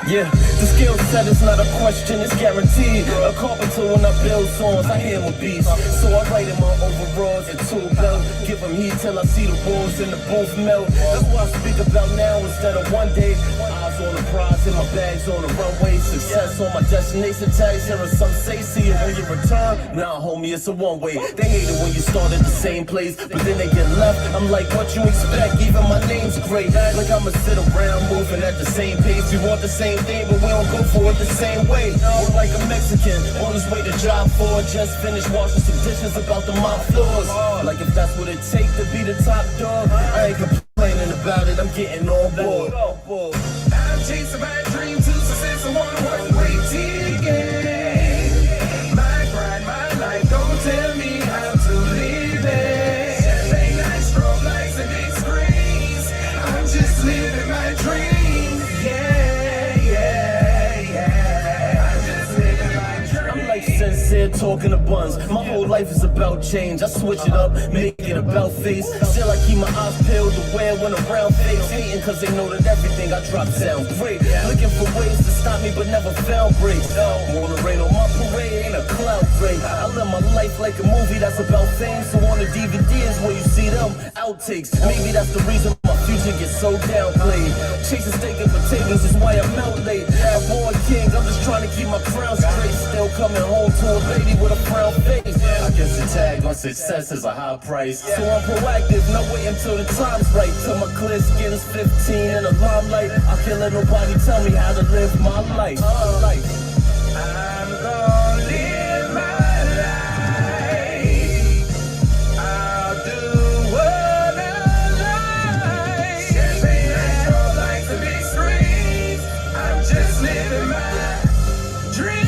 Yeah, the skill set is not a question, it's guaranteed. A carpenter when I build songs, I hear my beats. So I write in my overalls and tool belt. Give them heat till I see the walls in the booth melt. That's what I speak about now instead of one day. Eyes on the prize and my bags on the runway. Success on my destination tags. Hearing some say, see it when you return. Nah, homie, it's a one-way. They hate it when you start at the same place, but then they get left. I'm like, what you expect? Even my name's great. Like I'ma sit around moving at the same pace. We want the same thing, but we don't go for it the same way. We're like a Mexican on his way to job for. Just finished washing some dishes about to mop floors. Like if that's what it takes to be the top dog, I ain't complaining about it. I'm getting on board. I'm chasing my dream to success. I want a one-way ticket. My pride, my life. Don't tell me how to live it. Champagne nights, strobe lights, and big screens. I'm just living my dream. Sincere talking to buns. My whole life is about change. I switch it up, make it about face. Still I keep my eyes peeled to wear when around face. Hating cause they know that everything I drop sounds great. Looking for ways to stop me but never found breaks. Wanna rain on my parade, ain't a cloud break. I live my life like a movie that's about fame. So on the DVD is where you see them outtakes. Maybe that's the reason my future gets so downplayed. Chasing steak and potatoes is why I'm out late. I'm born king, I'm just trying to keep my crown straight. Still coming home to a lady with a frown face. I guess the tag on success is a high price. So I'm proactive, no wait until the time's right. Till my clear skin's 15 in the limelight. I can't let nobody tell me how to live my life. I'm gonna live my life. I'll do what I like. Champagne nights, strobe lights, and big screens. I'm just living my dream.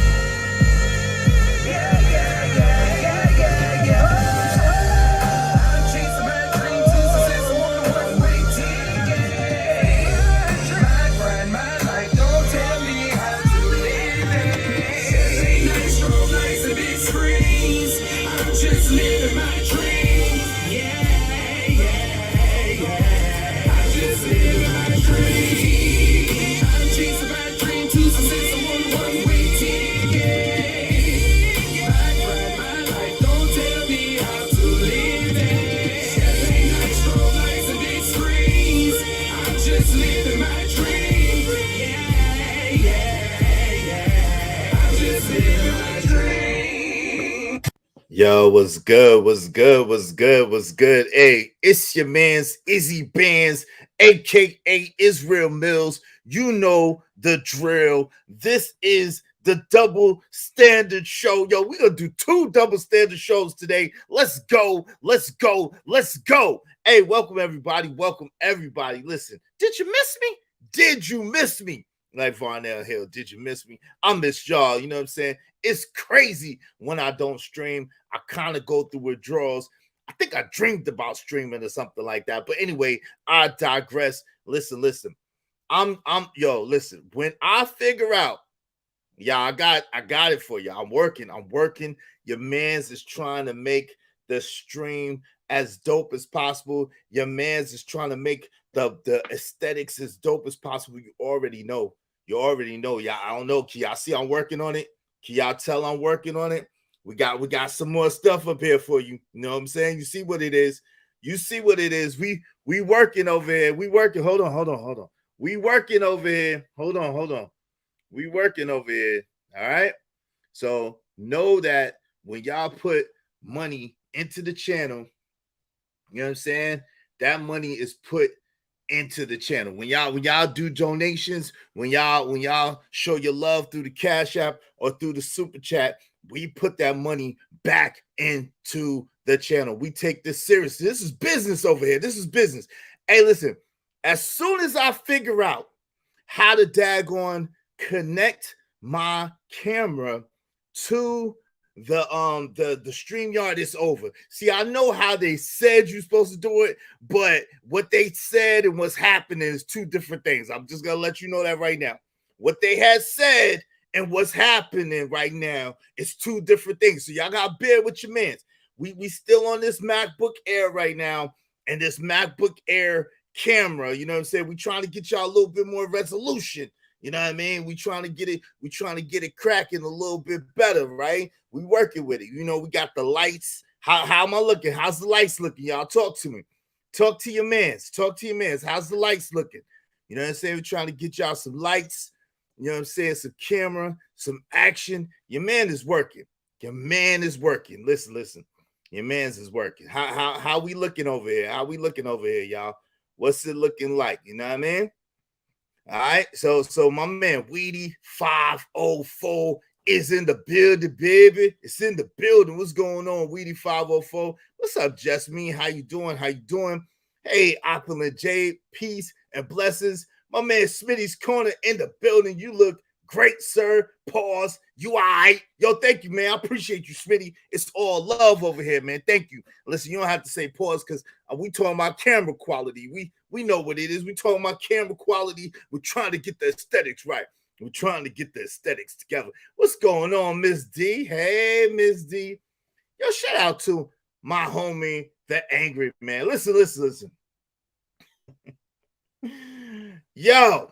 Yo, what's good? What's good? What's good? What's good? Hey, it's your man's Izzy Bands, aka Israel Mills. You know the drill. This is the Double Standard Show. Yo, we're gonna do 2 double standard shows today. Let's go, let's go, let's go. Hey, welcome everybody. Welcome everybody. Listen, did you miss me? Did you miss me? Like Varnell Hill, did you miss me? I missed y'all. You know what I'm saying? It's crazy when I don't stream. I kind of go through withdrawals. I think I dreamed about streaming or something like that. But anyway, I digress. Listen. Listen. When I figure out, I got it for you. I'm working. Your man's is trying to make the stream as dope as possible. Your man's is trying to make the aesthetics as dope as possible. You already know. Yeah, I don't know. Can y'all see I'm working on it? Can y'all tell I'm working on it? We got some more stuff up here for you. You know what I'm saying? You see what it is. We working over here. We working. Hold on. We working over here. Hold on. We working over here. All right. So know that when y'all put money into the channel, you know what I'm saying? That money is put into the channel. When y'all do donations, when y'all show your love through the Cash App or through the Super Chat, we put that money back into the channel. We take this seriously. This is business over here. This is business. Hey, listen, as soon as I figure out how to daggone connect my camera to the StreamYard, is over. See, I know how they said you're supposed to do it, but what they said and what's happening is 2 different things. I'm just gonna let you know that right now. What they had said and what's happening right now is 2 different things. So y'all gotta bear with your mans. We still on this MacBook Air right now, and this MacBook Air camera, you know what I'm saying? We trying to get y'all a little bit more resolution. You know what I mean? We trying to get it cracking a little bit better, right? We working with it. You know, we got the lights. How am I looking? How's the lights looking? Y'all talk to me. Talk to your mans. Talk to your mans. How's the lights looking? You know what I'm saying? We're trying to get y'all some lights. You know what I'm saying? Some camera, some action. Your man is working. Your man is working. Listen. Your man's is working. How we looking over here? How we looking over here, y'all? What's it looking like? You know what I mean? All right. So my man Weedy 504 is in the building, baby. It's in the building. What's going on, Weedy 504? What's up, Jasmine? How you doing? How you doing? Hey, Opulent Jade, peace and blessings. My man Smitty's Corner in the building. You look great, sir. Pause. You all right? Yo, thank you, man. I appreciate you, Smitty. It's all love over here, man. Thank you. Listen, you don't have to say pause because we talking about camera quality. We know what it is. We talking about camera quality. We're trying to get the aesthetics right. We're trying to get the aesthetics together. What's going on, Miss D? Hey, Miss D. Yo, shout out to my homie, the Angry Man. Listen. Yo,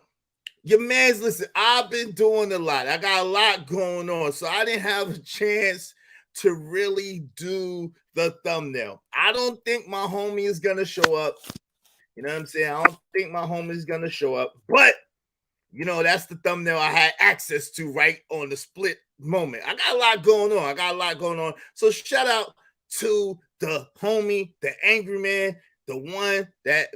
your man's listen. I've been doing a lot. I got a lot going on, so I didn't have a chance to really do the thumbnail. I don't think my homie is gonna show up. You know what I'm saying? I don't think my homie is gonna show up, but you know that's the thumbnail I had access to right on the split moment. I got a lot going on. So shout out to the homie, the Angry Man. The one that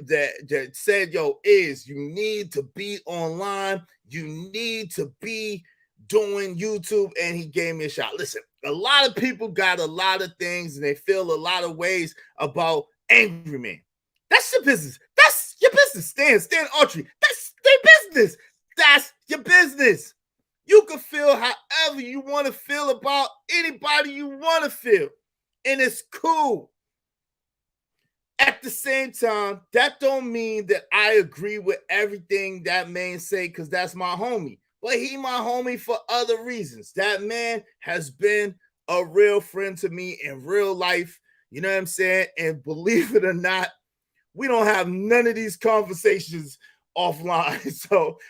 said, yo, you need to be online. You need to be doing YouTube. And he gave me a shot. Listen, a lot of people got a lot of things and they feel a lot of ways about Angry Man. That's your business. That's your business. Stan Autry. That's their business. That's your business. You can feel however you want to feel about anybody you want to feel. And it's cool. At the same time, that don't mean that I agree with everything that man say because that's my homie. But he my homie for other reasons. That man has been a real friend to me in real life. You know what I'm saying? And believe it or not, we don't have none of these conversations offline.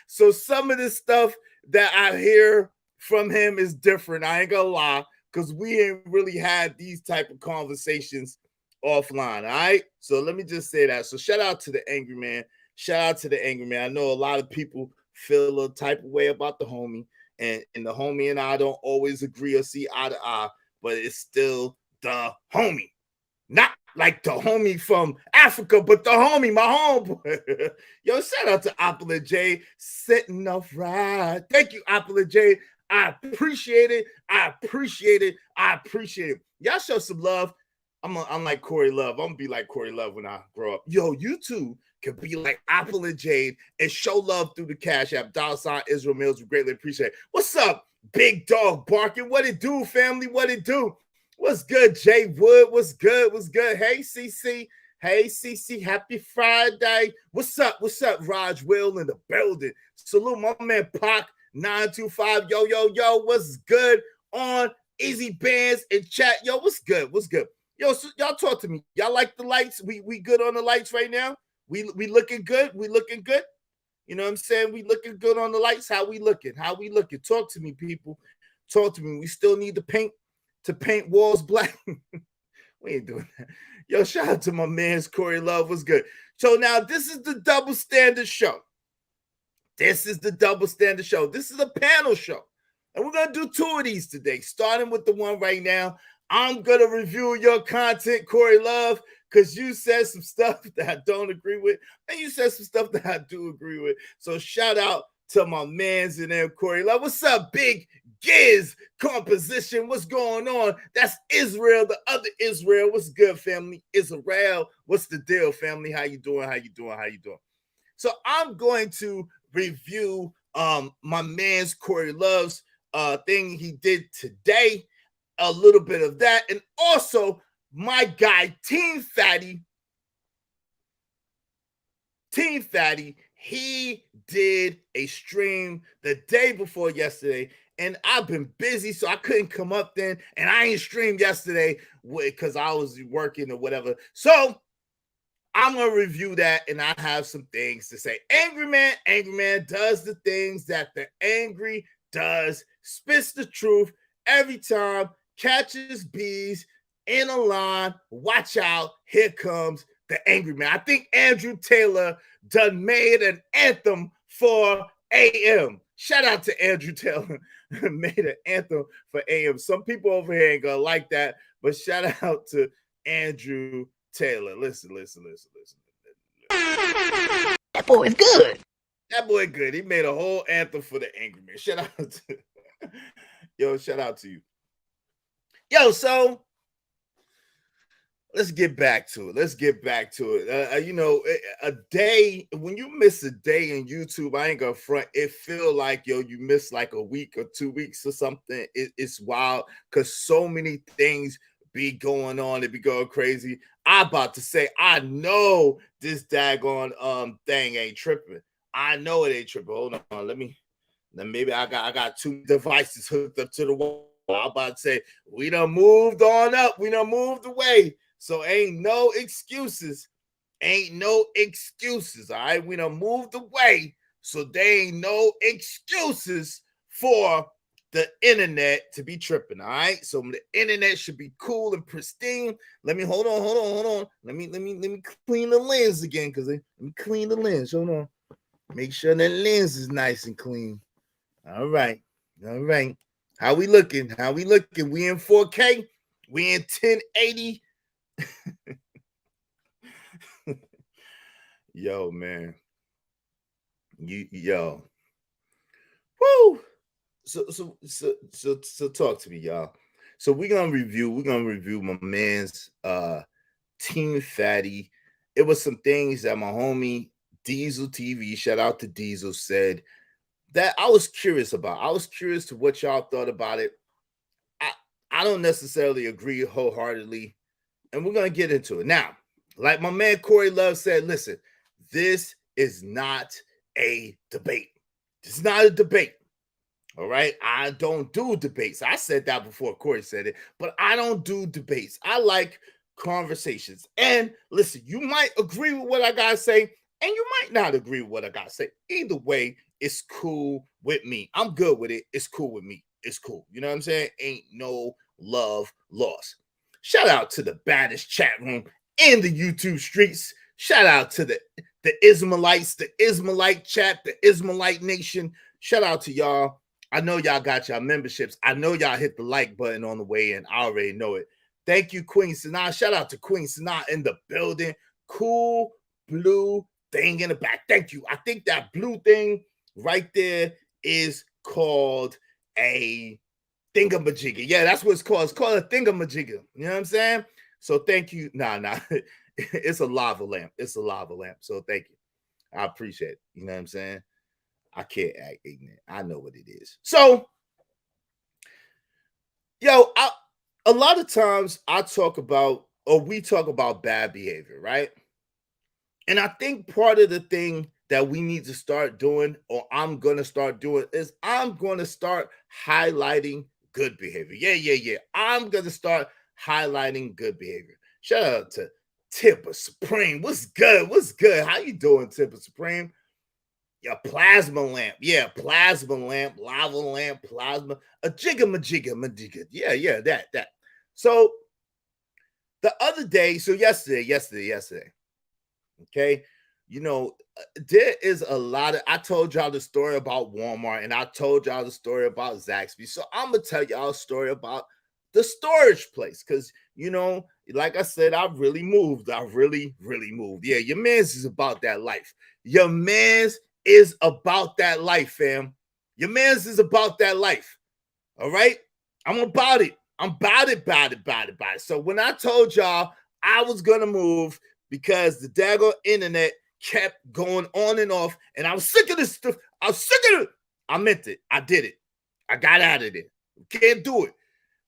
So some of this stuff that I hear from him is different. I ain't gonna lie, because we ain't really had these type of conversations offline. All right. So let me just say that. So shout out to the Angry Man. I know a lot of people feel a type of way about the homie, and the homie and I don't always agree or see eye to eye, but it's still the homie. Not like the homie from Africa, but the homie, my homeboy. Yo, shout out to Opulent J sitting up right. Thank you, Opulent J. I appreciate it. Y'all show some love. I'm like Corey Love. I'm gonna be like Corey Love when I grow up. Yo, you too can be like Apple and Jade and show love through the Cash App. $ Israel Mills. We greatly appreciate it. What's up, Big Dog Barking? What it do, family? What it do? What's good, Jay Wood? What's good? Hey, CC. Happy Friday. What's up, Raj Will in the building? Salute my man Pac 925. Yo, what's good on Easy Bands and chat? Yo, what's good? Yo, so y'all talk to me. Y'all like the lights? We good on the lights right now? We looking good? You know what I'm saying? We looking good on the lights? How we looking? Talk to me, people. Talk to me. We still need to paint walls black. We ain't doing that. Yo, shout out to my man's Corey Love. What's good? So now this is the Double Standard Show. This is a panel show. And we're going to do 2 of these today, starting with the one right now. I'm going to review your content, Corey Love, because you said some stuff that I don't agree with, and you said some stuff that I do agree with. So shout out to my mans in there, Corey Love. What's up, Big Giz Composition? What's going on? That's Israel, the other Israel. What's good, family? Israel, what's the deal, family? How you doing? So I'm going to review my man's Corey Love's thing he did today. A little bit of that, and also my guy Team Fatty, he did a stream the day before yesterday, and I've been busy, so I couldn't come up then, and I ain't streamed yesterday because I was working or whatever. So I'm gonna review that, and I have some things to say. Angry Man does the things that the angry does, spits the truth every time, catches bees in a line. Watch out, here comes the Angry Man. I think Andrew Taylor done made an anthem for AM. Shout out to Andrew Taylor, made an anthem for AM. Some people over here ain't gonna like that, but shout out to Andrew Taylor. Listen. That boy is good. That boy good. He made a whole anthem for the Angry Man. Shout out to shout out to you. So let's get back to it. A day, when you miss a day in YouTube, I ain't gonna front, it feel like, you miss like a week or 2 weeks or something. It's wild because so many things be going on. It be going crazy. I about to say, I know this daggone thing ain't tripping. I know it ain't tripping. Hold on, maybe I got 2 devices hooked up to the wall. I'm about to say, we done moved on up. We done moved away. So ain't no excuses. All right? We done moved away. So there ain't no excuses for the internet to be tripping. All right. So the internet should be cool and pristine. Let me hold on. Let me clean the lens again. Let me clean the lens. Hold on. Make sure the lens is nice and clean. All right. How we looking? We in 4K? We in 1080? Yo, man. Yo. Woo! So talk to me, y'all. So we're gonna review my man's Team Fatty. It was some things that my homie Diesel TV, shout out to Diesel, said that I was curious about. I was curious to what y'all thought about it. I don't necessarily agree wholeheartedly, and we're gonna get into it. Now, like my man Corey Love said, listen, this is not a debate. It's not a debate. All right. I don't do debates. I said that before Corey said it, but I don't do debates. I like conversations. And listen, you might agree with what I gotta say, and you might not agree with what I gotta say. Either way, it's cool with me. I'm good with it. It's cool with me. It's cool. You know what I'm saying? Ain't no love lost. Shout out to the baddest chat room in the YouTube streets. Shout out to the Ismailites, the Ismailite chat, the Ismailite nation. Shout out to y'all. I know y'all got y'all memberships. I know y'all hit the like button on the way in. I already know it. Thank you, Queen Sanaa. Shout out to Queen Sanaa in the building. Cool blue thing in the back. Thank you. I think that blue thing right there is called a thingamajigger. Yeah, that's what it's called. It's called a thingamajigger. You know what I'm saying? So thank you. Nah. It's a lava lamp. So thank you. I appreciate it. You know what I'm saying? I can't act ignorant. I know what it is. So, a lot of times we talk about bad behavior, right? And I think part of the thing that we need to start doing, or I'm going to start doing, is I'm going to start highlighting good behavior. Yeah. I'm going to start highlighting good behavior. Shout out to Tipper Supreme. What's good? How you doing, Tipper Supreme? Yeah, plasma lamp. Yeah, plasma lamp, lava lamp, plasma. A jigga. Yeah, that. So the other day, yesterday. Okay. There is a lot of, I told y'all the story about Walmart and I told y'all the story about Zaxby. So I'm going to tell y'all a story about the storage place. Cause like I said, I really moved. I really moved. Yeah. Your man's is about that life. Your man's is about that life, fam. Your man's is about that life. All right. I'm about it. So when I told y'all I was going to move because the daggone internet kept going on and off and I was sick of this stuff. I meant it. I did it. I got out of there. Can't do it.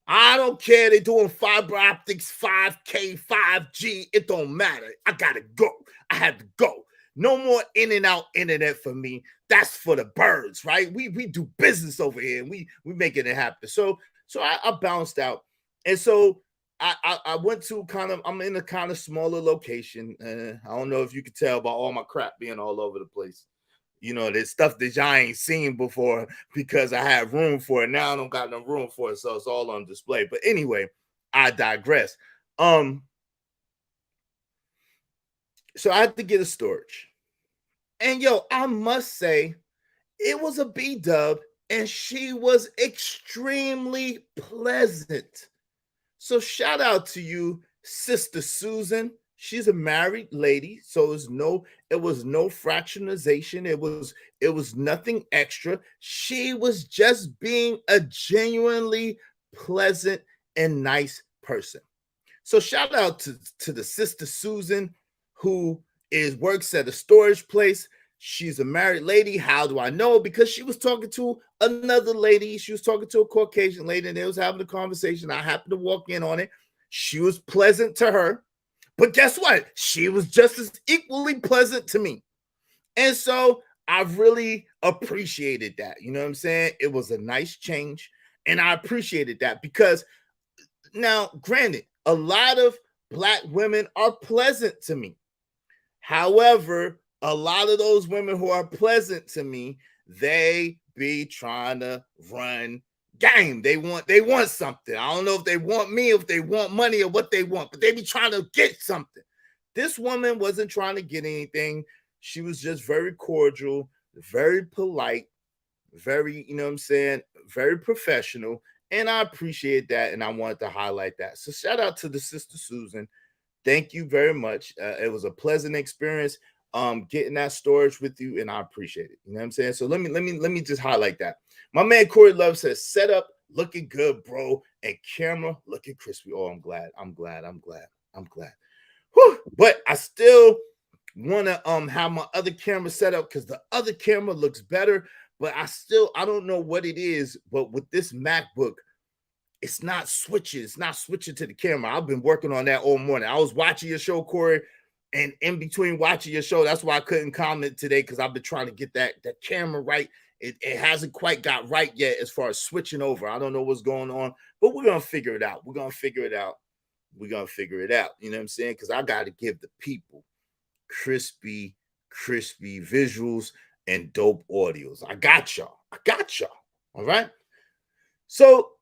I don't care. They're doing fiber optics, 5K, 5G. It don't matter. I got to go. I had to go. No more in and out internet for me. That's for the birds, right? We do business over here and we making it happen. So I bounced out. And so I went to I'm in a kind of smaller location. I don't know if you could tell by all my crap being all over the place. There's stuff that y'all ain't seen before because I have room for it. Now I don't got no room for it, so it's all on display. But anyway, I digress. So I had to get a storage. And I must say, it was a B-dub, and she was extremely pleasant. So shout out to you, Sister Susan. She's a married lady, so it was no fractionalization. It was nothing extra. She was just being a genuinely pleasant and nice person. So shout out to the Sister Susan who works at a storage place. She's a married lady. How do I know? Because she was talking to another lady. She was talking to a Caucasian lady, and they was having a conversation. I happened to walk in on it. She was pleasant to her. But guess what? She was just as equally pleasant to me. And so I really appreciated that. You know what I'm saying? It was a nice change. And I appreciated that because now, granted, a lot of Black women are pleasant to me. However, a lot of those women who are pleasant to me, they be trying to run game. They want something. I don't know if they want me, if they want money, or what they want, but they be trying to get something. This woman wasn't trying to get anything. She was just very cordial, very polite, very, you know what I'm saying, very professional. And I appreciate that. And I wanted to highlight that. So shout out to the Sister Susan. Thank you very much. It was a pleasant experience getting that storage with you, and I appreciate it. You know what I'm saying? So let me just highlight that. My man Corey Love says, setup looking good, bro, and camera looking crispy. Oh, I'm glad. Whew. But I still want to have my other camera set up because the other camera looks better. But I don't know what it is, but with this MacBook, it's not switching. It's not switching to the camera. I've been working on that all morning. I was watching your show, Corey, and in between watching your show, that's why I couldn't comment today because I've been trying to get that camera right. It hasn't quite got right yet as far as switching over. I don't know what's going on, but we're going to figure it out. You know what I'm saying? Because I got to give the people crispy visuals and dope audios. I got y'all. All right. So,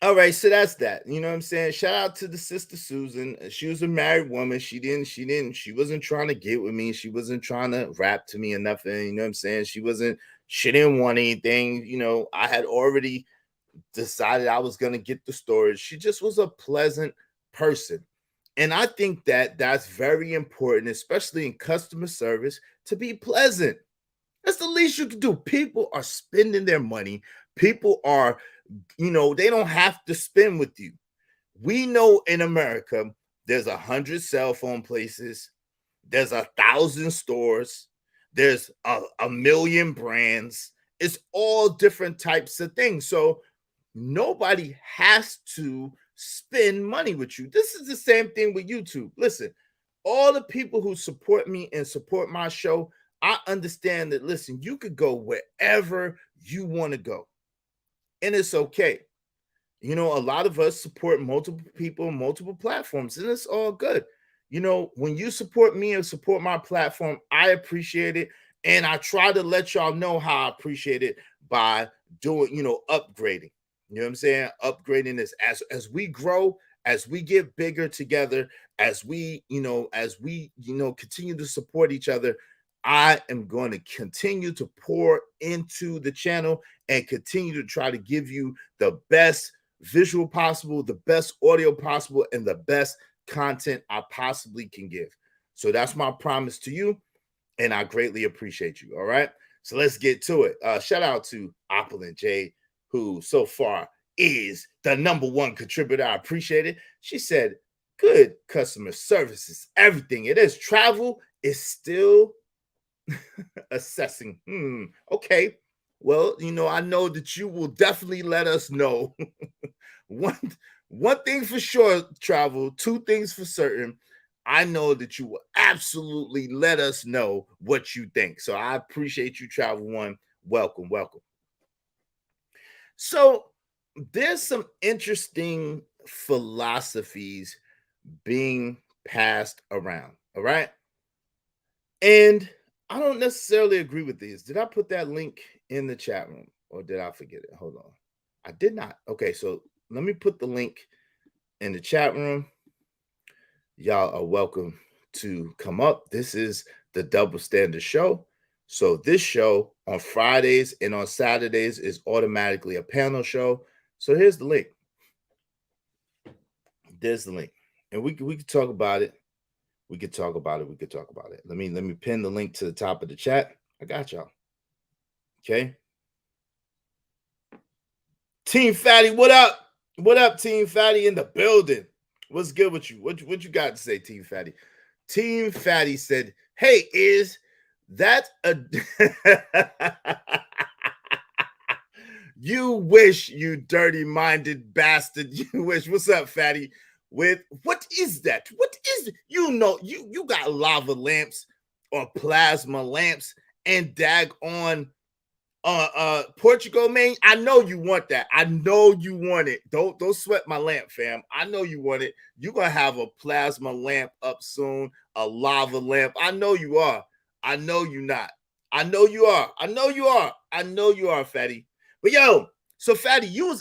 all right. So that's that. You know what I'm saying? Shout out to the Sister Susan. She was a married woman. She wasn't trying to get with me. She wasn't trying to rap to me or nothing. You know what I'm saying? She didn't want anything. I had already decided I was going to get the storage. She just was a pleasant person. And I think that that's very important, especially in customer service, to be pleasant. That's the least you can do. People are spending their money. People are, they don't have to spend with you. We know in America, there's 100 cell phone places. There's 1,000 stores. There's a million brands. It's all different types of things. So nobody has to spend money with you. This is the same thing with YouTube. Listen, all the people who support me and support my show, I understand that, listen, you could go wherever you want to go. And it's okay. A lot of us support multiple people, multiple platforms, and it's all good. When you support me and support my platform, I appreciate it. And I try to let y'all know how I appreciate it by doing, upgrading. You know what I'm saying? Upgrading this as we grow, as we get bigger together, as we continue to support each other. I am going to continue to pour into the channel and continue to try to give you the best visual possible, the best audio possible, and the best content I possibly can give. So that's my promise to you, and I greatly appreciate you. All right, so let's get to it. Shout out to Opulent Jade, who so far is the #1 contributor. I appreciate it. She said, good customer service is everything. It is. Travel is still assessing. Okay. Well, I know that you will definitely let us know. One thing for sure, Travel. Two things for certain. I know that you will absolutely let us know what you think. So I appreciate you, Travel One. Welcome. So there's some interesting philosophies being passed around. All right. And I don't necessarily agree with these. Did I put that link in the chat room or did I forget it? Hold on. I did not. Okay, so let me put the link in the chat room. Y'all are welcome to come up. This is the Double Standard Show. So this show on Fridays and on Saturdays is automatically a panel show. So here's the link. There's the link. And we can talk about it. We could talk about it. We could talk about it. Let me pin the link to the top of the chat. I got y'all. Okay. Team Fatty, what up? What up, Team Fatty in the building? What's good with you? What you got to say, Team Fatty? Team Fatty said, "Hey, is that a you wish, you dirty-minded bastard? You wish." What's up, Fatty? With what is that? What is it? You know, you got lava lamps or plasma lamps and dag on Portugal, man. I know you want that. I know you want it. Don't sweat my lamp, fam. I know you want it. You're gonna have a plasma lamp up soon, a lava lamp. I know you are. I know you not. I know you are. I know you are. I know you are, Fatty. But yo, so Fatty, y'all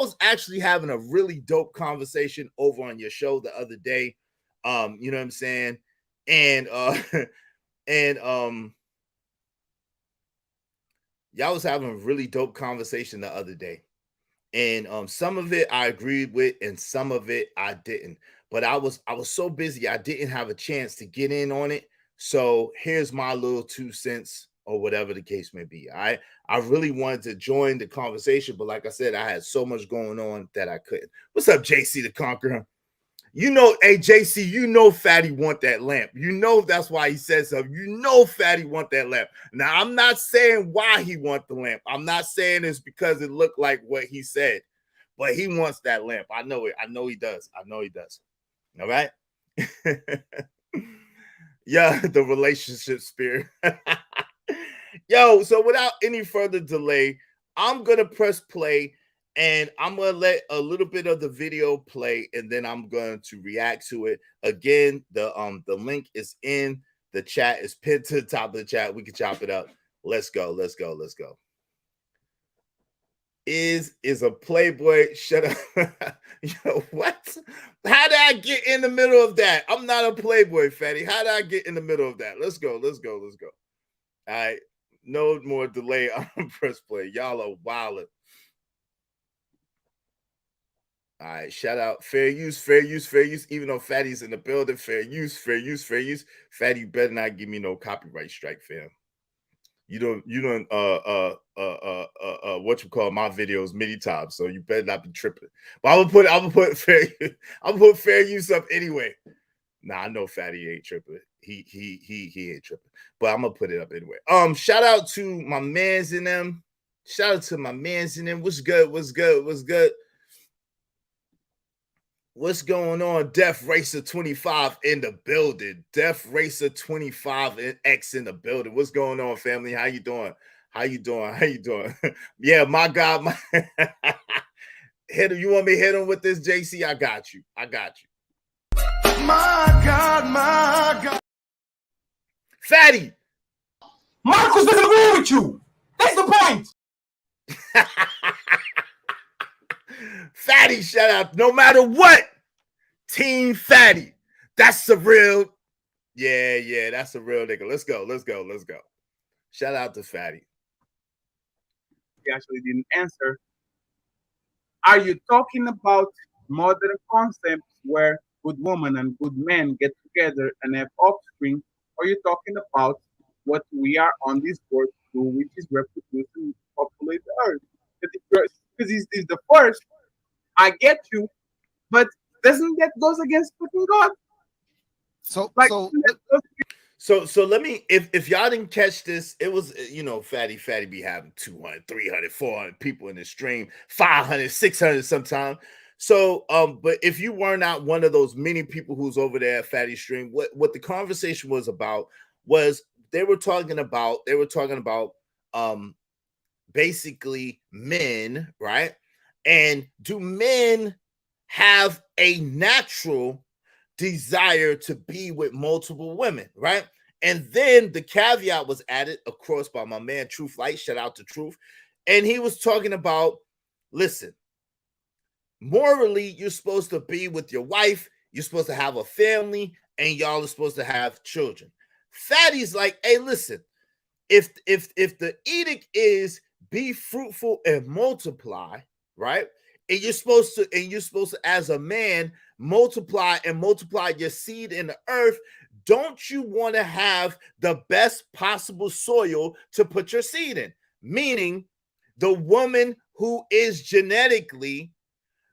was actually having a really dope conversation over on your show the other day. You know what I'm saying? And and y'all was having a really dope conversation the other day. And some of it I agreed with and some of it I didn't. But I was so busy I didn't have a chance to get in on it. So here's my little 2 cents or whatever the case may be. I really wanted to join the conversation, but like I said, I had so much going on that I couldn't. What's up, JC the Conqueror? You know, hey, JC, you know Fatty want that lamp. You know that's why he said so. You know Fatty want that lamp. Now, I'm not saying why he want the lamp. I'm not saying it's because it looked like what he said, but he wants that lamp. I know it. I know he does. I know he does. All right? Yeah, the relationship spirit. Yo, so without any further delay, I'm going to press play. And I'm going to let a little bit of the video play, and then I'm going to react to it. Again, the link is in the chat. It's pinned to the top of the chat. We can chop it up. Let's go. Let's go. Let's go. Is a Playboy. Shut up. Yo, what? How did I get in the middle of that? I'm not a Playboy, Fatty. How did I get in the middle of that? Let's go. Let's go. Let's go. All right. No more delay on press play. Y'all are wildin'. All right, shout out, fair use, fair use, fair use. Even though Fatty's in the building, fair use, fair use, fair use. Fatty better not give me no copyright strike, fam. You don't what you call my videos many times, so you better not be tripping. But I'm gonna put fair use up anyway. Nah, I know Fatty ain't tripping. He ain't tripping. But I'm gonna put it up anyway. Shout out to my mans in them. Shout out to my mans in them. What's good? What's good? What's good? What's going on? Death Racer 25 in the building. Death Racer 25 and X in the building. What's going on, family? How you doing? How you doing? How you doing? Yeah, my God. Hit him. You want me to hit him with this, JC? I got you. I got you. My God, my God. Fatty. Marcus doesn't agree with you. That's the point. Fatty, shout out. No matter what, Team Fatty. That's a real, yeah, that's a real nigga. Let's go, let's go, let's go. Shout out to Fatty. He actually didn't answer. Are you talking about modern concepts where good women and good men get together and have offspring? Or are you talking about what we are on this world to do, which is reproduce and populate the earth? Because it's the first, I get you, but doesn't that goes against fucking God? So let me, if y'all didn't catch this, it was, you know, Fatty be having 200, 300, 400 people in the stream, 500, 600 sometimes. So, but if you were not one of those many people who's over there at Fatty stream, what the conversation was about was they were talking about basically men, right? And do men have a natural desire to be with multiple women, right? And then the caveat was added, of course, by my man Truth Light. Shout out to Truth. And he was talking about, listen, morally, you're supposed to be with your wife, you're supposed to have a family, and y'all are supposed to have children. Fatty's like, hey, listen, if the edict is be fruitful and multiply, right? And you're supposed to, as a man, multiply your seed in the earth. Don't you want to have the best possible soil to put your seed in? Meaning the woman who is genetically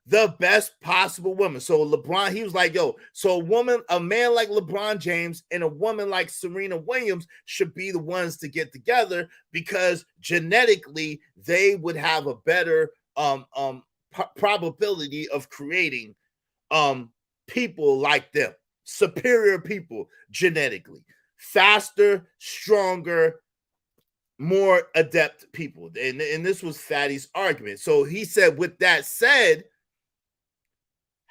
the best possible woman. So LeBron, he was like, yo, so a man like LeBron James and a woman like Serena Williams should be the ones to get together because genetically they would have a better probability of creating people like them, superior people genetically, faster, stronger, more adept people. And this was Fatty's argument. So he said, with that said,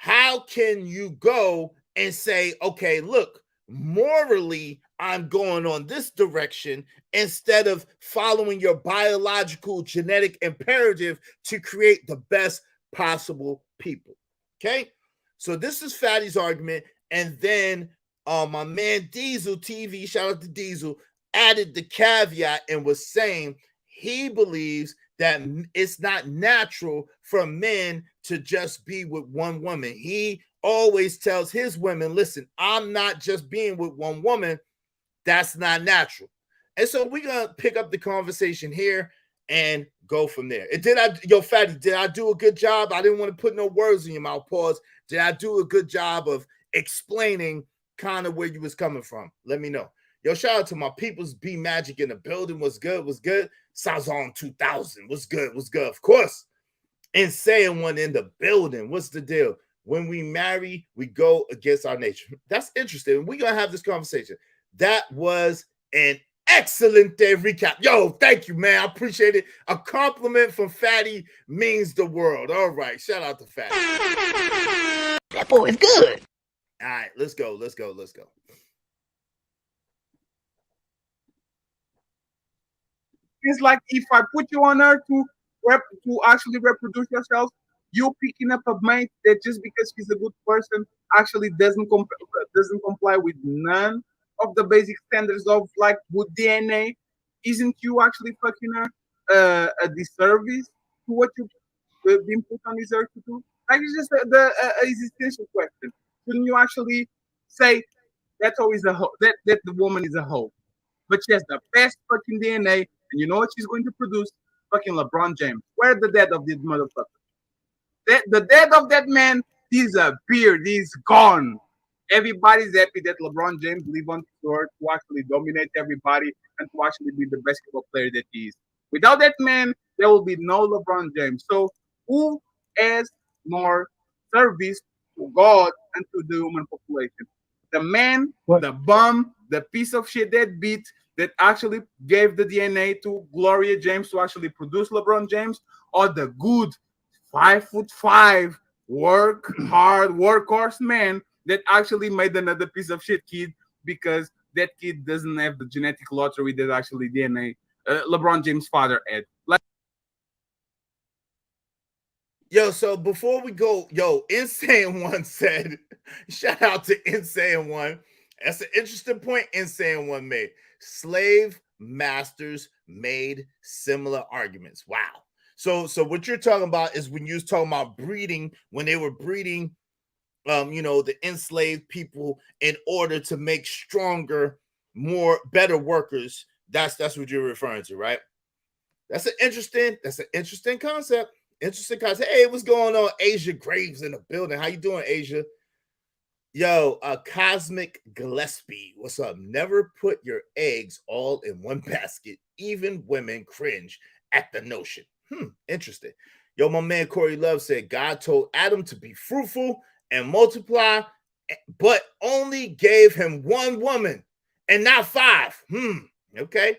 how can you go and say, okay, look, morally, I'm going on this direction instead of following your biological genetic imperative to create the best possible people? Okay, so this is Fatty's argument. And then my man Diesel TV, shout out to Diesel, added the caveat and was saying he believes that it's not natural for men to just be with one woman. He always tells his women, listen, I'm not just being with one woman. That's not natural. And so we're going to pick up the conversation here and go from there. Fatty, did I do a good job? I didn't want to put no words in your mouth. Pause. Did I do a good job of explaining kind of where you was coming from? Let me know. Yo, shout out to my people's B Magic in the building. What's good? What's good? Sazon 2000. What's good? What's good? Of course. Insane one in the building. What's the deal? When we marry, we go against our nature. That's interesting. We're going to have this conversation. That was an excellent day recap. Yo, thank you, man. I appreciate it. A compliment from Fatty means the world. All right. Shout out to Fatty. That boy is good. All right. Let's go. Let's go. Let's go. It's like if I put you on earth to actually reproduce yourself, you picking up a mate that just because he's a good person actually doesn't comply with none of the basic standards of like good DNA. Isn't you actually fucking her a disservice to what you've been put on this earth to do? Like it's just the existential question. Shouldn't you actually say that's always that the woman is a hoe? But she has the best fucking DNA, and you know what she's going to produce? Fucking LeBron James. Where's the dead of this motherfucker? The dead of that man, he's a beard. He's gone. Everybody's happy that LeBron James live on the earth to actually dominate everybody and to actually be the basketball player that he is. Without that man, there will be no LeBron James. So who has more service to God and to the human population? The man, the bum, the piece of shit that beat that actually gave the DNA to Gloria James to actually produce LeBron James, or the good 5'5" work hard workhorse man that actually made another piece of shit kid because that kid doesn't have the genetic lottery that actually DNA LeBron James' father had. Like, yo, so before we go, Insane One said, shout out to Insane One. That's an interesting point Insane One made. Slave masters made similar arguments. Wow. So what you're talking about is when you was talking about breeding, when they were breeding, the enslaved people in order to make stronger, better workers. That's what you're referring to, right? That's an interesting concept. Interesting concept. Hey, what's going on? Asia Graves in the building. How you doing, Asia? Yo, Cosmic Gillespie, what's up? Never put your eggs all in one basket. Even women cringe at the notion. Interesting. Yo, my man Corey Love said God told Adam to be fruitful and multiply, but only gave him one woman and not 5. Okay.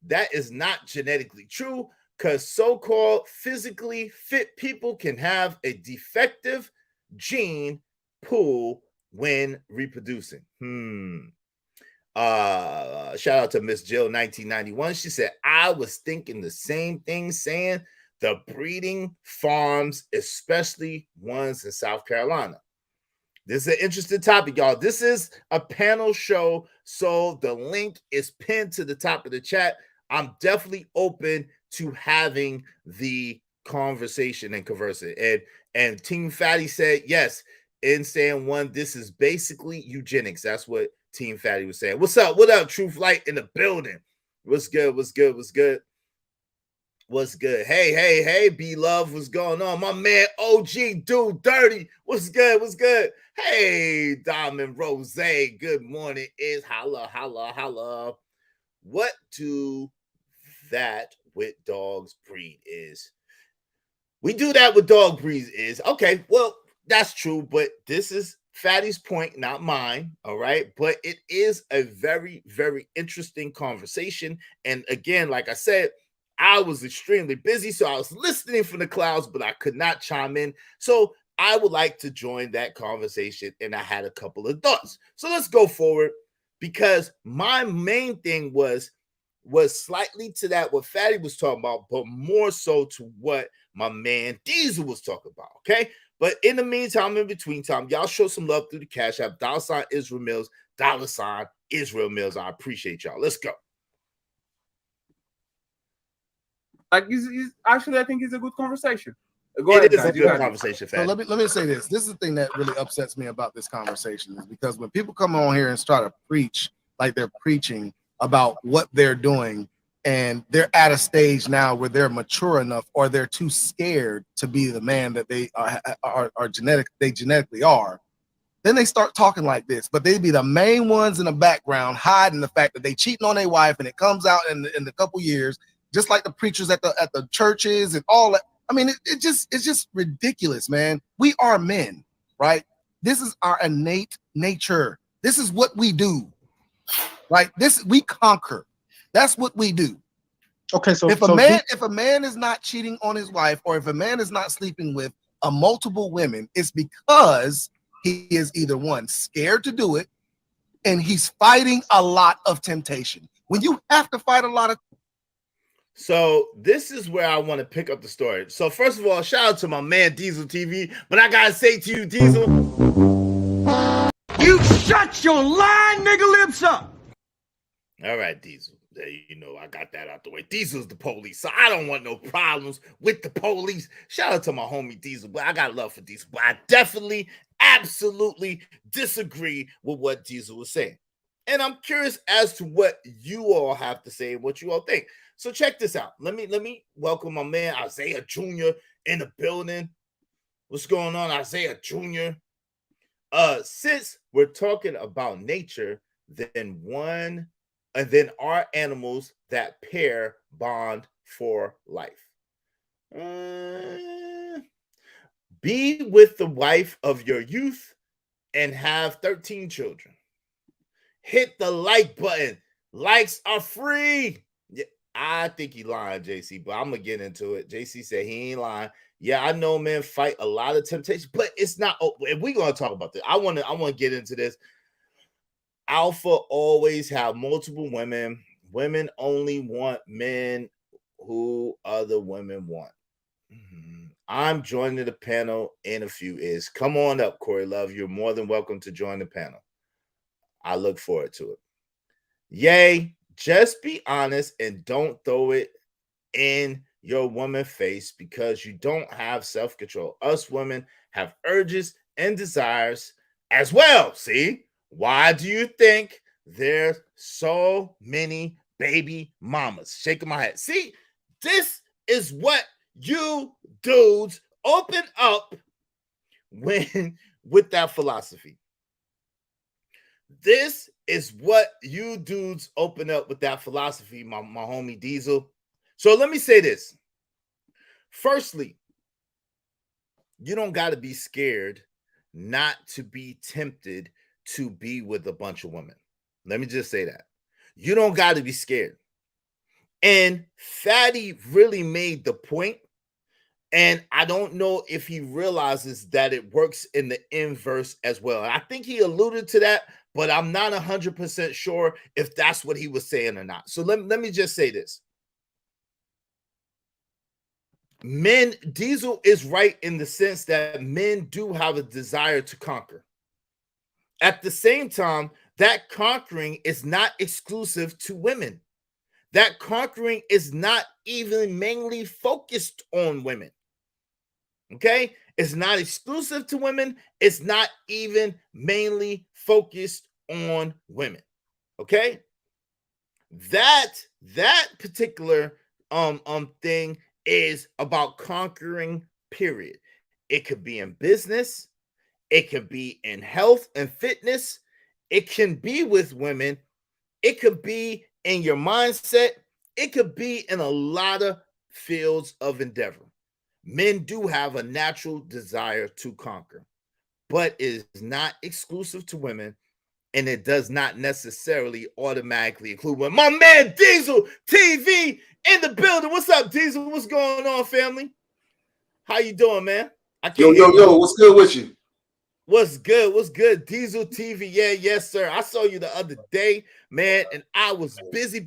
That is not genetically true because so-called physically fit people can have a defective gene pool when reproducing? Shout out to Miss Jill 1991. She said, I was thinking the same thing, saying the breeding farms, especially ones in South Carolina. This is an interesting topic, y'all. This is a panel show, so the link is pinned to the top of the chat. I'm definitely open to having the conversation and conversing. And Team Fatty said, yes, in saying one, this is basically eugenics. That's what Team Fatty was saying. What's up? What up, Truth Light in the building? What's good? What's good? What's good? What's good? Hey, B Love, what's going on? My man OG Dude Dirty. What's good? What's good? Hey, Diamond Rose. Good morning. Is holla. What do that with dogs breed is? We do that with dog breeds is okay. Well, that's true, but this is Fatty's point, not mine. All right. But it is a very, very interesting conversation. And again, like I said, I was extremely busy, so I was listening from the clouds, but I could not chime in. So I would like to join that conversation, and I had a couple of thoughts. So let's go forward, because my main thing was slightly to that what Fatty was talking about, but more so to what my man Diesel was talking about. Okay. But in the meantime, in between time, y'all show some love through the Cash App, $ Israel Mills, $ Israel Mills. I appreciate y'all. Let's go. Like, actually, I think it's a good conversation. Go It ahead, is a guys. good conversation, So Fatty. let me say this. This is the thing that really upsets me about this conversation, is because when people come on here and start to preach like they're preaching about what they're doing, and they're at a stage now where they're mature enough, or they're too scared to be the man that they are genetically are, then they start talking like this. But they be the main ones in the background hiding the fact that they cheating on their wife, and it comes out in a couple years, just like the preachers at the churches and all that. I mean, it's just ridiculous, man. We are men, right? This is our innate nature. This is what we do. Like this, we conquer. That's what we do. Okay, so if a man is not cheating on his wife, or if a man is not sleeping with multiple women, it's because he is either one, scared to do it, and he's fighting a lot of temptation. When you have to fight a lot of, so this is where I want to pick up the story. So first of all, shout out to my man Diesel TV. But I gotta say to you, Diesel, You shut your lying nigga lips up. all right, Diesel. You know, I got that out the way. Diesel's the police, so I don't want no problems with the police. Shout out to my homie Diesel, but I got love for Diesel. But I definitely, absolutely disagree with what Diesel was saying. And I'm curious as to what you all have to say and what you all think. So check this out. Let me welcome my man Isaiah Jr. in the building. What's going on, Isaiah Jr.? Since we're talking about nature, then are animals that pair bond for life. Be with the wife of your youth and have 13 children. Hit the like button. Likes are free. Yeah, I think he lying, JC, but I'm gonna get into it. JC said he ain't lying. Yeah, I know men fight a lot of temptation, but it's not. If we're gonna talk about this, I want to get into this. Alpha always have multiple women. Women only want men who other women want. I'm joining the panel in a few. Come on up, Corey Love. You're more than welcome to join the panel. I look forward to it. Yay, just be honest and don't throw it in your woman face because you don't have self-control. Us women have urges and desires as well. See? Why do you think there's so many baby mamas? Shaking my head. See, this is what you dudes open up with that philosophy. This is what you dudes open up with that philosophy, my homie Diesel. So let me say this. Firstly, you don't got to be scared not to be tempted to be with a bunch of women. Let me just say that. You don't got to be scared. And Fatty really made the point, And I don't know if he realizes that it works in the inverse as well. I think he alluded to that, but I'm not 100% sure if that's what he was saying or not. So let me just say this. Diesel is right in the sense that men do have a desire to conquer. At the same time, that conquering is not exclusive to women. That conquering is not even mainly focused on women. Okay? It's not exclusive to women. It's not even mainly focused on women. Okay? That particular thing is about conquering, period. It could be in business, it could be in health and fitness, it can be with women, it could be in your mindset, it could be in a lot of fields of endeavor. Men do have a natural desire to conquer, but it is not exclusive to women, and it does not necessarily automatically include women. My man Diesel TV in the building. What's up, Diesel? What's going on, family? How you doing, man? I can't Yo, what's good with you? What's good? What's good? Diesel TV. Yeah, yes, sir. I saw you the other day, man, and I was busy,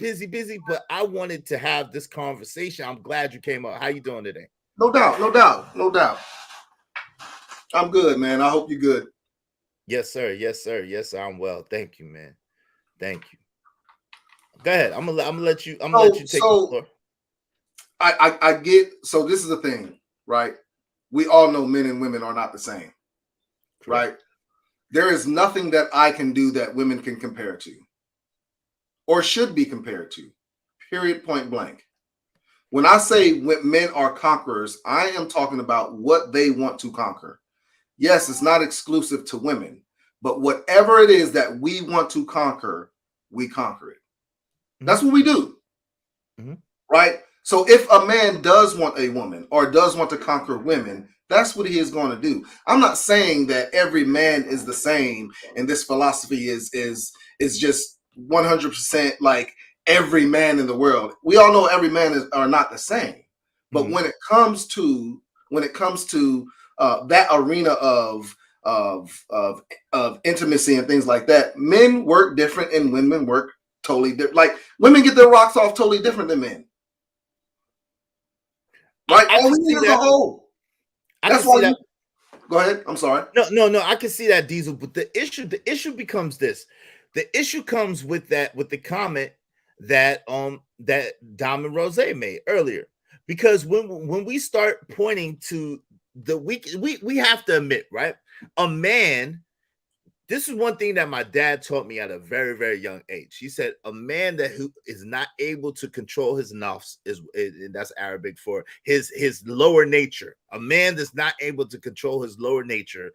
but I wanted to have this conversation. I'm glad you came up. How you doing today? No doubt. I'm good, man. I hope you're good. Yes, sir. Yes, sir. Yes, sir. I'm well. Thank you, man. Thank you. Go ahead. I'm gonna let you take the floor. I get, so this is the thing, right? We all know men and women are not the same. Right? There is nothing that I can do that women can compare to or should be compared to, period, point blank. When I say when men are conquerors, I am talking about what they want to conquer. Yes, it's not exclusive to women, but whatever it is that we want to conquer, we conquer it. That's what we do. Right? So if a man does want a woman or does want to conquer women, that's what he is going to do. I'm not saying that every man is the same and this philosophy is just 100% like every man in the world. We all know every man are not the same. But when it comes to that arena of intimacy and things like that, men work different and women work totally different. Like women get their rocks off totally different than men. Right? All we need is a hole. That's why. Go ahead. I'm sorry. No. I can see that, Diesel. But the issue becomes this. The issue comes with the comment that Diamond Rose made earlier. Because when we start pointing to we have to admit, right? A man. This is one thing that my dad taught me at a very, very young age. He said a man who is not able to control his nafs is that's Arabic for his lower nature. A man that's not able to control his lower nature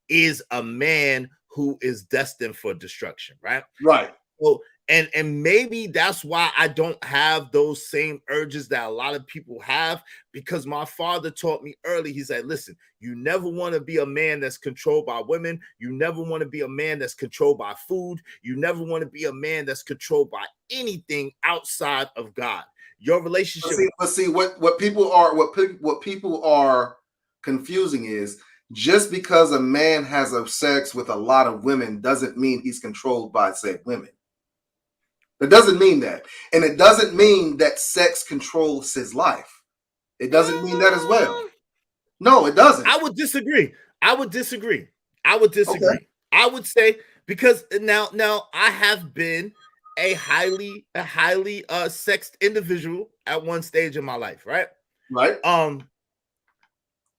is a man who is destined for destruction, right? Right. Well, and maybe that's why I don't have those same urges that a lot of people have, because my father taught me early. He said, listen, you never want to be a man that's controlled by women. You never want to be a man that's controlled by food. You never want to be a man that's controlled by anything outside of God. Your relationship. What people are confusing is just because a man has a sex with a lot of women doesn't mean he's controlled by said women. It doesn't mean that. And it doesn't mean that sex controls his life. It doesn't mean that as well. No, it doesn't. I would disagree. Okay. I would say, because now I have been a highly sexed individual at one stage in my life, right? Right.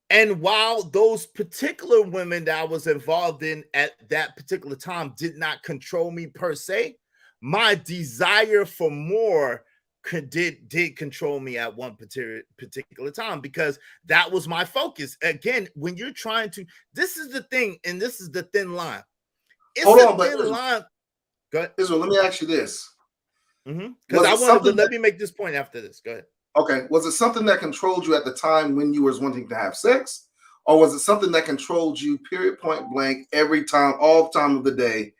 And while those particular women that I was involved in at that particular time did not control me per se, my desire for more did control me at one particular time, because that was my focus. Again, when you're trying to, this is the thing, and this is the thin line. Hold on, but line. Go ahead. Israel, let me ask you this. Because let me make this point after this. Go ahead. Okay. Was it something that controlled you at the time when you was wanting to have sex? Or was it something that controlled you, period, point blank, every time, all time of the day?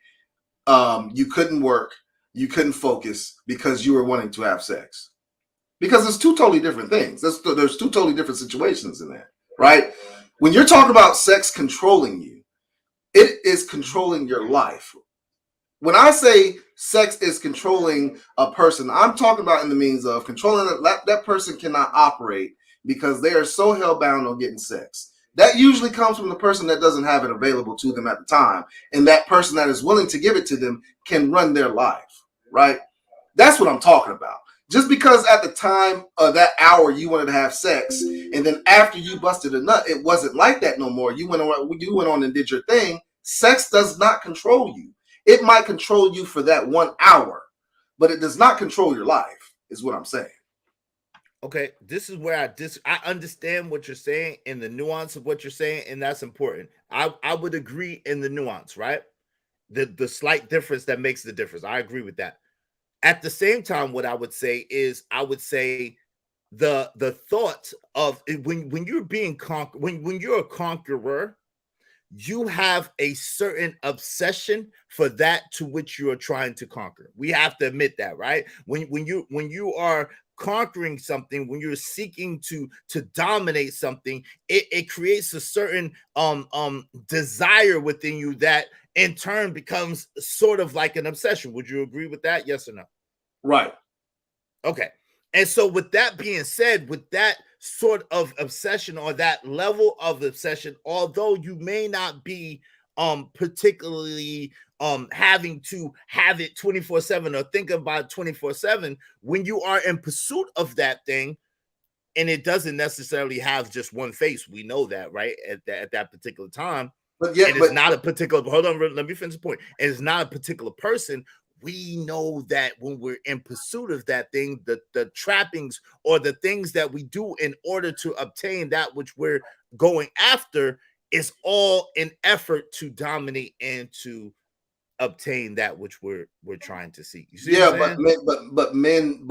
You couldn't work. You couldn't focus because you were wanting to have sex. because there's two totally different things. There's two totally different situations in there, right? When you're talking about sex controlling you, it is controlling your life. When I say sex is controlling a person, I'm talking about in the means of controlling that person cannot operate because they are so hell-bound on getting sex. That usually comes from the person that doesn't have it available to them at the time. And that person that is willing to give it to them can run their life, right? That's what I'm talking about. Just because at the time of that hour you wanted to have sex, and then after you busted a nut, it wasn't like that no more. You went on and did your thing. Sex does not control you. It might control you for that 1 hour, but it does not control your life, is what I'm saying. Okay, this is where I understand what you're saying and the nuance of what you're saying, and that's important. I would agree in the nuance, right? The slight difference that makes the difference. I agree with that. At the same time, what I would say is the thought of when you're being conquered, when you're a conqueror, you have a certain obsession for that to which you are trying to conquer. We have to admit that, right? When you are conquering something, when you're seeking to dominate something, it creates a certain desire within you that in turn becomes sort of like an obsession. Would you agree with that? Yes or no? Right. Okay. And so with that being said, with that sort of obsession or that level of obsession, although you may not be particularly having to have it 24/7 or think about it 24/7, when you are in pursuit of that thing, and it doesn't necessarily have just one face, we know that, right? At that particular time, but yeah, it's not a particular, hold on, let me finish the point. It's not a particular person. We know that when we're in pursuit of that thing, the trappings or the things that we do in order to obtain that which we're going after is all an effort to dominate and to obtain that which we're trying to seek. You see? Yeah, but men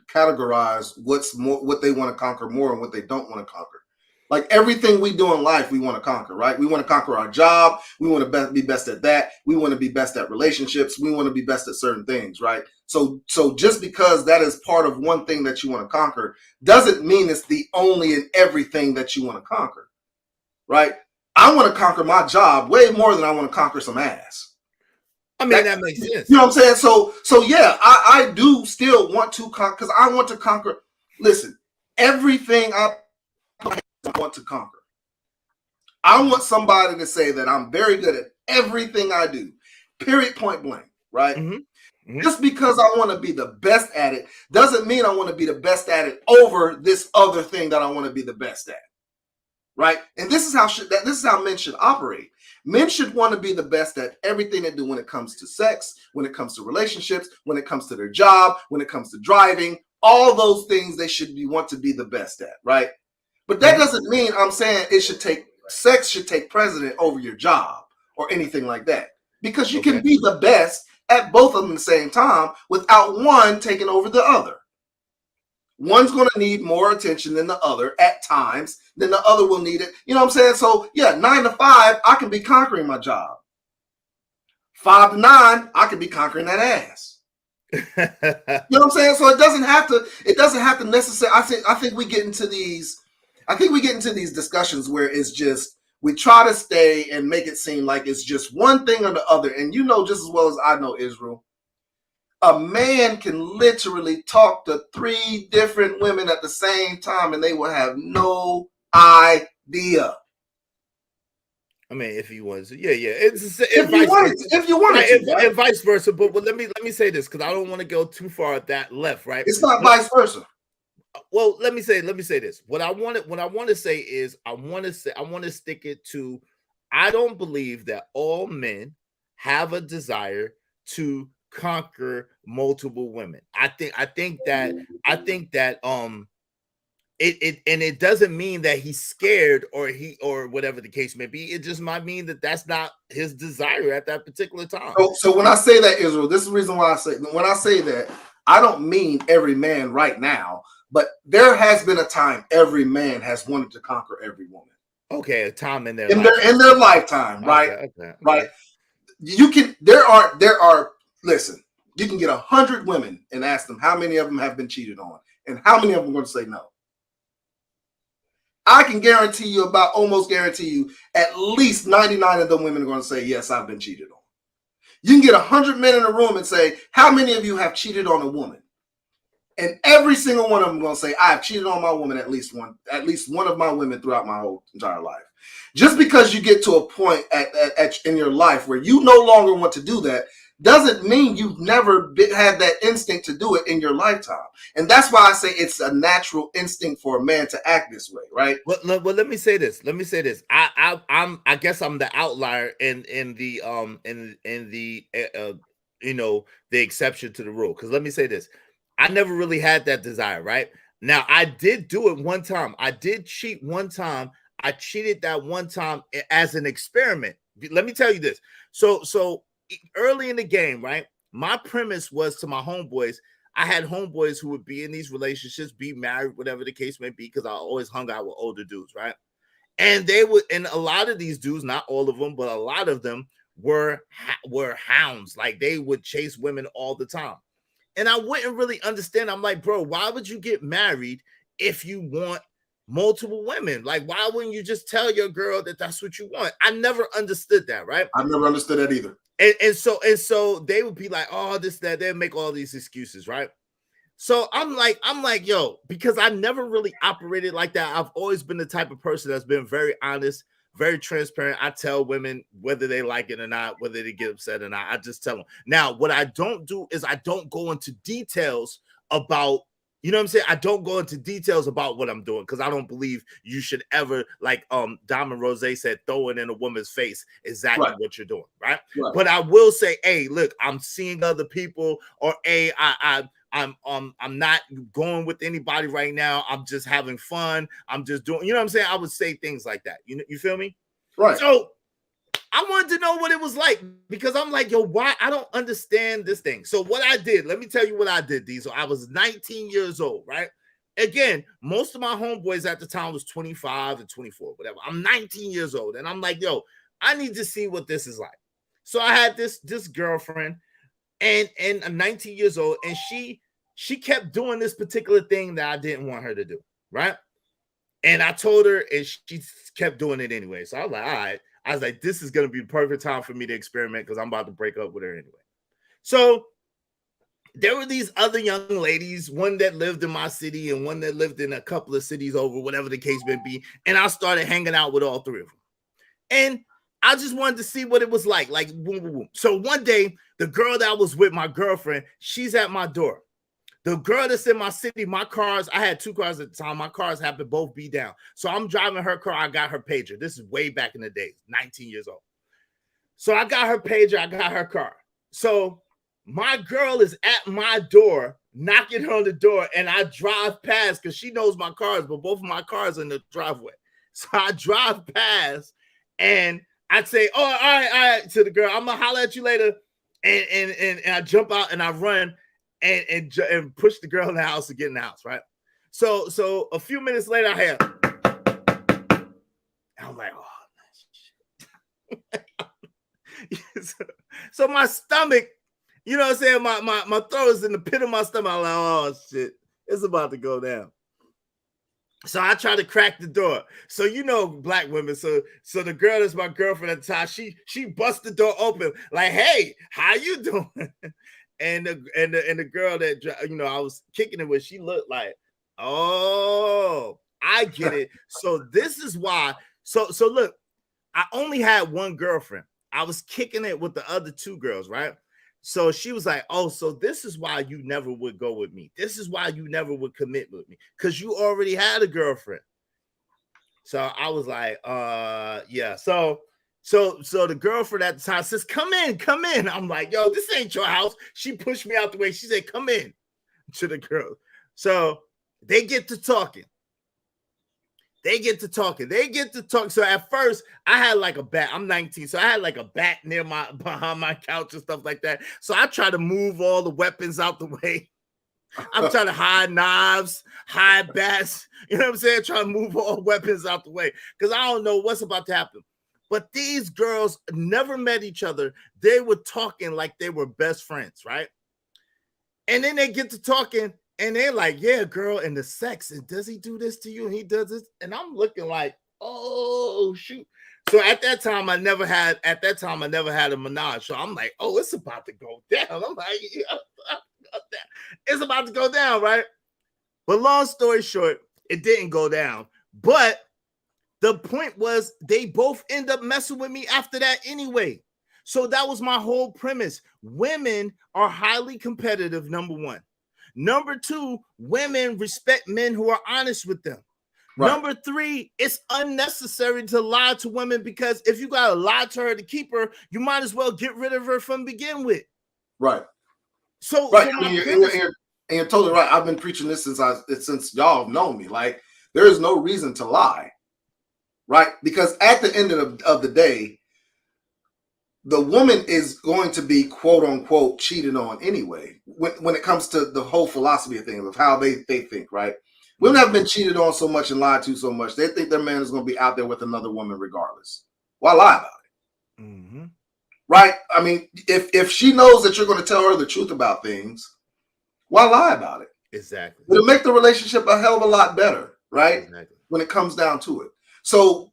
categorize what they want to conquer more and what they don't want to conquer. Like everything we do in life, we want to conquer, right? We want to conquer our job. We want to be best at that. We want to be best at relationships. We want to be best at certain things, right? So just because that is part of one thing that you want to conquer doesn't mean it's the only and everything that you want to conquer, right? I want to conquer my job way more than I want to conquer some ass. I mean, that makes sense. You know what I'm saying? So yeah, I do still want to conquer because I want to conquer. Listen, everything I want to conquer. I want somebody to say that I'm very good at everything I do, period, point blank, right? Mm-hmm. Mm-hmm. Just because I want to be the best at it doesn't mean I want to be the best at it over this other thing that I want to be the best at, right? And this is how men should operate. Men should want to be the best at everything they do when it comes to sex, when it comes to relationships, when it comes to their job, when it comes to driving, all those things they should want to be the best at, right? But that doesn't mean I'm saying sex should take precedent over your job or anything like that. Because you can be the best at both of them at the same time without one taking over the other. One's going to need more attention than the other at times, then the other will need it. You know what I'm saying? So yeah, 9 to 5, I can be conquering my job. 5 to 9, I can be conquering that ass. You know what I'm saying? So it doesn't have to necessarily. I think we get into these discussions where it's just we try to stay and make it seem like it's just one thing or the other. And you know just as well as I know, Israel, a man can literally talk to 3 different women at the same time and they will have no idea. I mean, if he was, yeah. If you wanted to, right? And vice versa. But let me say this because I don't want to go too far at that left, right? It's not vice versa. Well, let me say this. What I want to say is I want to stick it to. I don't believe that all men have a desire to conquer multiple women. I think that it doesn't mean that he's scared or whatever the case may be. It just might mean that that's not his desire at that particular time. So when I say that, Israel, this is the reason why I say that I don't mean every man right now, but there has been a time every man has wanted to conquer every woman. Okay, a time in their lifetime, right? Okay. Right. You can. There are. Listen, You can get 100 women and ask them how many of them have been cheated on, and how many of them are going to say no. I can guarantee you, almost guarantee you, at least 99 of them women are going to say, yes, I've been cheated on. You can get 100 men in a room and say, how many of you have cheated on a woman? And every single one of them going to say, I've cheated on my woman, at least one of my women throughout my whole entire life. Just because you get to a point in your life where you no longer want to do that doesn't mean you've never had that instinct to do it in your lifetime. And that's why I say it's a natural instinct for a man to act this way, right? Well, let me say this. I guess I'm the outlier in the the exception to the rule. Because let me say this. I never really had that desire, right? Now, I did do it one time. I did cheat one time. I cheated that one time as an experiment. Let me tell you this. So early in the game, right? My premise was to my homeboys. I had homeboys who would be in these relationships, be married, whatever the case may be, because I always hung out with older dudes, right? And and a lot of these dudes, not all of them, but a lot of them were hounds. Like they would chase women all the time. And I wouldn't really understand. I'm like, bro, why would you get married if you want multiple women? Like, why wouldn't you just tell your girl that that's what you want? I never understood that, right? I've never understood that either. And so they would be like, oh, this, that, they'd make all these excuses, right? So I'm like, yo, because I never really operated like that. I've always been the type of person that's been very honest, very transparent. I tell women whether they like it or not, whether they get upset or not. I just tell them. Now, what I don't do is I don't go into details about, you know what I'm saying? I don't go into details about what I'm doing because I don't believe you should ever, like Diamond Rose said, throw it in a woman's face exactly what you're doing, right? But I will say, hey, look, I'm seeing other people, or hey, I'm not going with anybody right now. I'm just having fun. I'm just doing, you know what I'm saying? I would say things like that. You feel me? Right. So I wanted to know what it was like because I'm like, yo, why? I don't understand this thing. So what I did, let me tell you what I did, Diesel. I was 19 years old, right? Again, most of my homeboys at the time was 25 and 24, whatever. I'm 19 years old. And I'm like, yo, I need to see what this is like. So I had this girlfriend and I'm 19 years old. And she kept doing this particular thing that I didn't want her to do, right? And I told her and she kept doing it anyway. So I was like, all right. I was like, this is going to be the perfect time for me to experiment because I'm about to break up with her anyway. So there were these other young ladies, one that lived in my city and one that lived in a couple of cities over, whatever the case may be. And I started hanging out with all three of them. And I just wanted to see what it was like boom, boom, boom. So one day, the girl that was with my girlfriend, she's at my door. The girl that's in my city, my cars, I had 2 cars at the time. My cars happened to both be down. So I'm driving her car. I got her pager. This is way back in the days, 19 years old. So I got her pager. I got her car. So my girl is at my door, knocking on the door, and I drive past because she knows my cars, but both of my cars are in the driveway. So I drive past and I'd say, oh, all right, to the girl. I'm going to holler at you later. And I jump out and I run. And push the girl in the house to get in the house, right? So a few minutes later, I hear, I'm like, oh, shit. So my stomach, you know what I'm saying? My throat is in the pit of my stomach. I'm like, oh shit, it's about to go down. So I try to crack the door. So you know, black women. So the girl that's my girlfriend at the time, she busts the door open, like, hey, how you doing? And the girl that, you know, I was kicking it with, she looked like, oh, I get it. So this is why. So look, I only had one girlfriend. I was kicking it with the other 2 girls, right? So she was like, oh, so this is why you never would go with me. This is why you never would commit with me, because you already had a girlfriend. So I was like, yeah. So the girlfriend at the time says, come in. I'm like, yo, this ain't your house. She pushed me out the way. She said, come in, to the girl. So they get to talking. So at first I had like a bat. I'm 19. So I had like a bat behind my couch and stuff like that. So I try to move all the weapons out the way. I'm trying to hide knives, hide bats. You know what I'm saying? Trying to move all weapons out the way because I don't know what's about to happen. But these girls never met each other. They were talking like they were best friends, right? And then they get to talking and they're like, yeah, girl, and the sex, and does he do this to you? And he does this. And I'm looking like, oh shoot. So at that time, I never had a menage. So I'm like, oh, it's about to go down. I'm like, yeah, it's about to go down, right? But long story short, it didn't go down. But the point was they both end up messing with me after that anyway. So that was my whole premise. Women are highly competitive, number one. Number two, women respect men who are honest with them. Right. Number three, it's unnecessary to lie to women because if you got to lie to her to keep her, you might as well get rid of her from begin with. Right. So, right. And you're totally right. I've been preaching this since y'all have known me. Like, there is no reason to lie. Right. Because at the end of the day, the woman is going to be quote unquote cheated on anyway. When it comes to the whole philosophy of things, of how they think, right? Women have been cheated on so much and lied to so much. They think their man is going to be out there with another woman regardless. Why lie about it? Mm-hmm. Right? I mean, if she knows that you're going to tell her the truth about things, why lie about it? Exactly. It'll make the relationship a hell of a lot better, right? Exactly. When it comes down to it. So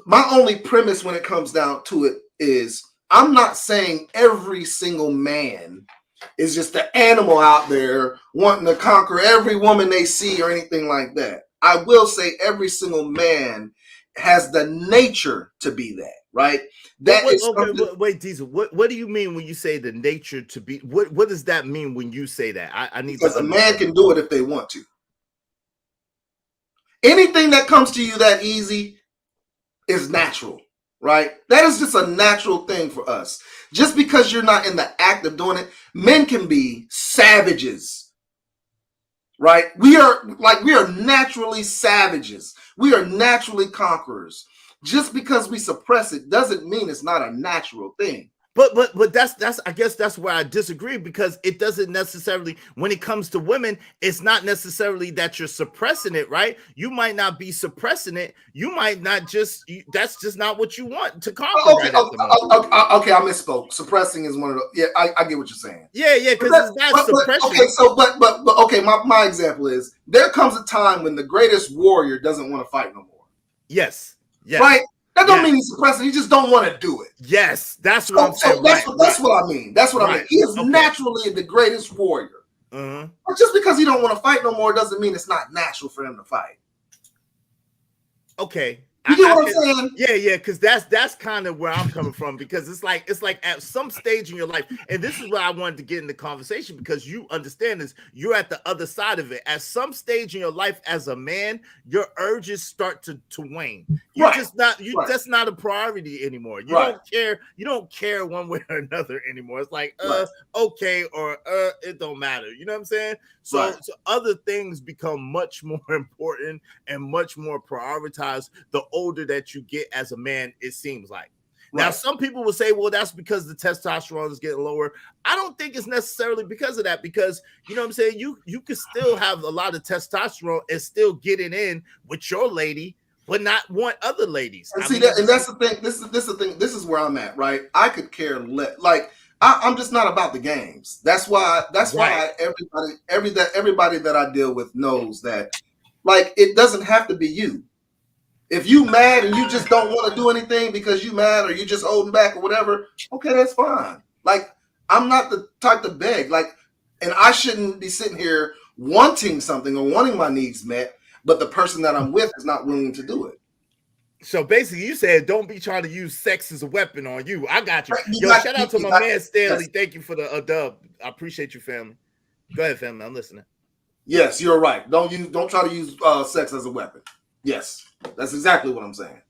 my only premise when it comes down to it is I'm not saying every single man is just an animal out there wanting to conquer every woman they see or anything like that. I will say every single man has the nature to be that, right? Wait, Diesel. What do you mean when you say the nature to be? What does that mean when you say that? I need because a man can do it if they want to. Anything that comes to you that easy is natural, right? That is just a natural thing for us. Just because you're not in the act of doing it, men can be savages, right? We are naturally savages. We are naturally conquerors. Just because we suppress it doesn't mean it's not a natural thing. But that's I guess that's where I disagree, because it doesn't necessarily, when it comes to women, it's not necessarily that you're suppressing it, right? You might not be suppressing it. You might not that's just not what you want to conquer. Okay, I misspoke. Suppressing is one of the, yeah, I get what you're saying. Yeah, because it's not suppression. Okay, so but okay, my example is there comes a time when the greatest warrior doesn't want to fight no more. Yes. Right? That don't mean he's suppressing. He just don't want to do it. Yes, that's what I'm saying. That's what I mean. That's what I mean. He is naturally the greatest warrior. Mm-hmm. But just because he don't want to fight no more doesn't mean it's not natural for him to fight. Okay. You know what I'm saying? Yeah, because that's kind of where I'm coming from, because it's like at some stage in your life, and this is where I wanted to get in the conversation, because you understand this, you're at the other side of it. At some stage in your life as a man, your urges start to wane. You're just not that's not a priority anymore. You don't care one way or another anymore. It's like okay, or it don't matter. You know what I'm saying? So other things become much more important and much more prioritized the older that you get as a man, it seems like. Now, some people will say, well, that's because the testosterone is getting lower. I don't think it's necessarily because of that, because, you know what I'm saying, you could still have a lot of testosterone and still get it in with your lady, but not want other ladies. And that's the thing. This is the thing. This is where I'm at, right? I could care less. Like, I'm just not about the games. That's why everybody that I deal with knows that, like, it doesn't have to be you. If you mad and you just don't want to do anything because you mad or you just holding back or whatever, okay, that's fine. Like, I'm not the type to beg. Like, and I shouldn't be sitting here wanting something or wanting my needs met, but the person that I'm with is not willing to do it. So basically, you said don't be trying to use sex as a weapon on you. I got you. Yo, shout out to my man Stanley. Yes. Thank you for the dub. I appreciate you, family. Go ahead, family. I'm listening. Yes, you're right. Don't try to use sex as a weapon. Yes. That's exactly what I'm saying.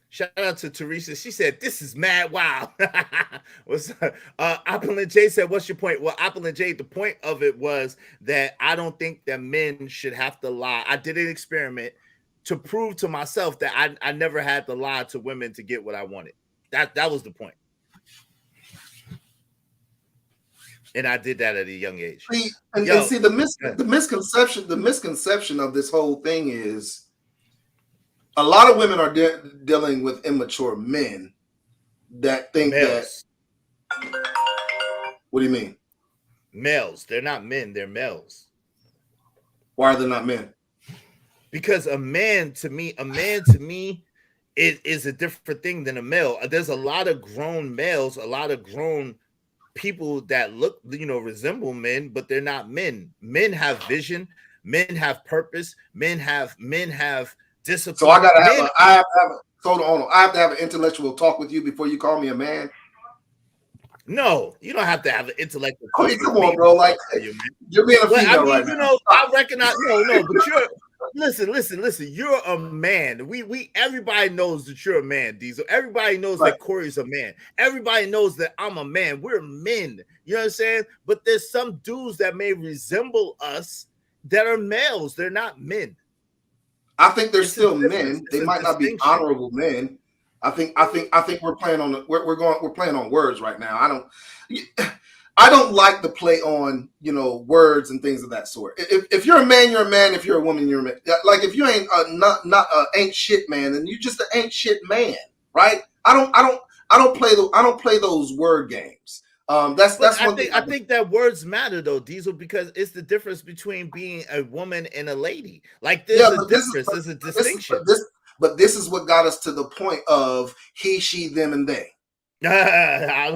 Shout out to Teresa. She said, this is mad wow. What's up? Apple and Jay said, what's your point? Well, Apple and Jay, the point of it was that I don't think that men should have to lie. I did an experiment to prove to myself that I never had to lie to women to get what I wanted. That was the point. And I did that at a young age. The misconception of this whole thing is a lot of women are dealing with immature men that think What do you mean? Males. They're not men. They're males. Why are they not men? Because a man to me is a different thing than a male. There's a lot of grown males, a lot of grown people that look, resemble men, but they're not men. Men have vision. Men have purpose. Men have discipline. So I have to have an intellectual talk with you before you call me a man. No, you don't have to have an intellectual. I mean, come on, bro. Like you're being a female right now. I recognize. No, but you're. Listen. You're a man. We everybody knows that you're a man, Diesel. Everybody knows that Corey's a man. Everybody knows that I'm a man. We're men. You know what I'm saying? But there's some dudes that may resemble us that are males. They're not men. I think they're still men. They might not be honorable men. I think we're playing on we're playing on words right now. I don't like to play on words and things of that sort. If you're a man, you're a man. If you're a woman, you're a man. Like if you ain't ain't shit man, then you just an ain't shit man, right? I don't play those word games. That's one thing. I think that words matter though, Diesel, because it's the difference between being a woman and a lady. Like there's a difference. There's a distinction. But this is what got us to the point of he, she, them, and they. Okay. I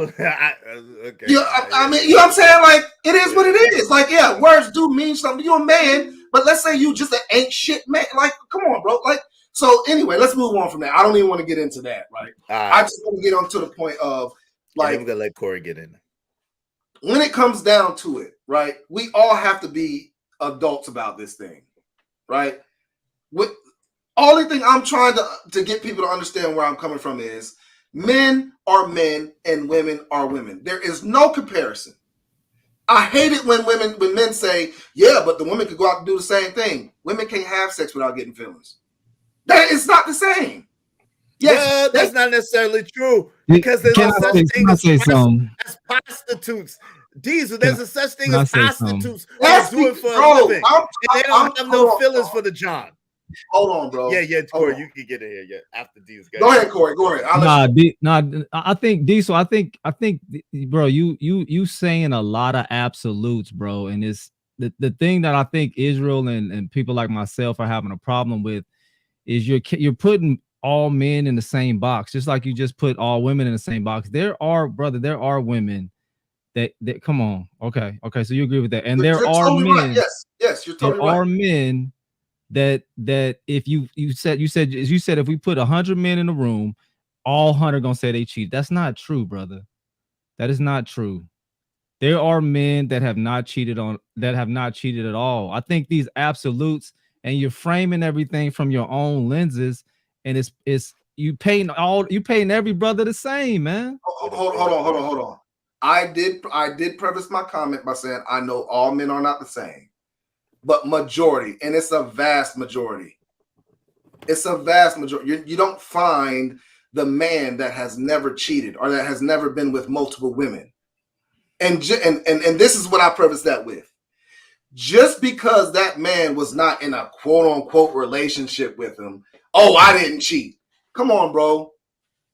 mean, you know what I'm saying? Like, it is what it is. Like, yeah, words do mean something. You're a man, but let's say you just an ain't shit man. Like, come on, bro. Like, so anyway, let's move on from that. I don't even want to get into that, right? I just want to get on to the point of, like, I'm gonna let Corey get in. When it comes down to it, right? We all have to be adults about this thing, right? Only thing I'm trying to get people to understand where I'm coming from is men are men and women are women. There is no comparison. I hate it when men say, yeah, but the woman could go out and do the same thing. Women can't have sex without getting feelings. That is not the same. Yes, that's not necessarily true because there's no such thing as prostitutes. Diesel, there's a such thing as prostitutes who do it for a living. And they don't have no feelings for the John. Hold on, bro. Yeah, Corey, you can get in here. Yeah, after these guys. Go ahead, Corey. Go ahead. I think Diesel. I think, bro. You saying a lot of absolutes, bro. And it's the thing that I think Israel and people like myself are having a problem with is you're putting all men in the same box, just like you just put all women in the same box. There are women that come on. Okay. So you agree with that? And there are men. Right. Yes, you're totally right. There are men that if you said if we put 100 men in the room, all 100 gonna say they cheat. That's not true, brother. That is not true. There are men that have not cheated at all. I think these absolutes, and you're framing everything from your own lenses, and it's you paying every brother the same, man. Hold on. I did preface my comment by saying I know all men are not the same. But majority, and it's a vast majority. It's a vast majority. You don't find the man that has never cheated or that has never been with multiple women. And this is what I preface that with. Just because that man was not in a quote unquote relationship with him, oh, I didn't cheat. Come on, bro.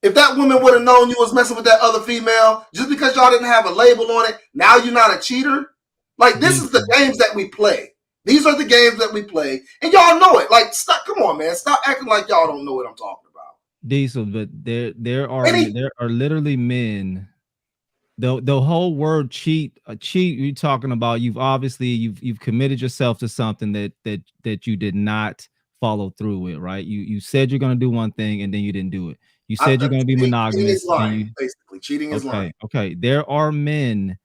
If that woman would have known you was messing with that other female, just because y'all didn't have a label on it, now you're not a cheater. Like, this is the games that we play. These are the games that we play, and y'all know it. Like, stop! Come on, man! Stop acting like y'all don't know what I'm talking about. Diesel, but there are literally men. The whole word cheat. You're talking about. You've committed yourself to something that you did not follow through with. Right? You said you're going to do one thing and then you didn't do it. You said you're going to be monogamous. Basically, cheating is lying. Okay. There are men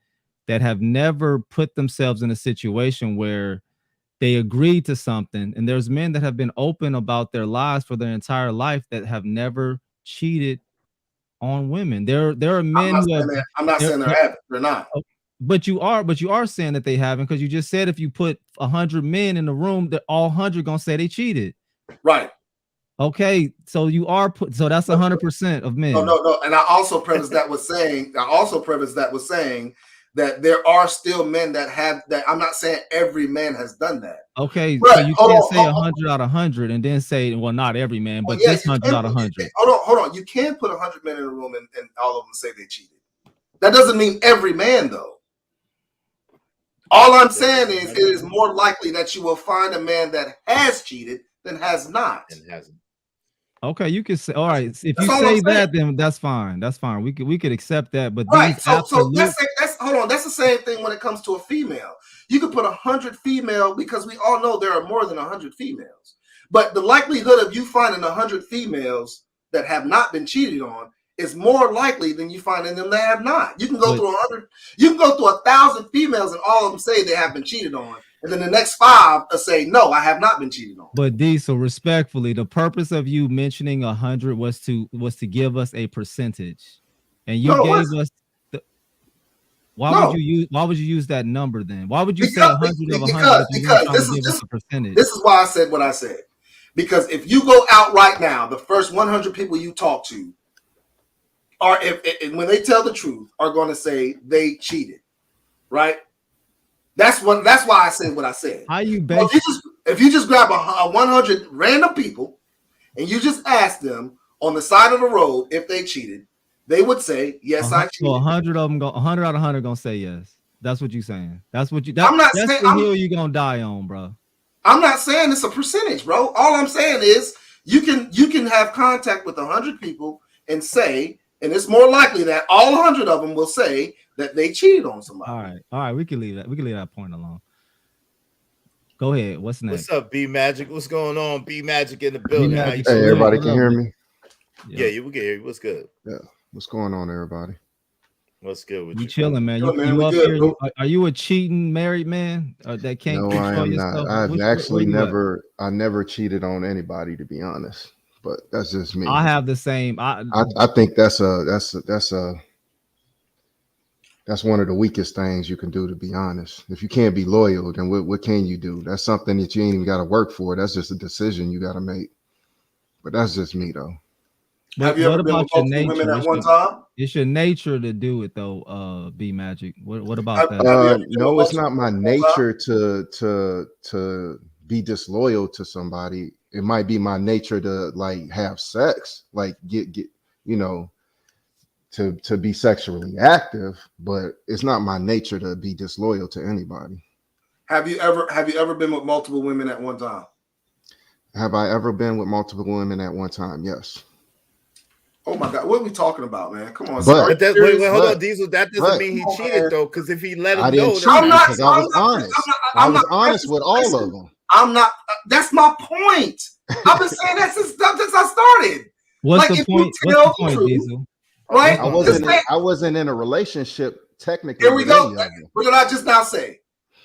that have never put themselves in a situation where they agreed to something, and there's men that have been open about their lives for their entire life that have never cheated on women. There are men I'm not saying they haven't. They're not. But you are saying that they haven't, because you just said if you put 100 men in the room, that all 100 gonna say they cheated. Right. Okay, so so that's 100% of men. No. And I also preface that with saying that there are still men that have that. I'm not saying every man has done that. Okay, so you can't say 100 out of 100 and then say, well, not every man, but just 100 out of 100. Hold on. You can put 100 men in a room and all of them say they cheated. That doesn't mean every man, though. All I'm saying is it is more likely that you will find a man that has cheated than has not. And hasn't. Okay, you could say, all right. If That's you all say I'm that, then that's fine. That's fine. We could accept that. But Right. these So absolute, that's hold on. That's the same thing when it comes to a female. You could put 100 female because we all know there are more than 100 females. But the likelihood of you finding 100 females that have not been cheated on is more likely than you finding them that have not. You can go through 100. You can go through 1,000 females and all of them say they have been cheated on, and then the next 5 will say no, I have not been cheated on. But Diesel, respectfully, the purpose of you mentioning 100 was to give us a percentage, and you gave us. Why would you use that number then? Why would you say 100 of 100 if you weren't trying to give us a percentage? This is why I said what I said. Because if you go out right now, the first 100 people you talk to are, if when they tell the truth, are going to say they cheated, right? That's why I said what I said. How you well, if you just grab a 100 random people and you just ask them on the side of the road if they cheated, they would say yes, I cheated. So 100 of them 100 out of 100 gonna say yes. That's what you're saying. That's what you. I'm not that's saying the hill you're gonna die on, bro. I'm not saying it's a percentage, bro. All I'm saying is you can have contact with 100 people and say, and it's more likely that all 100 of them will say that they cheated on somebody. All right. We can leave that point alone. Go ahead. What's next? What's up, B Magic? What's going on? B Magic in the building. Hey, everybody can hear me? Yeah, we can hear you. What's good? Yeah. What's going on, everybody? What's good with you? You chilling, man? You up here? Are you a cheating married man that can't No, control I am yourself? not. I've actually never cheated on anybody, to be honest. But that's just me. I have the same. I think that's one of the weakest things you can do, to be honest. If you can't be loyal, then what can you do? That's something that you ain't even got to work for. That's just a decision you got to make. But that's just me, though. Have you ever been with multiple women at one time? It's your nature to do it, though. B Magic. What about that? No, it's not my nature to be disloyal to somebody. It might be my nature to like have sex, like get to be sexually active, but it's not my nature to be disloyal to anybody. Have you ever been with multiple women at one time? Have I ever been with multiple women at one time? Yes. Oh my God, what are we talking about, man? Come on. Wait, hold on, Diesel. That doesn't mean he cheated, though, because if he let him know, because I was honest. I was honest with all of them. I'm not. That's my point. I've been saying that since I started. What's the point? What's the point, Diesel? Right? I wasn't in a relationship technically. Here we go. What did I just now say?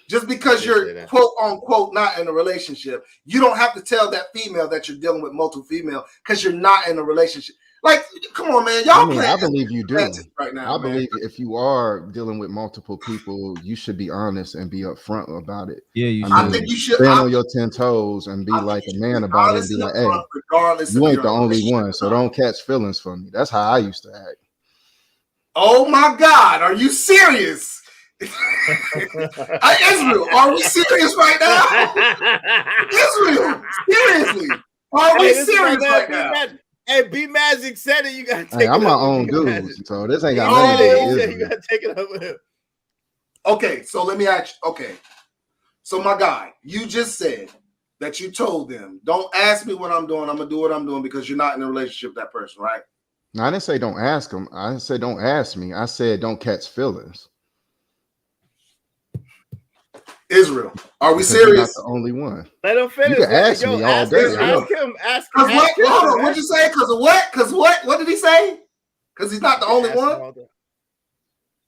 Just because you're quote unquote not in a relationship, you don't have to tell that female that you're dealing with multiple female because you're not in a relationship. Like, come on, man. I believe you do. Right now, I believe if you are dealing with multiple people, you should be honest and be upfront about it. Yeah, I think you should stand on your 10 toes and be like a man about it and be like, hey, you ain't the only one, so don't catch feelings for me. That's how I used to act. Oh my God, are you serious? Israel, are we serious right now? Israel, seriously, are we serious right now? Hey, B Magic said it. You gotta take it. I'm my own dude, so this ain't got nothing to do. You gotta take it up with him. Okay, so let me ask you. Okay, so my guy, you just said that you told them, don't ask me what I'm doing. I'm gonna do what I'm doing because you're not in a relationship with that person, right? No, I didn't say don't ask them. I didn't say don't ask me. I said don't catch feelings. Israel, are we serious? You're not the only one. Let him finish. You can ask me all day. Ask him. Hold on. What'd you say? Because of what? Because what? What did he say? Because he's not the only one.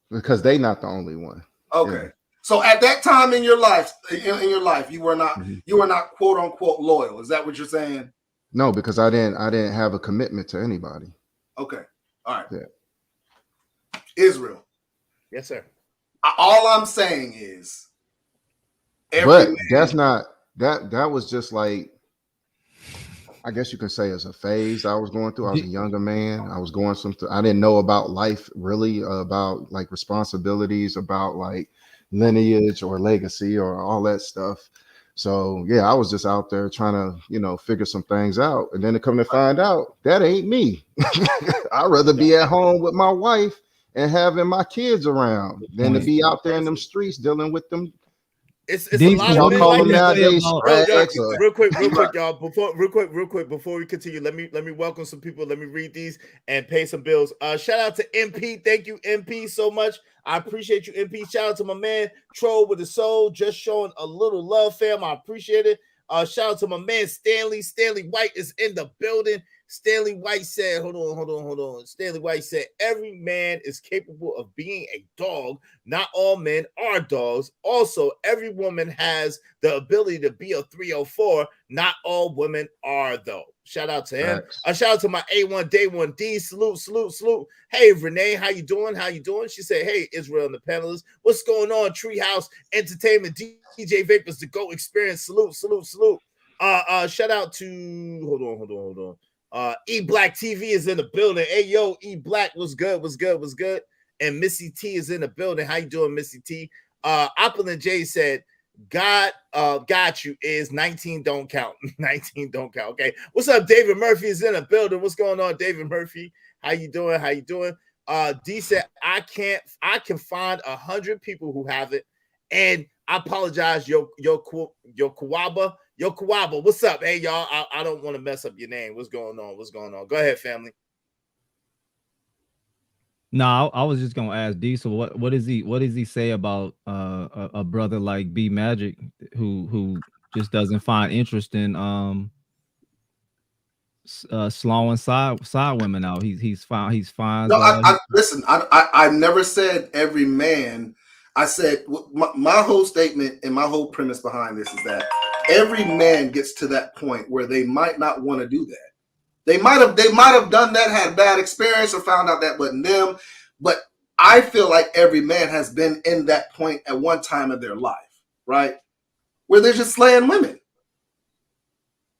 Because they not the only one. Okay. Yeah. So at that time in your life, you were not quote unquote loyal. Is that what you're saying? No, because I didn't have a commitment to anybody. Okay. All right. Yeah. Israel. Yes, sir. All I'm saying is. But that's not that was just like, I guess you could say, as a phase I was going through. I was a younger man. I was going I didn't know about life really, about like responsibilities, about like lineage or legacy or all that stuff. So yeah, I was just out there trying to, figure some things out. And then to come to find out that ain't me. I'd rather be at home with my wife and having my kids around than to be out there in them streets dealing with them It's a lot Y'all of men call like them that. nowadays Yo, strags or real quick, y'all. Before we continue, let me welcome some people. Let me read these and pay some bills. Shout out to MP. Thank you, MP, so much. I appreciate you, MP. Shout out to my man Troll with the Soul, just showing a little love, fam. I appreciate it. Shout out to my man Stanley. Stanley White is in the building. Stanley White said, hold on. Stanley White said, every man is capable of being a dog. Not all men are dogs. Also, every woman has the ability to be a 304. Not all women are, though. Shout out to him. Shout out to my A1 Day 1D. Salute. Hey, Renee, how you doing? She said, hey, Israel and the panelists. What's going on? Treehouse Entertainment, DJ Vapors, the GO Experience. Salute. Shout out to, hold on. E Black TV is in the building. Hey, yo, E Black, what's good? And Missy T is in the building. How you doing, Missy T? Opulent J said, God got you is 19 don't count. 19 don't count. Okay. What's up? David Murphy is in the building. What's going on, David Murphy? How you doing? D said, I can find 100 people who have it. And I apologize, yo Kawaba. Yo, Kawaba, what's up? Hey, y'all, I don't want to mess up your name. What's going on? Go ahead, family. No, I was just gonna ask D. So what does he say about a brother like B Magic who just doesn't find interest in slowing side women out? He's fine. No, listen. I never said every man. I said my whole statement and my whole premise behind this is that every man gets to that point where they might not want to do that. They might have done that, had bad experience, or found out that wasn't them. But I feel like every man has been in that point at one time of their life, right? Where they're just slaying women.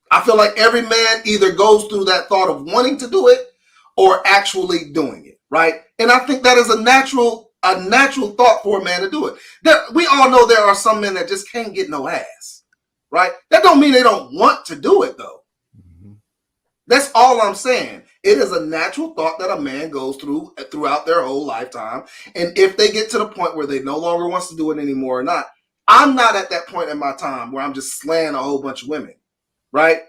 I feel like every man either goes through that thought of wanting to do it or actually doing it, right? And I think that is a natural thought for a man to do it. We all know there are some men that just can't get no ass, right? That don't mean they don't want to do it, though. Mm-hmm. That's all I'm saying. It is a natural thought that a man goes through throughout their whole lifetime. And if they get to the point where they no longer wants to do it anymore or not, I'm not at that point in my time where I'm just slaying a whole bunch of women, right?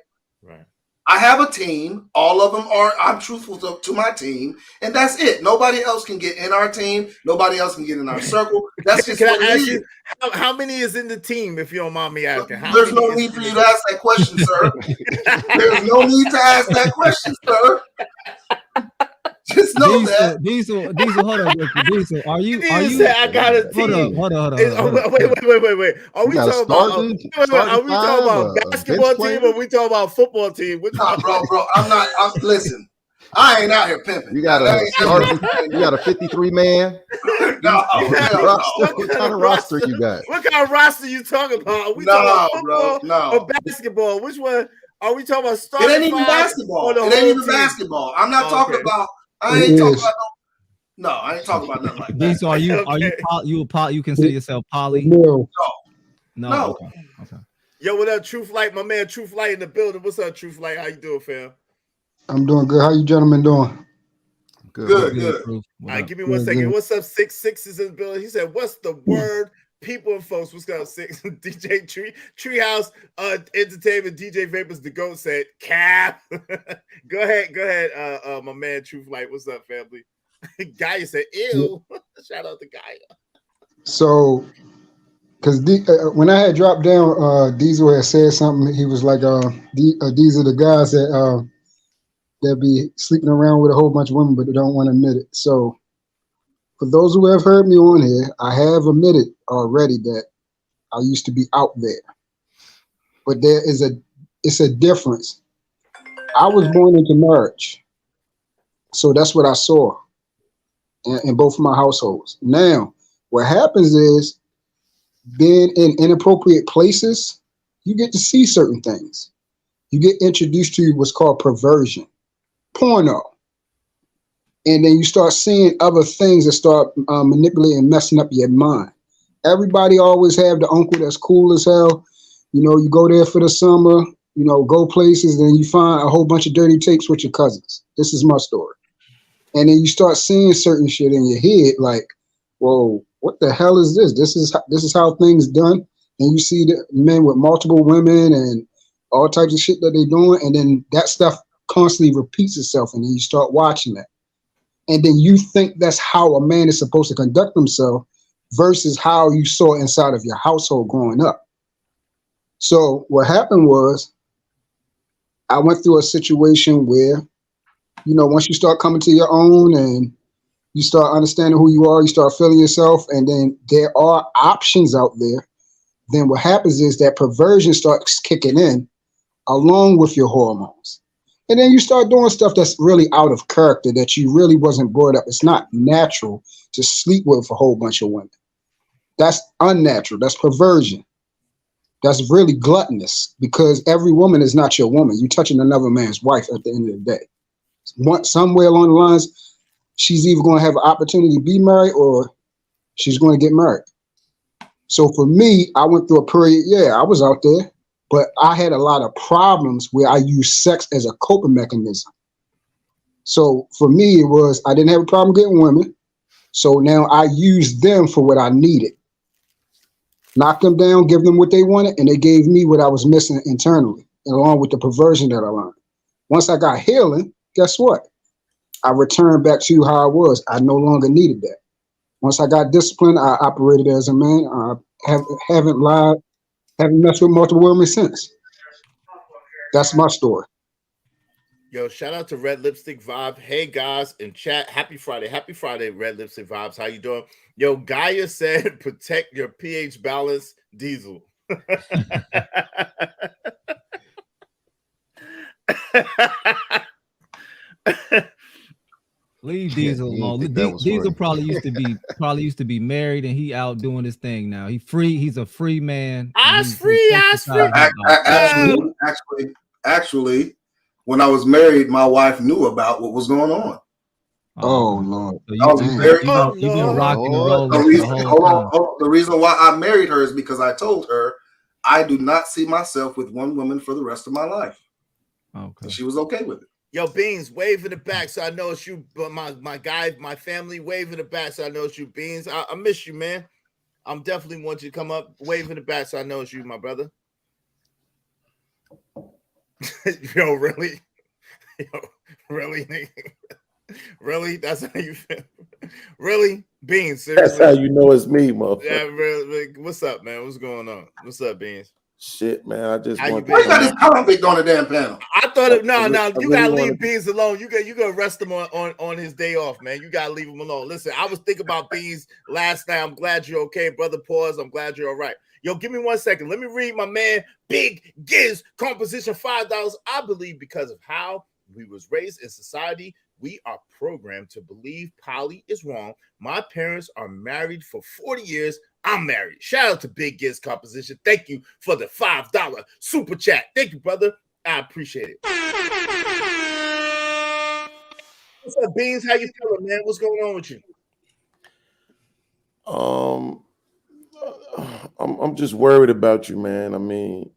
Right. I have a team. All of them I'm truthful to my team, and that's it. Nobody else can get in our team. Nobody else can get in our circle. That's just Can I ask you, how many is in the team, if you don't mind me asking? There's no need for you to ask that question, sir. There's no need to ask that question, sir. Just know that. Diesel, hold on. Diesel, are you? I got a team. Hold on. Wait. Are we talking about basketball team or are we talking about football team? Nah, bro. Listen. I ain't out here pimping. You got a 53 man. No. What kind of roster you got? What kind of roster you talking about? Are we talking about football or basketball? Which one are we talking about? It ain't even basketball. I'm not talking about. I ain't talking about I ain't talking about nothing like that. So you consider yourself poly? No. Okay. Yo, what up, Truth Light? My man Truth Light in the building. What's up, Truth Light? How you doing, fam? I'm doing good. How you gentlemen doing? Good. All right, give me 1 second. What's up, 6 is in the building. He said, what's the word? People and folks, what's going on? 6 DJ Treehouse Entertainment, DJ Vapors, the GOAT said, Cap. Go ahead, my man Truth Light. What's up, family? Gaia said, ew. Shout out to Gaia. So, because when I had dropped down, Diesel had said something. He was like, these are the guys that be sleeping around with a whole bunch of women, but they don't want to admit it. So, for those who have heard me on here, I have admitted already that I used to be out there. But it's a difference. I was born into marriage. So that's what I saw in both of my households. Now, what happens is being in inappropriate places, you get to see certain things. You get introduced to what's called perversion, porno. And then you start seeing other things that start manipulating and messing up your mind. Everybody always have the uncle that's cool as hell. You know, you go there for the summer, go places, and then you find a whole bunch of dirty tapes with your cousins. This is my story. And then you start seeing certain shit in your head like, whoa, what the hell is this? This is how things done. and you see the men with multiple women and all types of shit that they're doing, and then that stuff constantly repeats itself, and then you start watching that. And then you think that's how a man is supposed to conduct himself versus how you saw inside of your household growing up. So what happened was I went through a situation where, once you start coming to your own and you start understanding who you are, you start feeling yourself, and then there are options out there, then what happens is that perversion starts kicking in along with your hormones. And then you start doing stuff that's really out of character, that you really wasn't brought up. It's not natural to sleep with a whole bunch of women. That's unnatural. That's perversion. That's really gluttonous, because every woman is not your woman. You're touching another man's wife at the end of the day. Somewhere along the lines, she's either going to have an opportunity to be married or she's going to get married. So for me, I went through a period, I was out there, but I had a lot of problems where I used sex as a coping mechanism. So for me, it was, I didn't have a problem getting women. So now I used them for what I needed. Knock them down, give them what they wanted, and they gave me what I was missing internally, along with the perversion that I learned. Once I got healing, guess what? I returned back to how I was. I no longer needed that. Once I got disciplined, I operated as a man. I haven't lied, haven't messed with multiple women since. That's my story. Yo, shout out to Red Lipstick Vibe. Hey guys in chat, happy Friday, Red Lipstick Vibes. How you doing? Yo, Gaia said, protect your pH balance, Diesel. Leave Diesel alone. Diesel probably used to be married, and he out doing his thing now. He free. He's a free man. I's free. Actually, when I was married, my wife knew about what was going on. Oh Lord! So you've been rocking and rolling. The reason why I married her is because I told her I do not see myself with one woman for the rest of my life. Okay. And she was okay with it. Yo, Beans, wave in the back so I know it's you. But my guy, my family, wave in the back so I know it's you, Beans. I miss you, man. I'm definitely want you to come up, wave in the back so I know it's you, my brother. Yo, really? Yo, really, nigga? Really? That's how you feel? Really? Beans, seriously? That's how you know it's me, motherfucker. Yeah, really. What's up, man? What's going on? What's up, Beans? Shit, man. I just want Why you got this convict on the damn panel? I thought it. No, you gotta leave Beans alone. You gotta arrest him on his day off, man. You gotta leave him alone. Listen, I was thinking about Beans last night. I'm glad you're okay, brother. Pause. I'm glad you're all right. Yo, give me 1 second. Let me read my man Big Giz composition $5. I believe because of how we was raised in society, we are programmed to believe poly is wrong. My parents are married for 40 years. I'm married. Shout out to Big Giz composition. Thank you for the $5 super chat. Thank you, brother. I appreciate it. What's up, Beans? How you feeling, man? What's going on with you? I'm just worried about you, man. I mean,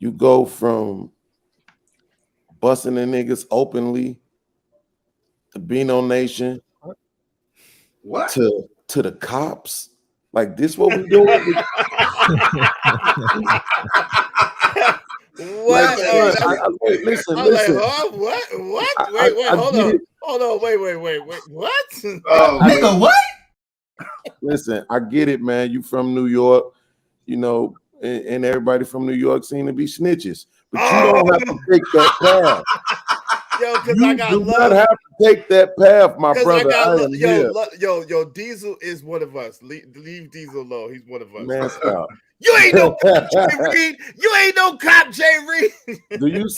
you go from busting the niggas openly, the Beano Nation, what to the cops. Like this, what we doing? What? Listen. Like, huh? What? Wait, hold on. Wait. What? Nigga, what? Listen, I get it, man. You from New York, and everybody from New York seem to be snitches. But you don't have to take that path. Yo, because I got do love. not have to take that path, my brother. Yo, Diesel is one of us. Leave Diesel alone. He's one of us. Man, stop. You ain't no cop, Jay Reed. You ain't no cop, Jay Reed. Do you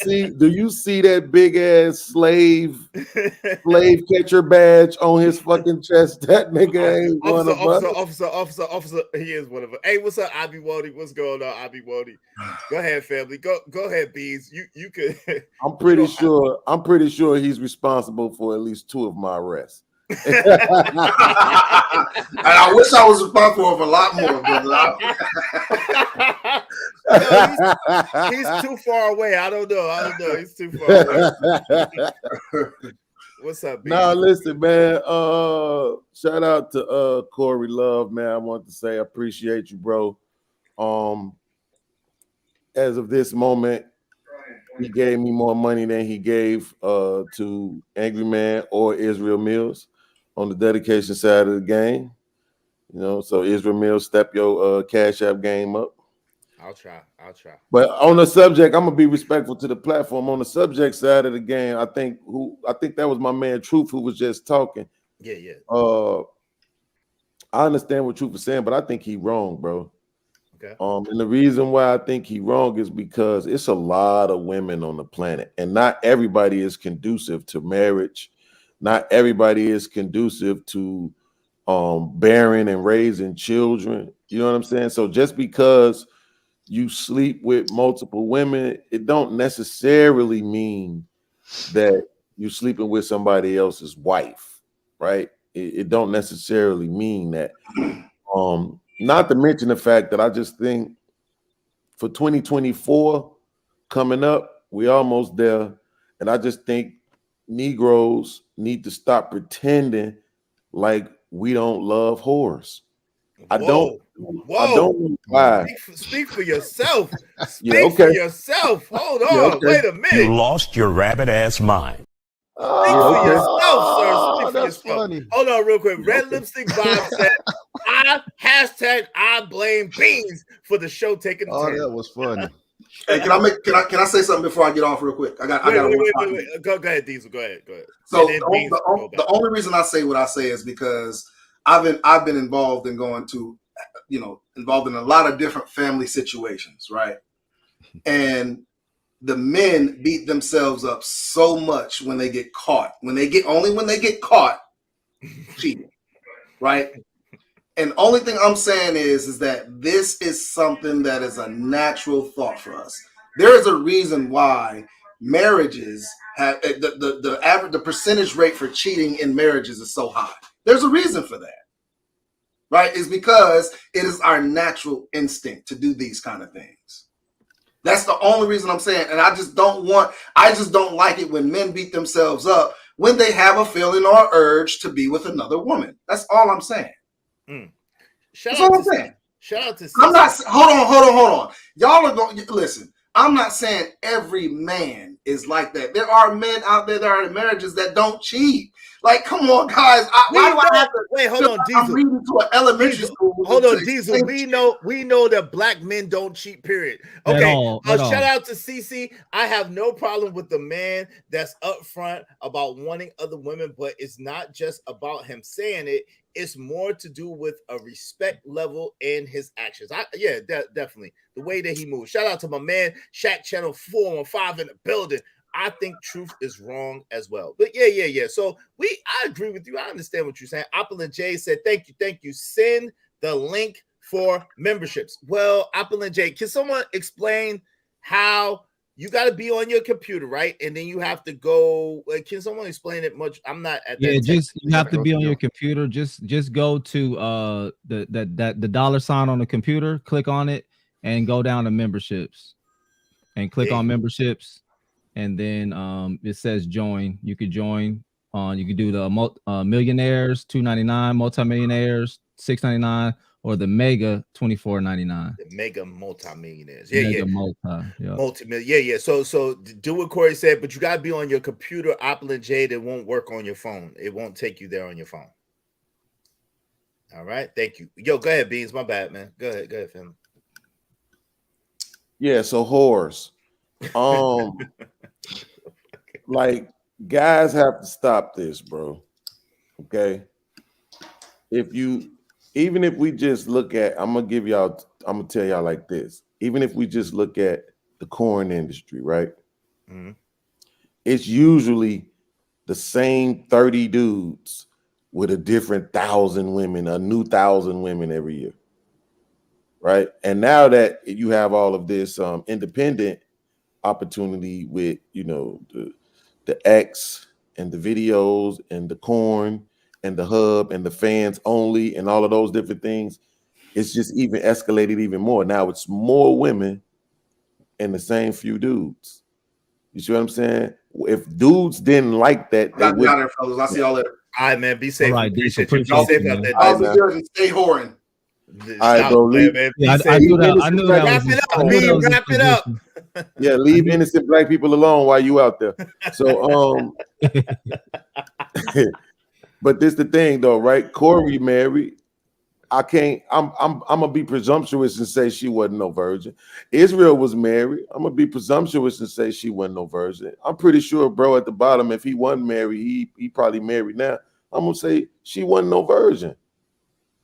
see that big ass slave catcher badge on his fucking chest? That nigga ain't one of us. Officer, he is one of us. Hey, what's up, Abby Wody? What's going on, Abby Wody? Go ahead, family. Go ahead, Bees. You could. I'm pretty sure he's responsible for at least 2 of my arrests. And I wish I was responsible for a lot more, brother. He's too far away. I don't know. He's too far away. What's up, B? No, listen, man. Shout out to Corey Love, man. I want to say I appreciate you, bro. As of this moment, he gave me more money than he gave to Angry Man or Israel Mills on the dedication side of the game. You know, so Israel Mills, step your Cash App game up. I'll try. But on the subject, I'm gonna be respectful to the platform. On the subject side of the game, I think that was my man Truth who was just talking. Yeah. I understand what Truth is saying, but I think he wrong, bro. Okay. And the reason why I think he wrong is because it's a lot of women on the planet, and not everybody is conducive to marriage. Not everybody is conducive to bearing and raising children. You know what I'm saying? So just because you sleep with multiple women, it don't necessarily mean that you're sleeping with somebody else's wife, right? It don't necessarily mean that. Not to mention the fact that I just think for 2024 coming up, we almost there, and I just think Negroes need to stop pretending like we don't love whores. I don't know why. Speak for yourself. Yeah, For yourself. Hold on. Yeah, okay. Wait a minute. You lost your rabbit ass mind. Speak for yourself, sir. Speak for That's yourself. funny. Hold on, real quick. Red Lipstick Bob said, I blame Beans for the show taking a turn. That was funny. Hey, can I say something before I get off real quick? I got wait. Go ahead, Diesel. Go ahead. So the only reason I say what I say is because I've been involved in involved in a lot of different family situations, right? And the men beat themselves up so much when they get caught. When they get caught cheating, right? And only thing I'm saying is that this is something that is a natural thought for us. There is a reason why marriages have the percentage rate for cheating in marriages is so high. There's a reason for that, right? It's because it is our natural instinct to do these kind of things. That's the only reason I'm saying. And I just don't like it when men beat themselves up when they have a feeling or urge to be with another woman. That's all I'm saying. Shout out to I'm not. Hold on. Y'all are going. Listen. I'm not saying every man is like that. There are men out there that are in marriages that don't cheat. Like, come on, guys. Hold on, Diesel. I'm reading to an elementary school. Hold on, Diesel. We know that black men don't cheat. Period. Okay. Shout out to CC. I have no problem with the man that's upfront about wanting other women, but it's not just about him saying it. It's more to do with a respect level in his actions. Definitely the way that he moves. Shout out to my man Shaq Channel 415 in the building. I think Truth is wrong as well. But yeah. So I agree with you. I understand what you're saying. Apple and Jay said, thank you. Send the link for memberships. Well, Apple and Jay, can someone explain how you got to be on your computer, right? And then you have to go. Can someone explain it much? I'm not at that. Yeah, you have to be on your computer. Just go to the dollar sign on the computer, click on it, and go down to memberships, and click on memberships. And then it says join. You could join on. You could do the millionaires $2.99, multimillionaires $6.99, or the mega $24.99. The mega multimillionaires. Multi-million. Yeah. So do what Corey said, but you gotta be on your computer. Apple and Jade, it won't work on your phone. It won't take you there on your phone. All right. Thank you. Yo, go ahead, Beans. My bad, man. Go ahead, fam. Yeah. So whores. Like, guys have to stop this, bro. Okay. Even if we just look at, I'm gonna tell y'all like this. Even if we just look at the corn industry, right? Mm-hmm. It's usually the same 30 dudes with a different 1,000 women, a new 1,000 women every year, right? And now that you have all of this independent opportunity with, the X and the videos and the corn and the hub and the fans only and all of those different things, it's just even escalated even more. Now it's more women and the same few dudes. You see what I'm saying? If dudes didn't like that, they would. I'll see y'all later. All right, man. Be safe. All right, Appreciate you. Be safe out there. I'll be good and stay whoring. All right, bro. Leave, man. Yeah, He I said, knew that. I innocent knew black that wrap was. it I up, knew that B. was his Wrap it up. position. yeah, leave innocent black people alone while you out there. So but this the thing though, right? Corey married. I can't. I'm gonna be presumptuous and say she wasn't no virgin. Israel was married. I'm gonna be presumptuous and say she wasn't no virgin. I'm pretty sure, bro, at the bottom, if he wasn't married, he probably married now. I'm gonna say she wasn't no virgin.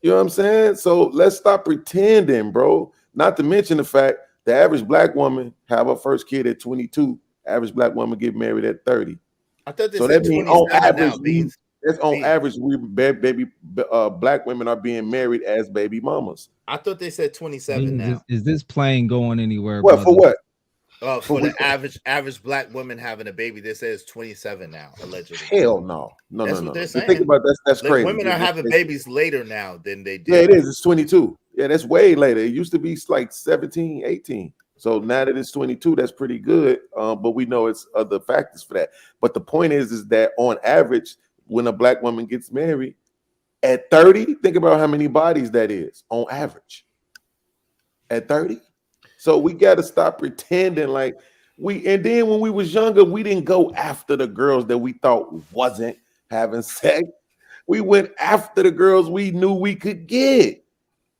You know what I'm saying? So let's stop pretending, bro. Not to mention the fact the average black woman have her first kid at 22. Average black woman get married at 30. I thought they So said that means on 27 average, now, Beans. that's on Beans. average, black women are being married as baby mamas. I thought they said 27 now. Is this plane going anywhere? What for brother? what? For the average black woman having a baby, they say it's 27 now, allegedly. Hell no. That's what they're You saying. think about that's Like, crazy. women are having babies later now than they did. Yeah, it is. It's 22. Yeah, that's way later. It used to be like 17, 18. So now that it's 22, that's pretty good. But we know it's other factors for that. But the point is that on average, when a black woman gets married at 30, think about how many bodies that is on average. At 30. So we got to stop pretending like and then when we was younger, we didn't go after the girls that we thought wasn't having sex. We went after the girls we knew we could get.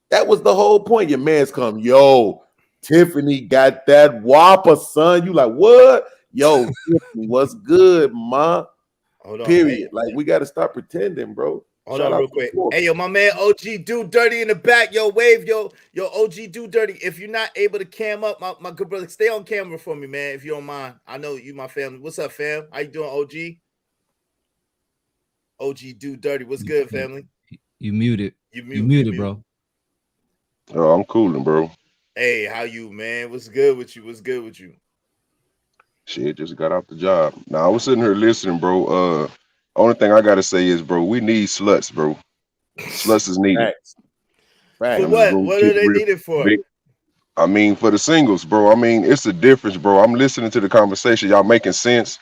That was the whole point. Your man's come, yo, Tiffany got that whopper, son. You like, what? Yo, Tiffany, what's good, ma? Hold on, Period. hey. Like, we got to stop pretending, bro. Hold on real quick. Hey, yo, my man OG Do Dirty in the back. Yo, wave, yo, OG Do Dirty. If you're not able to cam up, my good brother, stay on camera for me, man, if you don't mind. I know you, my family. What's up, fam? How you doing, OG? OG Do Dirty. What's good, family? You muted. You muted, bro. Oh, I'm cooling, bro. Hey, how you, man? What's good with you? What's good with you? Shit, just got off the job. Now I was sitting here listening, bro. Only thing I gotta say is, bro, we need sluts, bro. Sluts is needed. Right. For what? What are they needed for? Big. I mean, for the singles, bro. I mean, it's a difference, bro. I'm listening to the conversation, y'all making sense,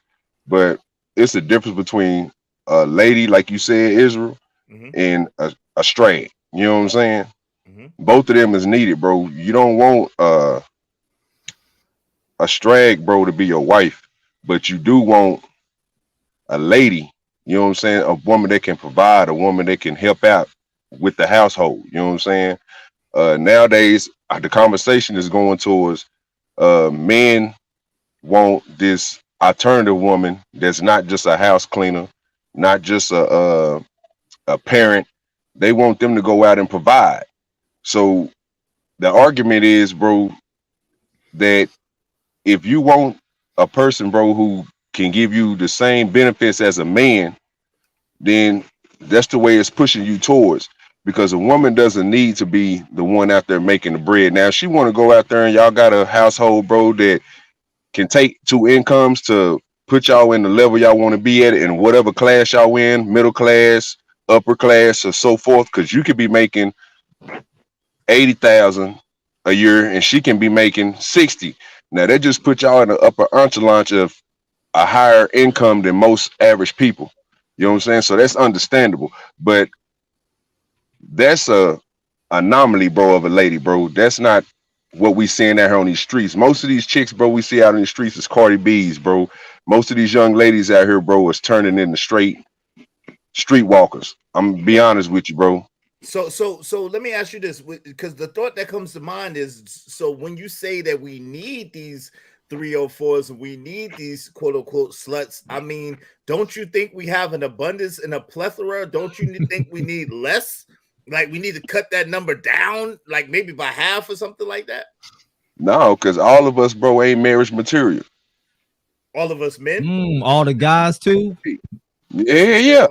but it's a difference between a lady, like you said, Israel, and a stray. You know what I'm saying? Both of them is needed, bro. You don't want a strag, bro, to be your wife, but you do want a lady, you know what I'm saying? A woman that can provide, a woman that can help out with the household. You know what I'm saying? Nowadays, the conversation is going towards men want this alternative woman that's not just a house cleaner, not just a parent. They want them to go out and provide. So the argument is, bro, that if you want a person, bro, who can give you the same benefits as a man, then that's the way it's pushing you towards. Because a woman doesn't need to be the one out there making the bread. Now, if she want to go out there and y'all got a household, bro, that can take two incomes to put y'all in the level y'all want to be at in whatever class y'all in, middle class, upper class, or so forth, because you could be making 80,000 a year and she can be making 60. Now that just put y'all in the upper echelon of a higher income than most average people. You know what I'm saying? So that's understandable. But that's a anomaly, bro, of a lady, bro. That's not what we seeing out here on these streets. Most of these chicks, bro, we see out on the streets is Cardi B's, bro. Most of these young ladies out here, bro, is turning into straight streetwalkers. I'm gonna be honest with you, bro. So let me ask you this, because the thought that comes to mind is, so when you say that we need these 304s and we need these quote unquote sluts, I mean, don't you think we have an abundance and a plethora? Don't you think we need less? Like we need to cut that number down, like maybe by half or something like that? No, because all of us, bro, ain't marriage material. All of us men? All the guys too? Yeah.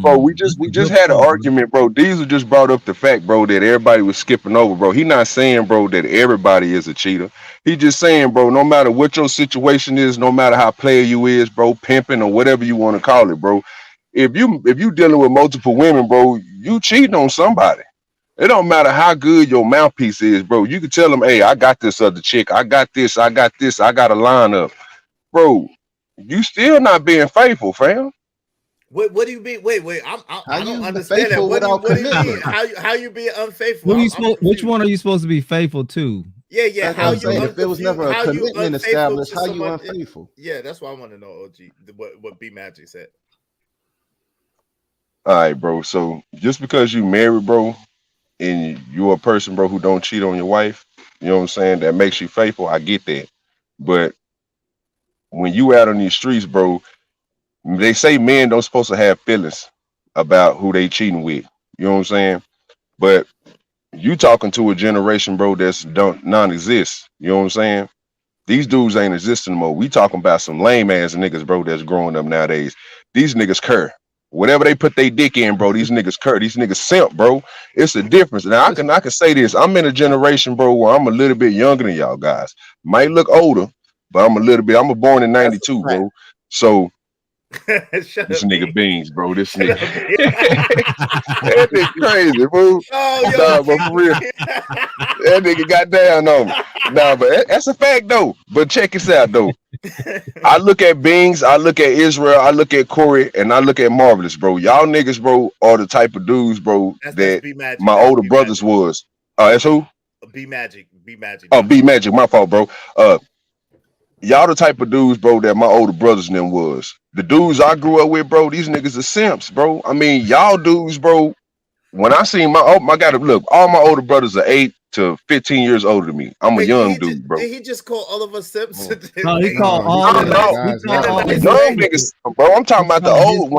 Bro, we just had an argument, bro. Diesel just brought up the fact, bro, that everybody was skipping over, bro. He not saying, bro, that everybody is a cheater. He just saying, bro, no matter what your situation is, no matter how player you is, bro, pimping or whatever you want to call it, bro. If you dealing with multiple women, bro, you cheating on somebody. It don't matter how good your mouthpiece is, bro. You can tell them, hey, I got this other chick. I got this. I got a lineup. Bro, you still not being faithful, fam. What do you mean? Wait. I don't understand that. What do you mean? How you being unfaithful? Which one are you supposed to be faithful to? Yeah. That's what I'm saying. If there was never a commitment established, how you unfaithful? Yeah, that's what I want to know, OG. What B Magic said. All right, bro. So just because you married, bro, and you're a person, bro, who don't cheat on your wife, you know what I'm saying? That makes you faithful. I get that. But when you out on these streets, bro, they say men don't supposed to have feelings about who they cheating with. You know what I'm saying? But you talking to a generation, bro, that's don't non-exist. You know what I'm saying? These dudes ain't existing anymore. We talking about some lame ass niggas, bro, that's growing up nowadays. These niggas cur. Whatever they put their dick in, bro, these niggas cur. These niggas simp, bro. It's a difference. Now I can say this. I'm in a generation, bro, where I'm a little bit younger than y'all guys. Might look older, but I'm born in 92, bro. So this nigga Beans, bro. This nigga. That nigga crazy, bro. Nah, but for real. That nigga got down on me. Nah, but that's a fact, though. But check this out, though. I look at Beans, I look at Israel, I look at Corey, and I look at Marvelous, bro. Y'all niggas, bro, are the type of dudes, bro, that my older brothers was. That's who? B Magic. Oh, B Magic, my fault, bro. Y'all the type of dudes, bro, that my older brothers and them was. The dudes I grew up with, bro, these niggas are simps, bro. I mean, y'all dudes, bro, when I seen I gotta look, all my older brothers are 8 to 15 years older than me. I'm a young dude, bro. Did he just call all of us simps? No, he called all of us. Young niggas, bro. I'm talking about the old.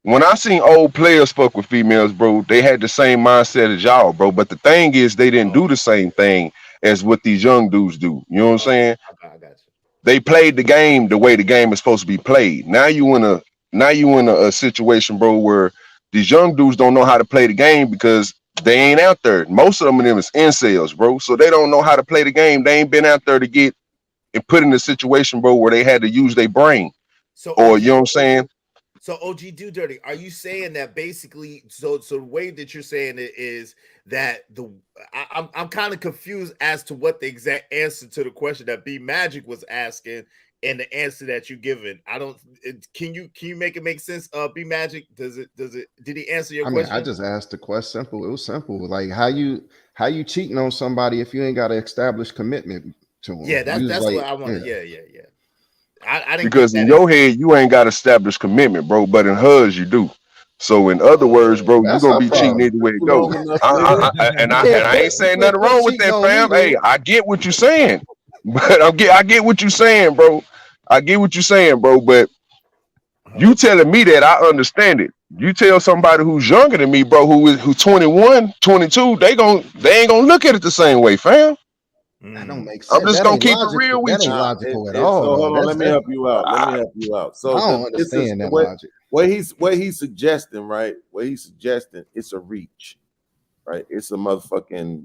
When I seen old players fuck with females, bro, they had the same mindset as y'all, bro. But the thing is, they didn't do the same thing as what these young dudes do. You know what I'm saying? I got you. They played the game the way the game is supposed to be played. Now you in a situation, bro, where these young dudes don't know how to play the game because they ain't out there. Most of them is incels, bro. So they don't know how to play the game. They ain't been out there to get and put in a situation, bro, where they had to use their brain. So or you know what I'm saying? So OG Do Dirty, are you saying that basically? So the way that you're saying it is that I'm kind of confused as to what the exact answer to the question that B Magic was asking and the answer that you given. I don't. Can you make it make sense? B Magic, did he answer your question? I just asked the question. Simple. It was simple. Like how you cheating on somebody if you ain't got to establish commitment to them? Yeah, that's like, what I wanted. Yeah. I didn't because in your head you ain't got established commitment, bro. But in hers you do. So in other words, bro, you're gonna be cheating either way it goes. I ain't saying nothing wrong with that, fam. Hey, I get what you're saying, but I get what you're saying, bro. I get what you're saying, bro. But you telling me that I understand it. You tell somebody who's younger than me, bro, who's 21, 22, they ain't gonna look at it the same way, fam. That don't make sense. I'm just gonna keep it real with you. That ain't logical at all. So hold on, let me help you out. So I don't understand that logic. What he's suggesting, right? What he's suggesting, it's a reach, right? It's a motherfucking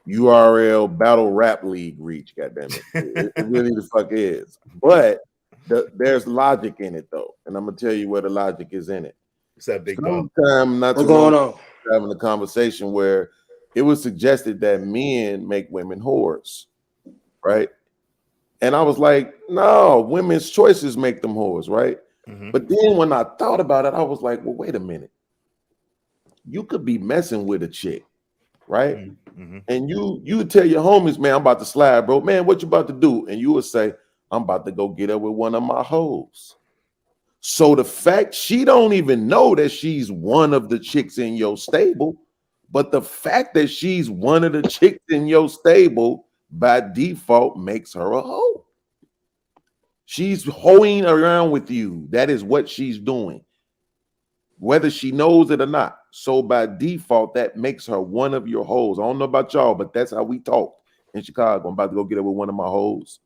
URL battle rap league reach, goddamn it. It really the fuck is. But there's logic in it though, and I'm gonna tell you where the logic is in it. What's that big Sometime not too long, having a conversation where it was suggested that men make women whores, right? And I was like, no, women's choices make them whores, right? Mm-hmm. But then when I thought about it, I was like, well, wait a minute. You could be messing with a chick, right? Mm-hmm. And you tell your homies, man, I'm about to slide, bro. Man, what you about to do? And you would say, I'm about to go get up with one of my hoes. So the fact she don't even know that she's one of the chicks in your stable, but the fact that she's one of the chicks in your stable by default makes her a hoe. She's hoeing around with you. That is what she's doing, whether she knows it or not. So by default, that makes her one of your hoes. I don't know about y'all, but that's how we talk in Chicago. I'm about to go get up with one of my hoes.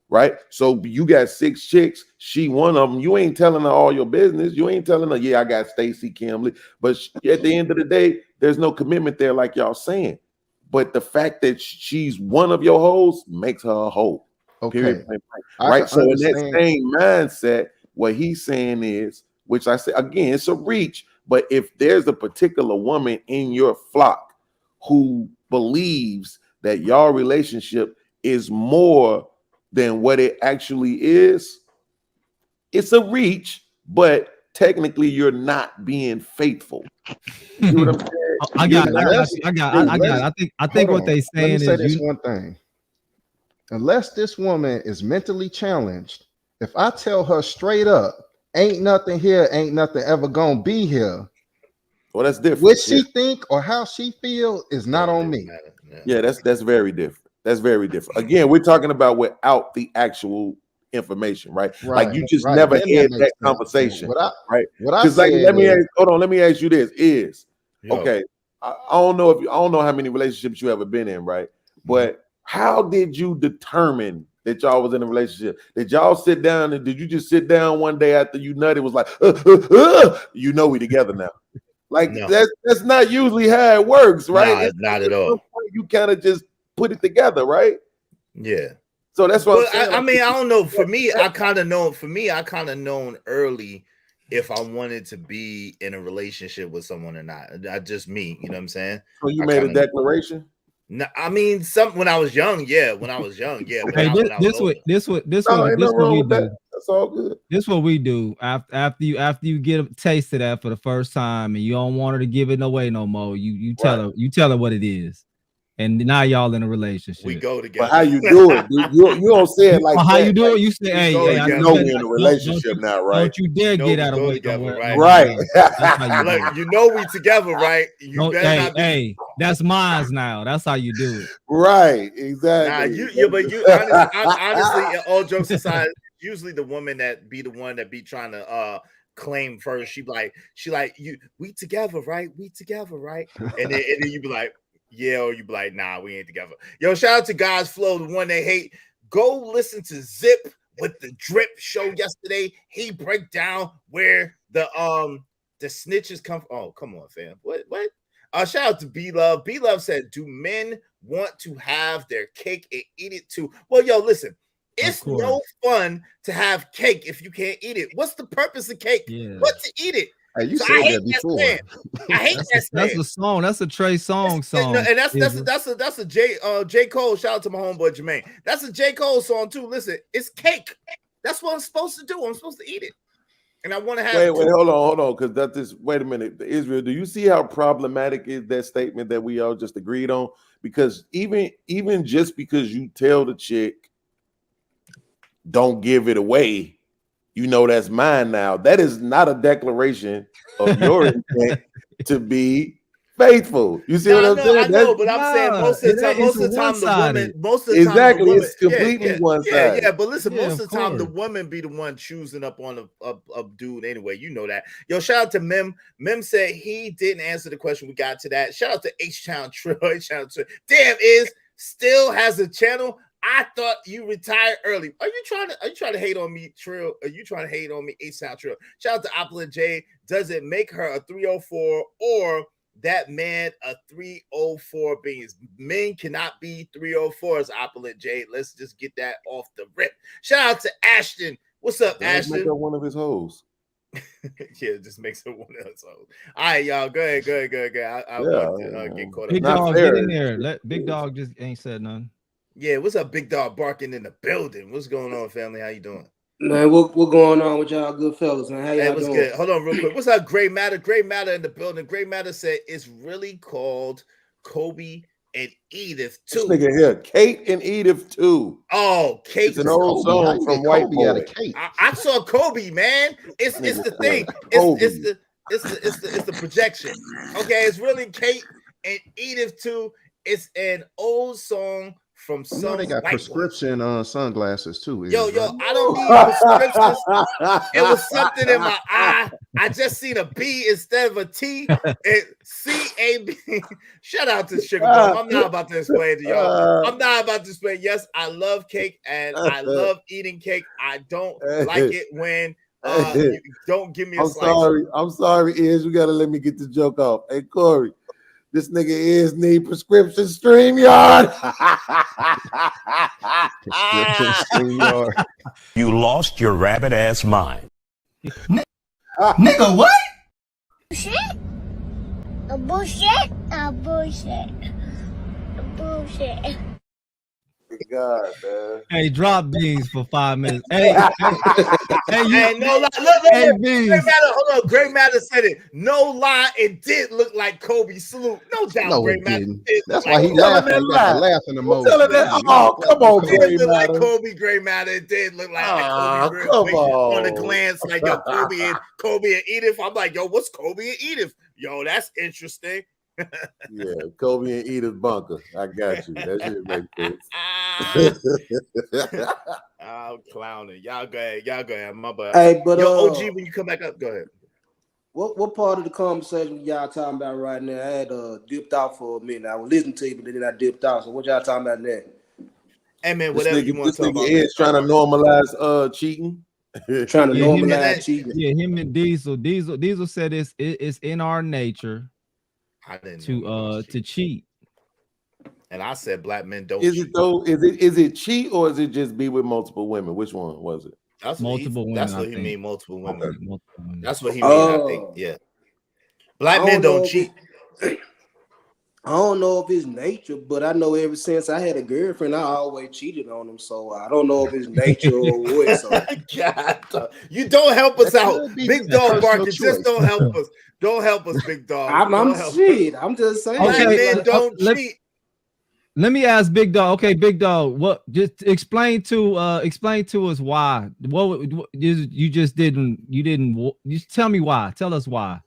Right? So you got 6 chicks. She one of them. You ain't telling her all your business. You ain't telling her, yeah, I got Stacy, Kimberly. But at the end of the day, there's no commitment there like y'all saying. But the fact that she's one of your hoes makes her a hoe. Okay. Period. Right? So in that same mindset, what he's saying is, which I say, again, it's a reach. But if there's a particular woman in your flock who believes that your relationship is more than what it actually is, it's a reach, but technically you're not being faithful. You know what I'm saying? I got it. I think what they saying is let me say this one thing. Unless this woman is mentally challenged, if I tell her straight up, ain't nothing here, ain't nothing ever gonna be here. Well, that's different. What she think or how she feel is not on me. Yeah, that's very different. That's very different. Again, we're talking about without the actual information, right? Like you just never had that conversation, right? Because like, let me ask you this: okay, I don't know how many relationships you ever been in, right? But how did you determine that y'all was in a relationship? Did y'all sit down and did you just sit down one day after you nutted? Was like, you know, we together now. Like that's not usually how it works, right? Not at all. You kind of just put it together, right? Yeah. So that's what I'm saying. I mean, I don't know. For me, I kind of known early if I wanted to be in a relationship with someone or not. Just me, you know what I'm saying? So you made a declaration? No, I mean, when I was young, yeah. When I was young, yeah. Hey, this what we do. That's all good. This what we do after you get a taste of that for the first time and you don't want her to give it away no more. You tell her what it is. And now y'all in a relationship. We go together. But how you do it? You don't say it like how that. you do it? You say, hey, I know we're in a relationship now, right? Don't you dare get out of the way, together, right? Like, you know we together, right? You hey, that's mine now. That's how you do it, right? Exactly. Honestly, all jokes aside, usually the woman that be the one that be trying to claim first. She like we together, right? We together, right? And then you be like, yeah, or you be like, nah, we ain't together. Yo, shout out to God's Flow, the one they hate. Go listen to Zip with the Drip show yesterday. He break down where the snitches come from. Oh, come on, fam. What? Shout out to B Love. B Love said, do men want to have their cake and eat it too? Well, yo, listen. It's no fun to have cake if you can't eat it. What's the purpose of cake? Yeah. But to eat it. Hey, you said that before. I hate that. That's a song. That's a Trey song. And that's a J. Cole. Shout out to my homeboy Jermaine. That's a J. Cole song too. Listen, it's cake. That's what I'm supposed to do. I'm supposed to eat it. And I want to have wait, hold on, because that's this. Wait a minute, Israel. Do you see how problematic is that statement that we all just agreed on? Because even just because you tell the chick, don't give it away, you know that's mine now. That is not a declaration of your intent to be faithful. You see what I'm saying? I know, but I'm saying most of the time, it's completely one side. Yeah, but listen, most of the time the woman be the one choosing up on a dude anyway. You know that. Yo, shout out to Mem. Mem said he didn't answer the question. We got to that. Shout out to H-Town Trill. Damn, still has a channel. I thought you retired early. Are you trying to hate on me, Trill? Are you trying to hate on me, H-Town Trill? Shout out to Opulent J. Does it make her a 304 or that man a 304 beings? Men cannot be 304s, Opulent J. Let's just get that off the rip. Shout out to Ashton. What's up, Ashton? Make her one of his hoes. Yeah, it just makes it one of his hoes. All right, y'all. Go ahead. I want to get caught up. Big Dog, get in there. Big Dog just ain't said nothing. Yeah, what's up, Big Dog barking in the building? What's going on, family? How you doing? Man, what going on with y'all good fellas, man? How y'all what's doing? Good? Hold on real quick. What's up, Gray Matter? Gray Matter in the building. Gray Matter said it's really called Kobe and Edith too. This nigga here, Kate and Edith too. Oh, Kate. It's an old song from White Boy. I saw Kobe, man. It's the thing. It's the projection. Okay, it's really Kate and Edith too. It's an old song from some. You know they got prescription sunglasses too. Yo, I don't need prescriptions. It was something in my eye. I just seen a B instead of a T. And C-A-B. Shout out to Sugar Bomb. I'm not about to explain to y'all. I'm not about to explain. Yes, I love cake and I love eating cake. I don't like it when you don't give me a slice. I'm sorry, Iz. You gotta let me get the joke off. Hey, Corey. This nigga is need prescription StreamYard. Prescription StreamYard. You lost your rabbit ass mind. Nigga, what? Bullshit? A bullshit? A bullshit. A bullshit. God, man. Hey, drop beans for 5 minutes. Hey, Hey, Hey, no lie. Look, Hey, look. Bees. Great Matter, hold on. Great Matter said it. No lie, it did look like Kobe salute. No doubt, No, Great it Matter didn't. did look That's like why he Kobe. laughing. He got the laughing Who's telling emoji. that? He Oh, come on, It did Gray look like Matter. Kobe, Gray Matter. It did look like Kobe Ah, real come quick on a on. glance. Like, yo, Kobe and Edith. I'm like, yo, what's Kobe and Edith? Yo, that's interesting. Yeah, Kobe and Edith Bunker. I got you. That shit makes sense. I'm clowning. Y'all go ahead. Y'all go ahead. My bad. Hey, but Yo, OG, when you come back up, go ahead. what part of the conversation y'all talking about right now? I had dipped out for a minute. I was listening to you, but then I dipped out. So what y'all talking about now? Hey man, This whatever you want this to talk nigga about. is trying to normalize cheating. Trying to Yeah, him normalize and, cheating. yeah, him and Diesel said it's in our nature I didn't to cheat. And I said black men don't Is cheat. it though? Is it cheat or is it just be with multiple women? Which one was it? That's Multiple women. That's what I he think. mean. Multiple women. Okay. Multiple women. That's what he mean. I think. Yeah. Black men don't cheat. I don't know if it's nature, but I know ever since I had a girlfriend, I always cheated on them. So I don't know if it's nature or what. So God, you don't help us out, Big Dog Barker. Just don't help us. Don't help us, Big Dog. I'm shit. I'm just saying. Black men like, don't cheat. Let me ask Big Dog. Okay, Big Dog. What? Just explain to us why. What you just didn't? You didn't. Just tell me why. Tell us why.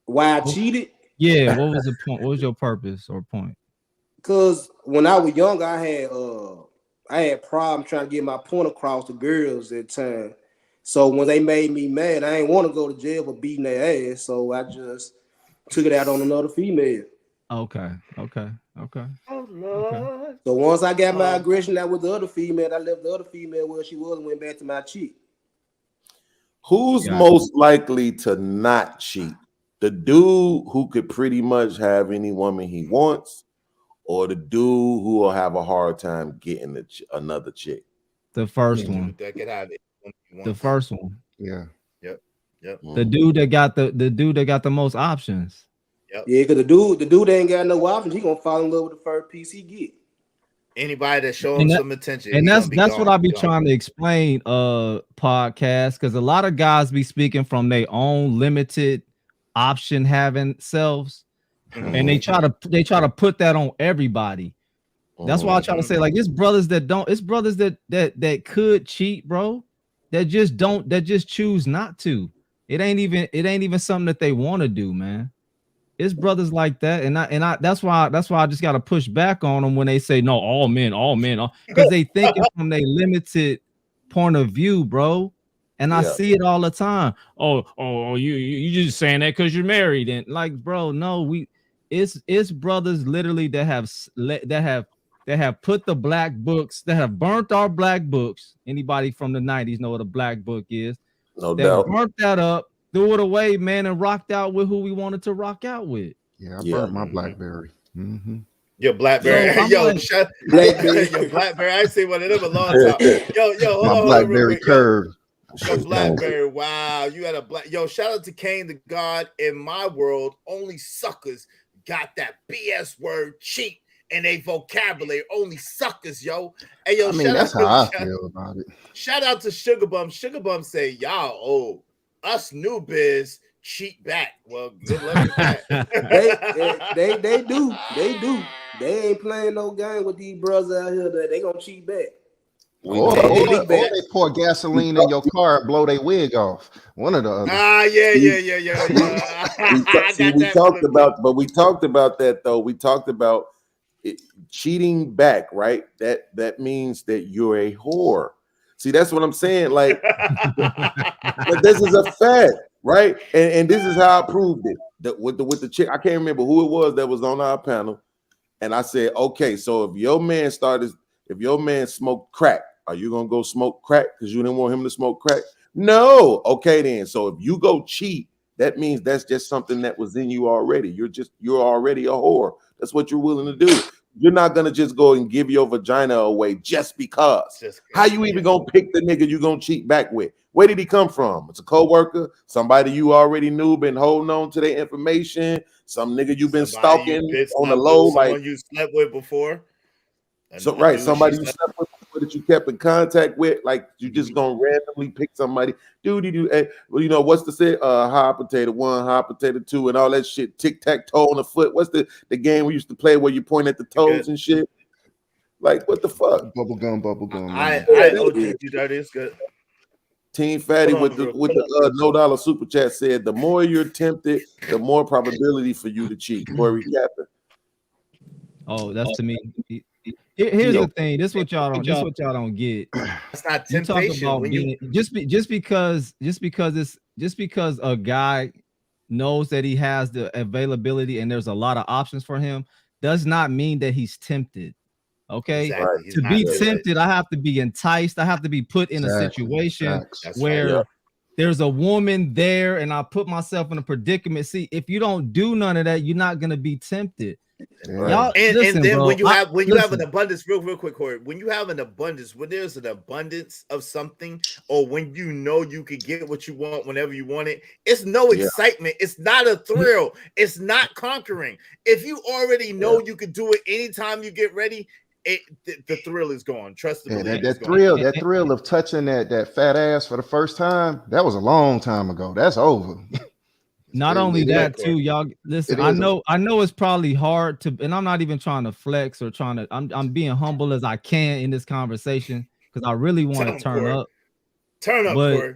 Why I cheated? Yeah. What was the point? What was your purpose or point? Because when I was younger, I had problems trying to get my point across to girls at time. So when they made me mad, I didn't want to go to jail for beating their ass. So I just took it out on another female. Okay. Oh Lord. So once I got my aggression out with the other female, I left the other female where she was and went back to my chick. Who's most likely to not cheat? The dude who could pretty much have any woman he wants, or the dude who will have a hard time getting another chick? The first one. That could have it. The first one. Yeah. Yep. The dude that got the most options. Yep. Yeah, because the dude ain't got no options. He gonna fall in love with the first piece he get. Anybody that show him some attention, and that's what I be trying to explain, podcast, because a lot of guys be speaking from their own limited option having selves, and they try to put that on everybody. That's why I try to say, like, it's brothers that could cheat, bro, that just choose not to. It ain't even something that they want to do, man. It's brothers like that, and I that's why I just got to push back on them when they say no, all men, because they thinking from their limited point of view, bro. And I see it all the time. Oh, you just saying that because you're married, and like, bro, no, it's brothers literally that have put the black books, that have burnt our black books. Anybody from the 90s know what a black book is? No doubt. Burnt that up, threw it away, man, and rocked out with who we wanted to rock out with. Yeah, I burnt my BlackBerry. Mm-hmm. Your BlackBerry, BlackBerry. Your BlackBerry. I ain't seen one of them a long time. Yo, My BlackBerry curved. Your BlackBerry, wow, you had a black. Yo, shout out to Kane the God. In my world, only suckers got that BS word cheat in a vocabulary. Only suckers, yo. Hey, yo, I mean, that's how I feel about it. Shout out to Sugar Bum. Sugar Bum say, y'all, us new biz cheat back. Well, good luck with that. they do. They ain't playing no game with these brothers out here. That they gonna cheat back. Or they pour gasoline in your car and blow their wig off. One of the other. We talked about that though. We talked about it, cheating back, right? That means that you're a whore. See, that's what I'm saying. Like, this is a fact, right? And this is how I proved it. With the chick, I can't remember who it was that was on our panel. And I said, okay, so if your man smoked crack, are you gonna go smoke crack because you didn't want him to smoke crack? No. Okay, then. So if you go cheat, that means that's just something that was in you already. You're already a whore. That's what you're willing to do. You're not gonna just go and give your vagina away just because. How you even gonna pick the nigga you gonna cheat back with? Where did he come from? It's a coworker, somebody you already knew, been holding on to their information, some nigga you've been stalking on the low, like you slept with before. Somebody you slept with before. that you kept in contact with, like you just gonna randomly pick somebody, well, you know, what's the say, hot potato 1, hot potato 2, and all that shit, tic-tac-toe on the foot. What's the game we used to play where you point at the toes and shit? Like, what the fuck? Bubblegum. I OG you dirty. It's good. Team Fatty with the $No super chat said, the more you're tempted, the more probability for you to cheat. Corey Captain. Oh, that's to me. Here's the thing. This is what y'all don't get. That's not You talk temptation. about When being just because a guy knows that he has the availability and there's a lot of options for him does not mean that he's tempted. Okay, Exactly. to be tempted, I have to be enticed. I have to be put in a situation where there's a woman there, and I put myself in a predicament. See, if you don't do none of that, you're not gonna be tempted. Y'all, listen, and then bro, when you have an abundance, real quick, Corey, when you have an abundance, when there's an abundance of something, or when you know you can get what you want whenever you want it, it's no excitement. It's not a thrill. It's not conquering. If you already know you can do it anytime you get ready, the thrill is gone. Trust me. That thrill of touching that fat ass for the first time, that was a long time ago. That's over. Not only that, too, y'all. Listen, I know it's probably hard to, and I'm not even trying to flex or trying to. I'm being humble as I can in this conversation because I really want to turn up. Turn up, Corey.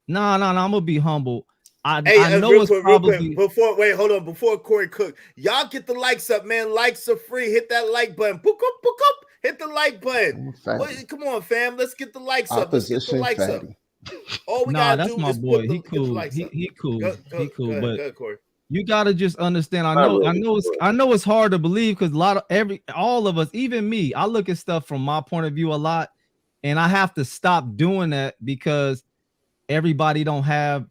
No, I'm gonna be humble. I know real it's quick, probably before Corey cook, y'all get the likes up, man. Likes are free. Hit that like button. Book up. Hit the like button. Come on, fam. Let's get the likes up. Let's get the likes up. All we gotta do is boy. He cool. He cool. But you gotta just understand. I know it's hard to believe because all of us, even me, I look at stuff from my point of view a lot, and I have to stop doing that because everybody don't have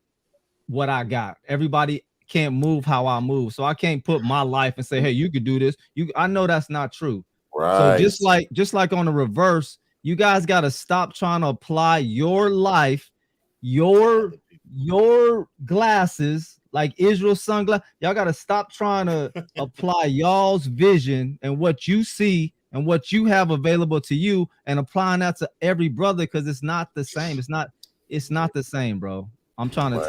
what I got. Everybody can't move how I move, so I can't put my life and say, "Hey, you could do this." I know that's not true. Right. So just like on the reverse. You guys got to stop trying to apply your life, your glasses, like Israel's sunglasses. Y'all got to stop trying to apply y'all's vision and what you see and what you have available to you and applying that to every brother because it's not the same. It's not the same, bro. I'm trying to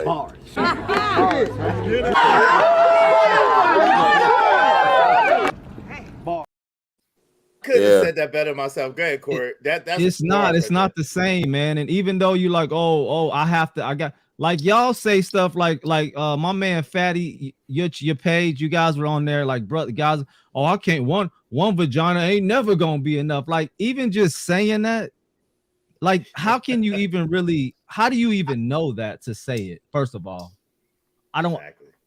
Could have said that better myself. Go ahead, Corey. It's not the same, man. And even though you like, I got like y'all say stuff like my man Fatty, your page, you guys were on there like, brother, guys, I can't one vagina ain't never gonna be enough. Like even just saying that, like how do you even know that to say it? First of all, I don't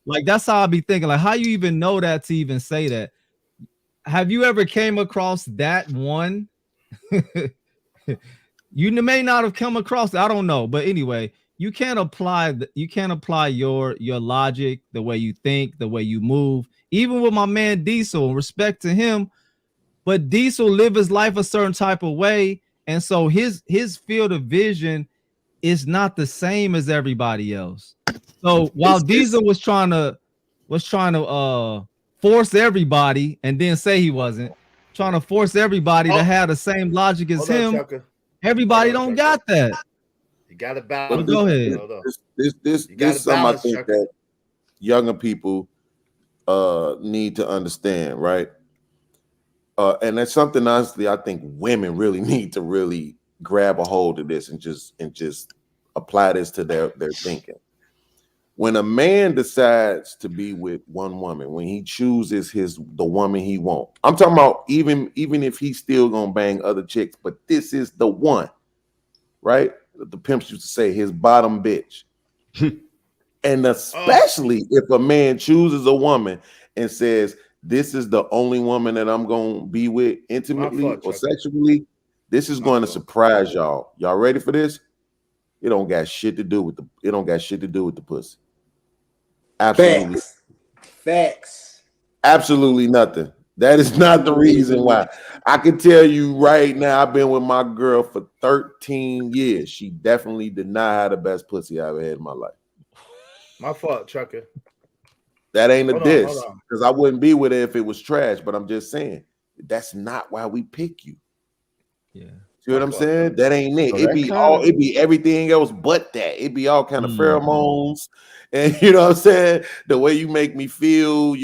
like that's how I be thinking. Like, how you even know that to even say that? Have you ever came across that one? You may not have come across it. I don't know, but anyway, you can't apply your logic, the way you think, the way you move. Even with my man Diesel, respect to him, but Diesel live his life a certain type of way, and so his field of vision is not the same as everybody else. So while Diesel was trying to force everybody and then say he wasn't trying to force everybody to have the same logic as him. Everybody don't got that. You got to balance. Go ahead. This is something I think that younger people need to understand, right? And that's something honestly I think women really need to really grab a hold of this and just apply this to their thinking. When a man decides to be with one woman, when he chooses the woman he wants, I'm talking about even if he's still gonna bang other chicks, but this is the one, right? The pimps used to say his bottom bitch. And especially if a man chooses a woman and says, this is the only woman that I'm gonna be with intimately or sexually, this is going to surprise y'all. Y'all ready for this? It don't got shit to do with the pussy. Absolutely. Facts. Absolutely nothing. That is not the reason why. I can tell you right now, I've been with my girl for 13 years. She definitely did not have the best pussy I ever had in my life. My fault, Trucker. That ain't a diss, because I wouldn't be with her if it was trash, but I'm just saying, that's not why we pick you. Yeah. See what I'm saying? That ain't it. So It that be kind all. of It be everything else but that. It be all kind of pheromones, and you know what I'm saying. The way you make me feel,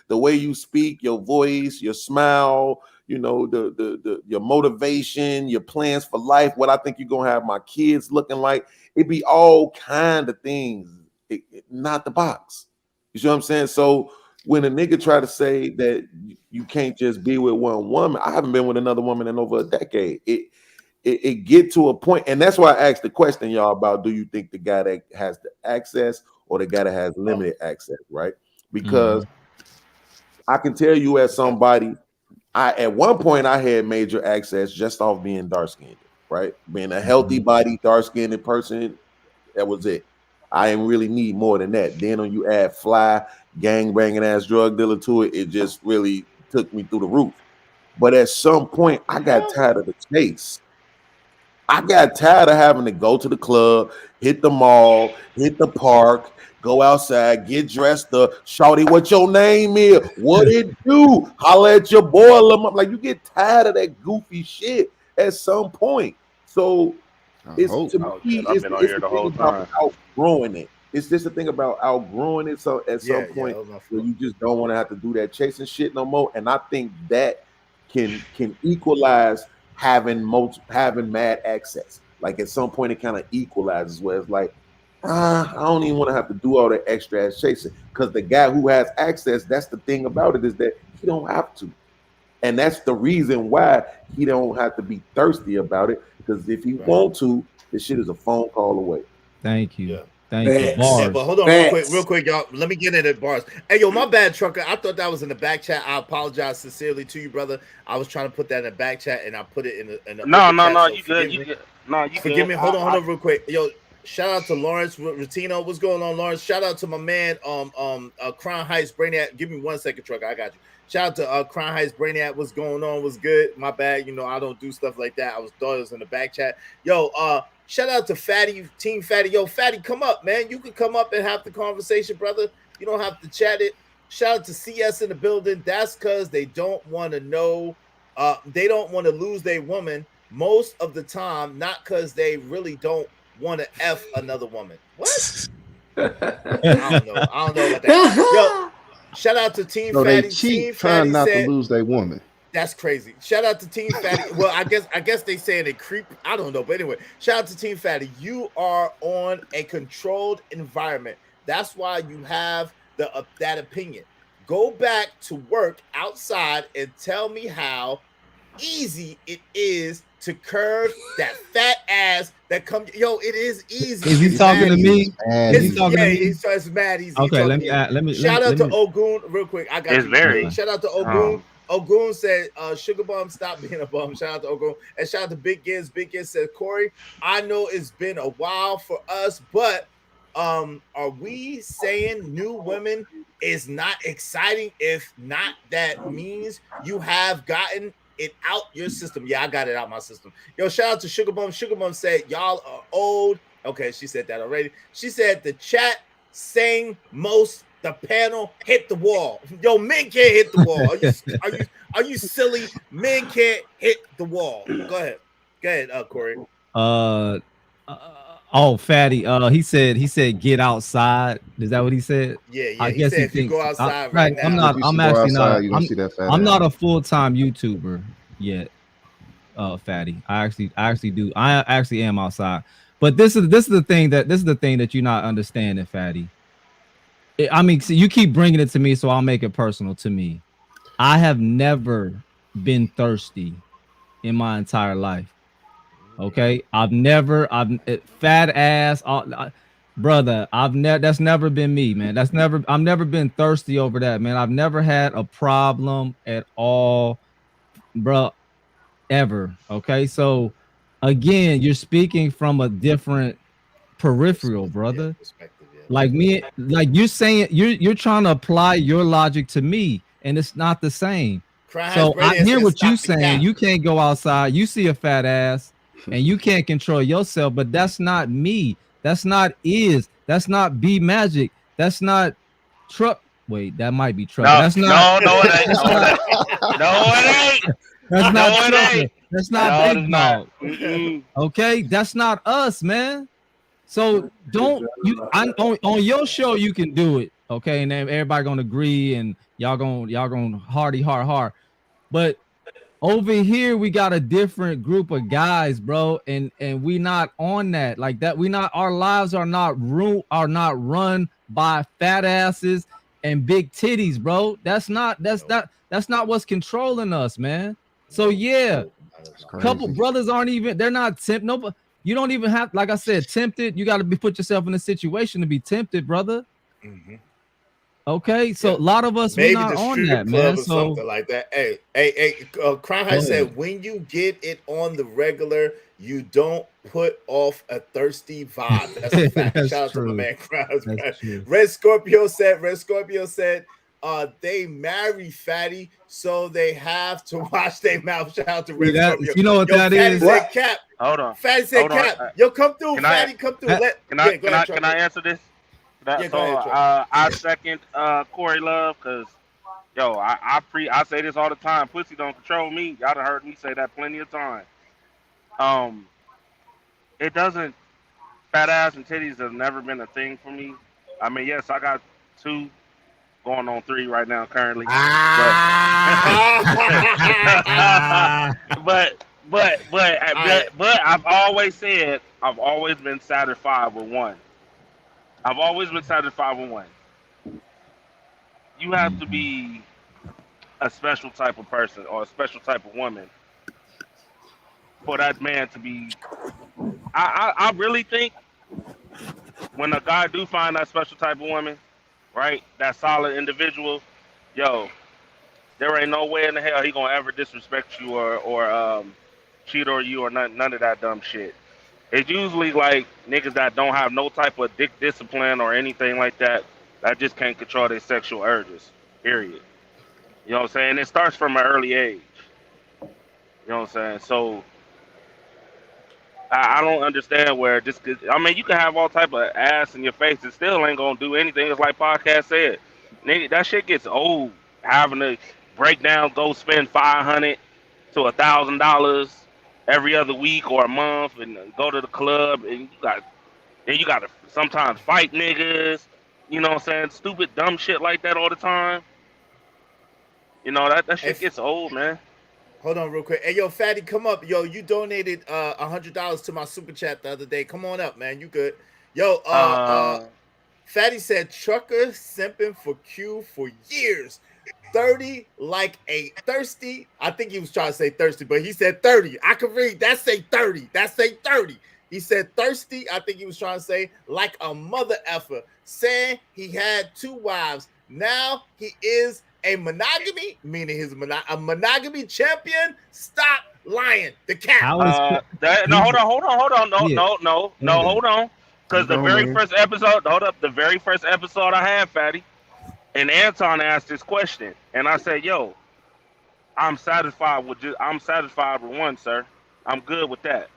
the way you speak, your voice, your smile. You know, the your motivation, your plans for life. What I think you're gonna have my kids looking like. It be all kind of things. Not the box. You see what I'm saying? So when a nigga try to say that you can't just be with one woman, I haven't been with another woman in over a decade. It get to a point, and that's why I asked the question, y'all, about do you think the guy that has the access or the guy that has limited access, right? Because I can tell you as somebody, at one point I had major access just off being dark skinned, right? Being a healthy body, dark skinned person, that was it. I didn't really need more than that. Then when you add fly, gang banging ass drug dealer to it, it just really took me through the roof. But at some point, I got tired of the chase. I got tired of having to go to the club, hit the mall, hit the park, go outside, get dressed up. Shawty, what your name is? What it do? Holla at your boy. Like, you get tired of that goofy shit at some point. So it's to me, I've it's been on the here the thing whole about time. outgrowing it. It's just the thing about outgrowing it. So at some point that was my where you just don't want to have to do that chasing shit no more. And I think that can equalize having mad access. Like at some point it kind of equalizes where it's like, I don't even want to have to do all that extra ass chasing. Because the guy who has access, that's the thing about it, is that he don't have to. And that's the reason why he don't have to be thirsty about it. Because if he want to, this shit is a phone call away. Thank you. Yeah. Thank you. Yeah, but hold on real quick, y'all. Let me get in at bars. Hey, yo, my bad, trucker. I thought that was in the back chat. I apologize sincerely to you, brother. I was trying to put that in the back chat, and I put it in the No, open chat, so you good. You good. No, you forgive good. me. Hold on real quick. Yo, shout out to Lawrence Rotino. What's going on, Lawrence? Shout out to my man, Crown Heights Brainiac. Give me 1 second, trucker. I got you. Shout out to Crown Heights Brainiac. What's going on? What's good? My bad. You know, I don't do stuff like that. I thought it was in the back chat. Yo, shout out to Fatty, Team Fatty. Yo, Fatty, come up, man. You can come up and have the conversation, brother. You don't have to chat it. Shout out to CS in the building. That's because they don't want to know. They don't want to lose their woman most of the time, not because they really don't want to F another woman. What? I don't know about that. Yo, shout out to Team So Fatty. they Team cheat trying Fatty not said, to lose their woman. that's crazy. Shout out to Team Fatty. Well, I guess they saying they creep. I don't know, but anyway, shout out to Team Fatty. You are on a controlled environment. That's why you have that opinion. Go back to work outside and tell me how easy it is to curve that fat ass that comes. Yo, it is easy. Is he It's talking mad to easy. me? Is he talking to me? It's mad easy. Okay, let me Shout out to Ogun real quick. I got It's you. very. Shout out to Ogun. Ogun said, Sugar Bum, stop being a bum. Shout out to Ogun. And shout out to Big Giz. Big Giz said, Corey, I know it's been a while for us, but are we saying new women is not exciting? If not, that means you have gotten it out your system. Yeah, I got it out my system. Yo, shout out to Sugar Bum. Sugar Bum said, y'all are old. Okay, she said that already. She said the chat saying most the panel hit the wall. Yo, men can't hit the wall. Are you silly? Men can't hit the wall. Go ahead, Corey. Fatty. He said get outside. Is that what he said? Yeah. I he guess said he if you thinks go outside right now. I'm actually not. You're gonna see that fat I'm ass. not a full-time YouTuber yet. Fatty. I actually do. I actually am outside. But this is the thing that you're not understanding, Fatty. I mean, so you keep bringing it to me, so I'll make it personal to me. I have never been thirsty in my entire life. Okay, I've fat ass, brother. That's never been me, man. I've never been thirsty over that, man. I've never had a problem at all, bro, ever. Okay, so again, you're speaking from a different peripheral, brother. Like me, like you're saying, you're trying to apply your logic to me, and it's not the same. So I hear what you're saying. You can't go outside. You see a fat ass, and you can't control yourself. But that's not me. That's not That's not B Magic. That's not Truck. Wait, that might be Truck. No, That's not. no, it ain't. No, it ain't. That's not Trucker. That's not big dog. Okay, that's not us, man. So don't you on your show you can do it, okay, and then everybody gonna agree and y'all gonna hard. But over here we got a different group of guys, bro, and we not on that like that. We not our lives are not run by fat asses and big titties, bro. That's not what's controlling us, man. So yeah, couple brothers aren't even they're not no. You don't even have, like I said, tempted. You got to put yourself in a situation to be tempted, brother. Okay, so a lot of us maybe we're not the on strip that, club man. or So something like that. Crown High said when you get it on the regular, you don't put off a thirsty vibe. That's a fact. That's Shout out to my true. man Crown. That's true. Red Scorpio said they marry Fatty, so they have to wash their mouth. Shout out to Red Scorpio. You know what that Fatty is? said cap. Hold on. Fatty said cap. Yo, come through, Fatty. Come through. Can I answer this? Yeah, go ahead, I second Corey Love because I say this all the time. Pussy don't control me. Y'all done heard me say that plenty of times. It doesn't. Fat ass and titties have never been a thing for me. I mean, yes, I got 2, going on 3 right now currently. But I've always said I've always been satisfied with one. I've always been satisfied with one. You have to be a special type of person or a special type of woman for that man to be. I really think when a guy do find that special type of woman, right, that solid individual, yo, there ain't no way in the hell he gonna ever disrespect you or cheat on you or none of that dumb shit. It's usually like niggas that don't have no type of dick discipline or anything like that just can't control their sexual urges, period. You know what I'm saying? It starts from an early age. You know what I'm saying? So I don't understand where this could, I mean, you can have all type of ass in your face. It still ain't gonna do anything. It's like Podcast said. Nigga, that shit gets old. Having to break down, go spend $500 to $1,000 every other week or a month, and go to the club, and you got to sometimes fight niggas. You know what I'm saying? Stupid, dumb shit like that all the time. You know that shit gets old, man. Hold on real quick. Hey, yo, Fatty, come up. Yo, you donated $100 to my super chat the other day. Come on up, man. You good. Yo, Fatty said trucker simping for Q for years. 30 like a thirsty. I think he was trying to say thirsty, but he said 30. I could read. That say 30. That say 30. He said thirsty. I think he was trying to say like a mother effer, saying he had 2 wives. Now he is a monogamy, meaning a monogamy champion. Stop lying. The cat. Hold on. No, hold on. Because the very first episode I had, Fatty, and Anton asked this question, and I said, yo, I'm satisfied with one, sir. I'm good with that.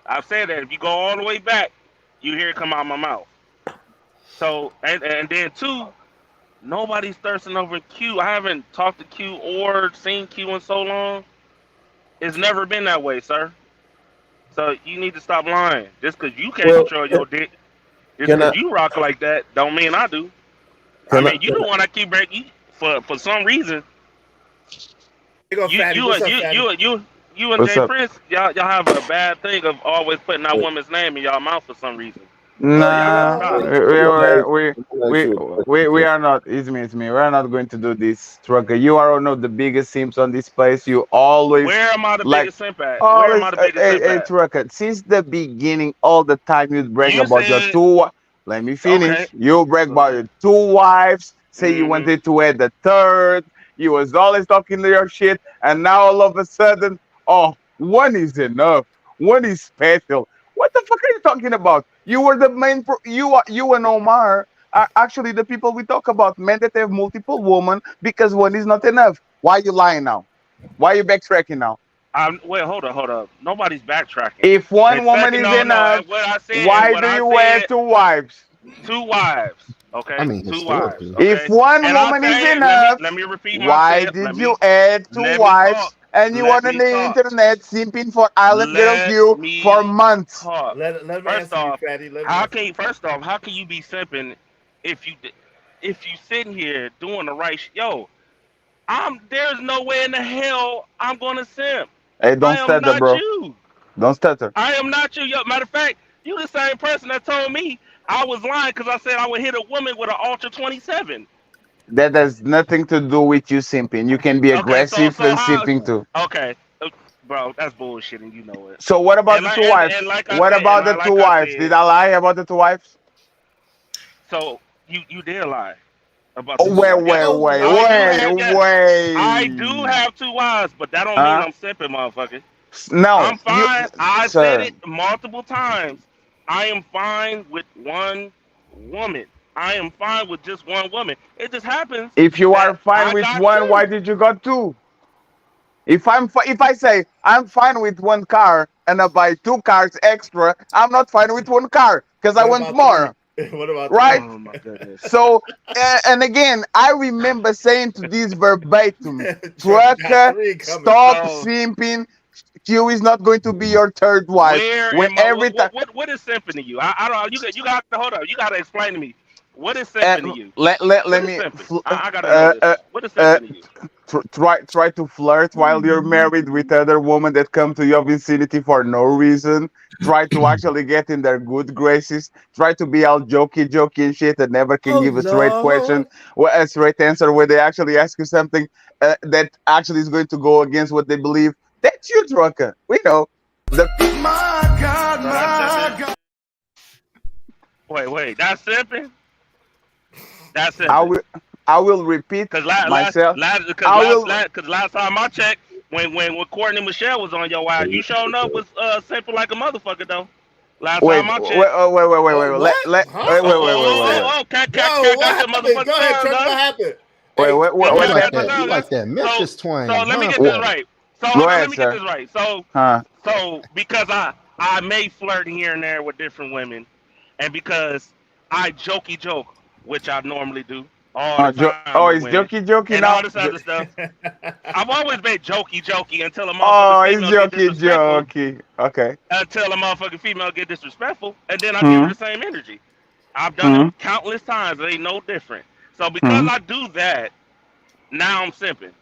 I've said that if you go all the way back, you hear it come out of my mouth. So, and then 2, nobody's thirsting over Q. I haven't talked to Q or seen Q in so long. It's never been that way, sir. So you need to stop lying. Just because you can't control your dick, just because you rock like that, don't mean I do. You the one I keep breaking for some reason. You and Jay Prince, y'all have a bad thing of always putting that woman's name in y'all mouth for some reason. Nah, we are not. It's me. We are not going to do this, trucker. You are one of the biggest simps on this place. You always. Where am I the biggest simp at? Always, Where am I the biggest simp at? Trucker. Since the beginning, all the time you brag about your 2. Let me finish. Okay. You brag about your 2 wives. Say you wanted to add the 3rd. You was always talking to your shit, and now all of a sudden, one is enough. One is special. What the fuck are you talking about? You were the main. You and Omar are actually the people we talk about. Men that have multiple women because one is not enough. Why are you lying now? Why are you backtracking now? Wait, hold up. Nobody's backtracking. If one woman is enough, why do you have 2 wives? 2 wives. Okay. I mean, 2 wives. Okay? If one woman is enough, let me repeat why did you add 2 wives and you Let were on me the talk. internet simping for Island Girl Let Q for me months. talk. Let him First answer you, off, Fatty. Let him how answer can you. you, first off, how can you be simping if you sitting here doing the right yo? There's no way in the hell I'm gonna simp. Hey, I don't am stutter, not bro. you. Don't stutter. I am not you. Yo, matter of fact, you the same person that told me I was lying because I said I would hit a woman with an Ultra 27. That has nothing to do with you simping. You can be Okay, so aggressive so and how? simping too. Okay, bro, that's bullshit, and you know it. So what about the two And wives? like I What said, about the two like I wives? Did said, I lie about the two wives? so you did lie about the Oh, two wait, wives. wait, Yes, wait, I do wait, have. Yes, I do wait. have two wives, but that don't mean Huh? I'm simping, motherfucker. No, I'm you, fine. I said sir. it multiple times. I am fine with one woman. I am fine with just one woman. It just happens If you that are fine I with got one, why two. did you got two? If I say I'm fine with one car and I buy two cars extra, I'm not fine with one car because I What want about three? more, What about right? three? Oh my goodness. So, and again, I remember saying to this verbatim, Trucker got trucker, three coming. stop So simping. Q is not going to be your third wife. where When am I? every time, What is simping to you? I don't. You got to hold up. You got to explain to me. What is simping to you? let What is me, simping? fl- I got to know this. What is uh, simping to you? try to flirt while you're married with other women that come to your vicinity for no reason. Try to actually get in their good graces. Try to be all jokey and shit and never can Oh give a straight question Lord. or a straight answer where they actually ask you something that actually is going to go against what they believe. That's you, trucker. We know. The My God, So that's my simping. God. Wait. That's simping. That's I simping. will I will repeat Cause myself. I will. last time I checked, when Courtney Michelle was on your ass, you showing up was simple like a motherfucker though. Last Wait, time I wait, checked. Oh, what? Huh? wait. Cat Yo, got what your happened? Go motherfucking ahead, tongue, Trucker. What huh? happened? Wait, Hey, Oh, you Cat like got your that? You tongue, huh? like that So Memphis so twang, let me huh, get this Fatty? right. So Go hold on, let ahead, me get sir. this right. Huh? So because I may flirt here and there with different women, and because I joke, which I normally do all the time with Oh, it's women, and jokey all now. this other stuff. I've always been jokey until a motherfucking Oh, it's female get disrespectful. jokey. Okay. Until a motherfucking female get disrespectful, and then I give her Hmm. the same energy. I've done Hmm. it countless times. It ain't no different. So because Hmm. I do that, now I'm simping.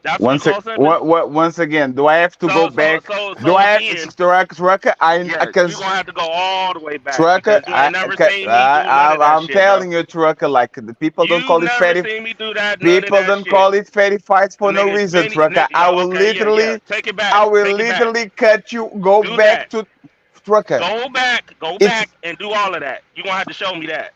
That's what you call simping. Once again, do I have to go back? Do I have Again, trucker? yes, you're Because gonna have to go all the way back trucker, because you ain't never okay, seen me do none of that I'm shit, bro. telling you, trucker. Like the people don't You've call it never fatty. seen me do that, none of People that don't shit. call it fatty fights for no Nigga, reason, trucker. okay, yeah. I will Take it back. literally cut you. Go Do back that. to trucker. Go It's back and do all of that. You're gonna have to show me that.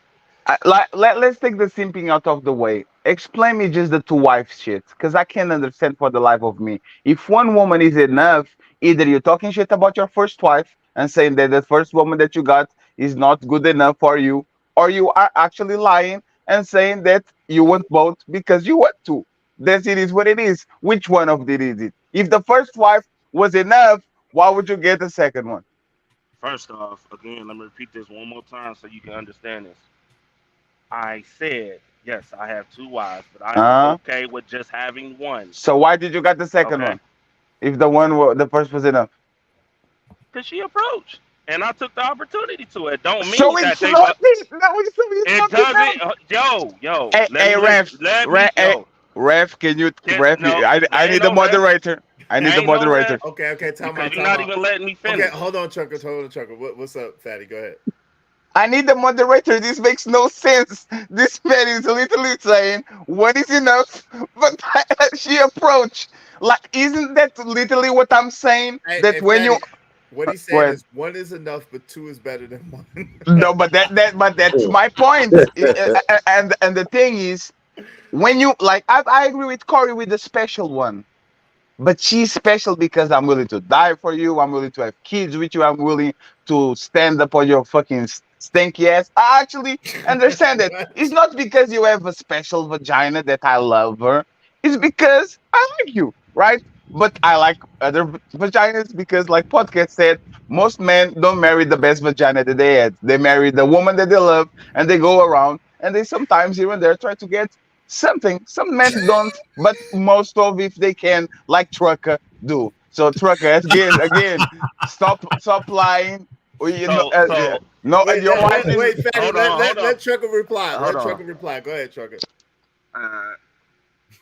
let's take the simping out of the way. Explain me just the two wives shit, because I can't understand for the life of me. If one woman is enough, either you're talking shit about your first wife and saying that the first woman that you got is not good enough for you, or you are actually lying and saying that you want both because you want to. That's it is what it is. Which one of it is it? If the first wife was enough, why would you get the second one? First off, again, let me repeat this one more time so you can understand this. I said, yes, I have two wives, but I am Uh, okay with just having one. so why did you get the second Okay? one? If the first was enough. Because she approached. And I took the opportunity to it. Don't So mean it's that they not this. No, so it's it not enough. doesn't yo, let Hey, me listen. ref, Let me yo. can you Can't, ref? no, I there ain't need the no ref. moderator. I need There the ain't no moderator. ref. Okay, time Because out, you're time not out. even letting me Okay, finish. hold on, Trucker. What's up, Fatty? Go ahead. I need the moderator. This makes no sense. This man is literally saying what is enough, but she approached. Like, isn't that literally what I'm saying? That Hey, when you Fatty, what he's go saying ahead. is one is enough, but two is better than one. No, but that's my point. And the thing is, when you like, I agree with Corey with the special one. But she's special because I'm willing to die for you. I'm willing to have kids with you. I'm willing to stand up on your fucking stinky ass. I actually understand that. What? It's not because you have a special vagina that I love her. It's because I like you, right? But I like other vaginas because, like podcast said, most men don't marry the best vagina that they had. They marry the woman that they love, and they go around and they sometimes here and there try to get something. Some men don't, but most of if they can, like Trucker do. So Trucker again, stop lying. You know, So no, Wait, your wife is. wait, Fatty. hold on. Let Trucker reply. Hold Let on. Trucker reply. Go ahead, Trucker.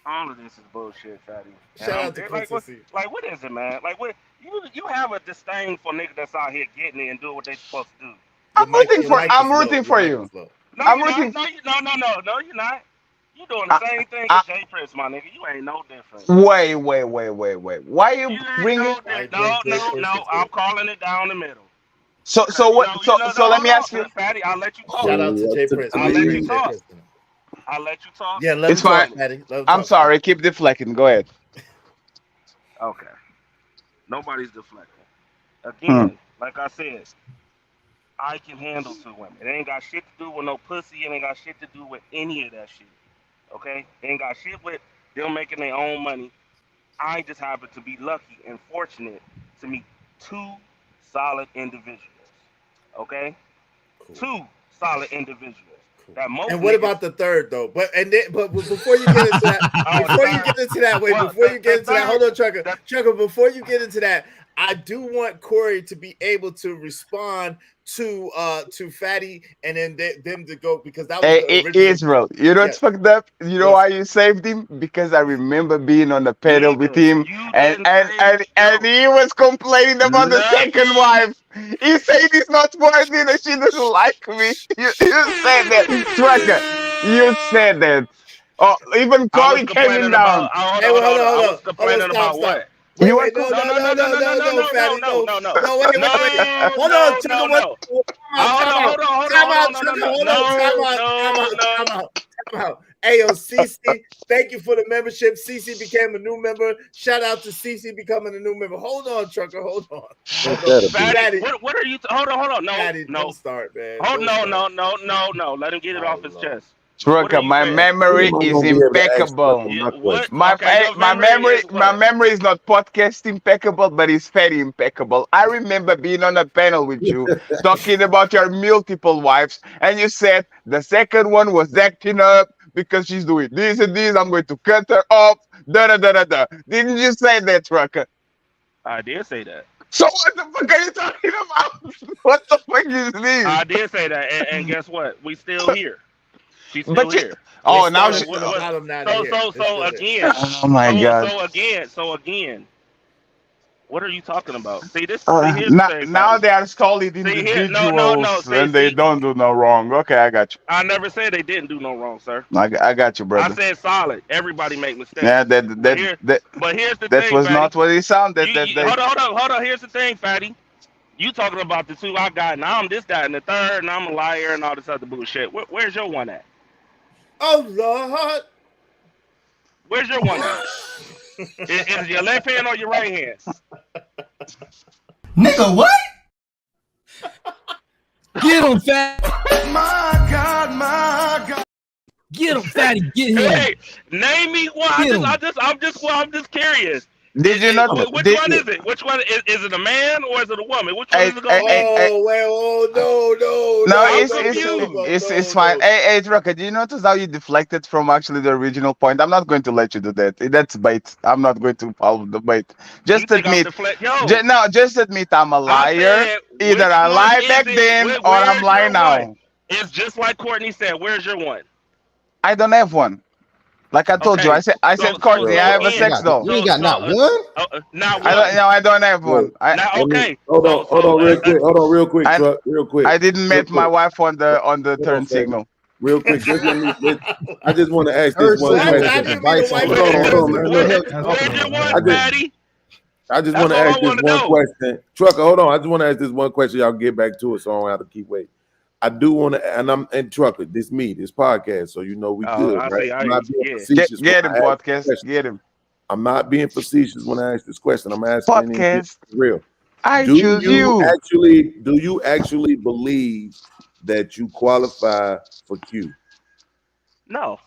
All of this is bullshit, Fatty. Shout out to like, Princess. what is it, man? Like, what you have a disdain for niggas that's out here getting it and doing what they supposed to do. I'm rooting for you. No, I'm you're rooting. not. No, you're not. You doing the same thing as Jay Prince, my nigga. You ain't no different. Wait. Why you bringing? No. I'm calling it down the middle. So what? So let me ask you. Fatty, I'll let you talk. Shout out to Jay Prince. I'll let you talk. I'll let you talk. Yeah, let it's him fine. talk, Fatty. I'm sorry. Keep deflecting. Go ahead. Okay. Nobody's deflecting. Again, like I said, I can handle 2 women. It ain't got shit to do with no pussy. It ain't got shit to do with any of that shit. Okay? It ain't got shit with them making their own money. I just happen to be lucky and fortunate to meet 2 solid individuals. Okay? Cool. 2 solid individuals. Cool. That most and what about the third though? But before you get into that, before you get into that, hold on, Trucker. Before you get into that, I do want Corey to be able to respond to Fatty and then them to go because that was the original. Israel. You know what's fucked up? You know why you saved him? Because I remember being on the pedal with him and he was complaining about the second wife. He said he's not worthy and she doesn't like me. You said that, Trucker. You said that. Oh, even Corey came him down. Hold on. Complaining about what? Wait, no, Fatty, no. Wait. Hold on, Trucker. Time out. Hey, yo, CC, thank you for the membership. CC became a new member. Shout out to CC becoming a new member. Hold on, Trucker. Hold on. Fatty, what are you? Hold on. No, Fatty, no. Don't start, man. No. Let him get it off his chest. Trucker, my memory is impeccable. My memory is not podcast impeccable, but it's very impeccable. I remember being on a panel with you talking about your multiple wives, and you said the second one was acting up because she's doing this and this. I'm going to cut her off. Didn't you say that, Trucker? I did say that. So what the fuck are you talking about? What the fuck is this? I did say that, and guess what? We still here. She's still here. Oh, now so again. Oh my God. So again. What are you talking about? See this. Now they are solid individuals and they don't do no wrong. Okay, I got you. I never said they didn't do no wrong, sir. I got you, brother. I said solid. Everybody make mistakes. Yeah, but here's the thing. That was Fatty. not what it sounded. Hold on. Here's the thing, Fatty. You talking about the 2 I got, and I'm this, that, and the third, and I'm a liar, and all this other bullshit. Where's your one at? Oh Lord. Where's your one at? Is your left hand or your right hand? Nigga, what? Get him, Fatty. My God. Get him, Fatty. Get him. Hey, name me one. I'm just curious. Did you not? Which one is it? Which one is it? A man or is it a woman? Which one is it going no, it's fine. Hey, Trucker, do you notice how you deflected from actually the original point? I'm not going to let you do that. That's bait. I'm not going to follow the bait. Just admit. Just admit I'm a liar. Either I lied back then or I'm lying now. It's just like Courtney said. Where's your one? I don't have one. Like I told you, I said, Courtney, I have a sex doll. You ain't got not one? Not one. I don't have one. Hold on, real quick. I didn't meet my wife on the turn signal. Real quick, I just want to ask this one question. I just want to ask this one question. Trucker, hold on. I just want to ask this one question. Y'all get back to it so I don't have to keep waiting. I do want to, and Trucker, this podcast, so you know we good, right? I'm not being facetious. Get him, podcast. Get him. I'm not being facetious when I ask this question. I'm asking podcast. Real. Do you actually believe that you qualify for Q? No.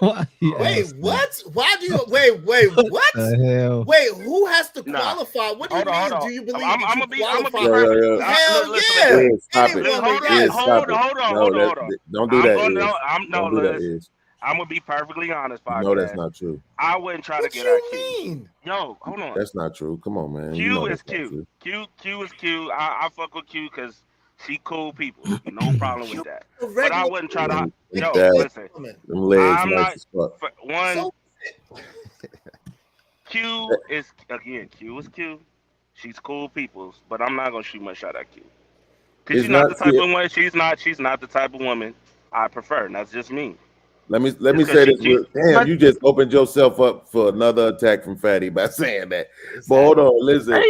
Wait, what? Why do you wait? What the hell? Wait, who has to qualify? What do you mean? Do you believe I'm you qualify? Hell yeah! Stop it. Hold on. Don't do that. Don't do that. I'm gonna be perfectly honest, podcast. No, that's not true. I wouldn't try to get you at Q. mean? Yo, hold on. That's not true. Come on, man. Q You know is that's not cute. true. Q is cute. I fuck with Q because she cool people. No problem with that. A But I regular wouldn't try to. Them Yo, that- listen. woman. them legs I'm nice not. as fuck. For one, So Q is again. Q is Q. She's cool peoples, but I'm not gonna shoot my shot at Q. Cause It's she's not the not type cute. of woman. She's not the type of woman I prefer. And that's just me. Let me Just say 'cause this. she cute. Damn, But you just opened yourself up for another attack from Fatty by saying that. But hold exactly. on, listen.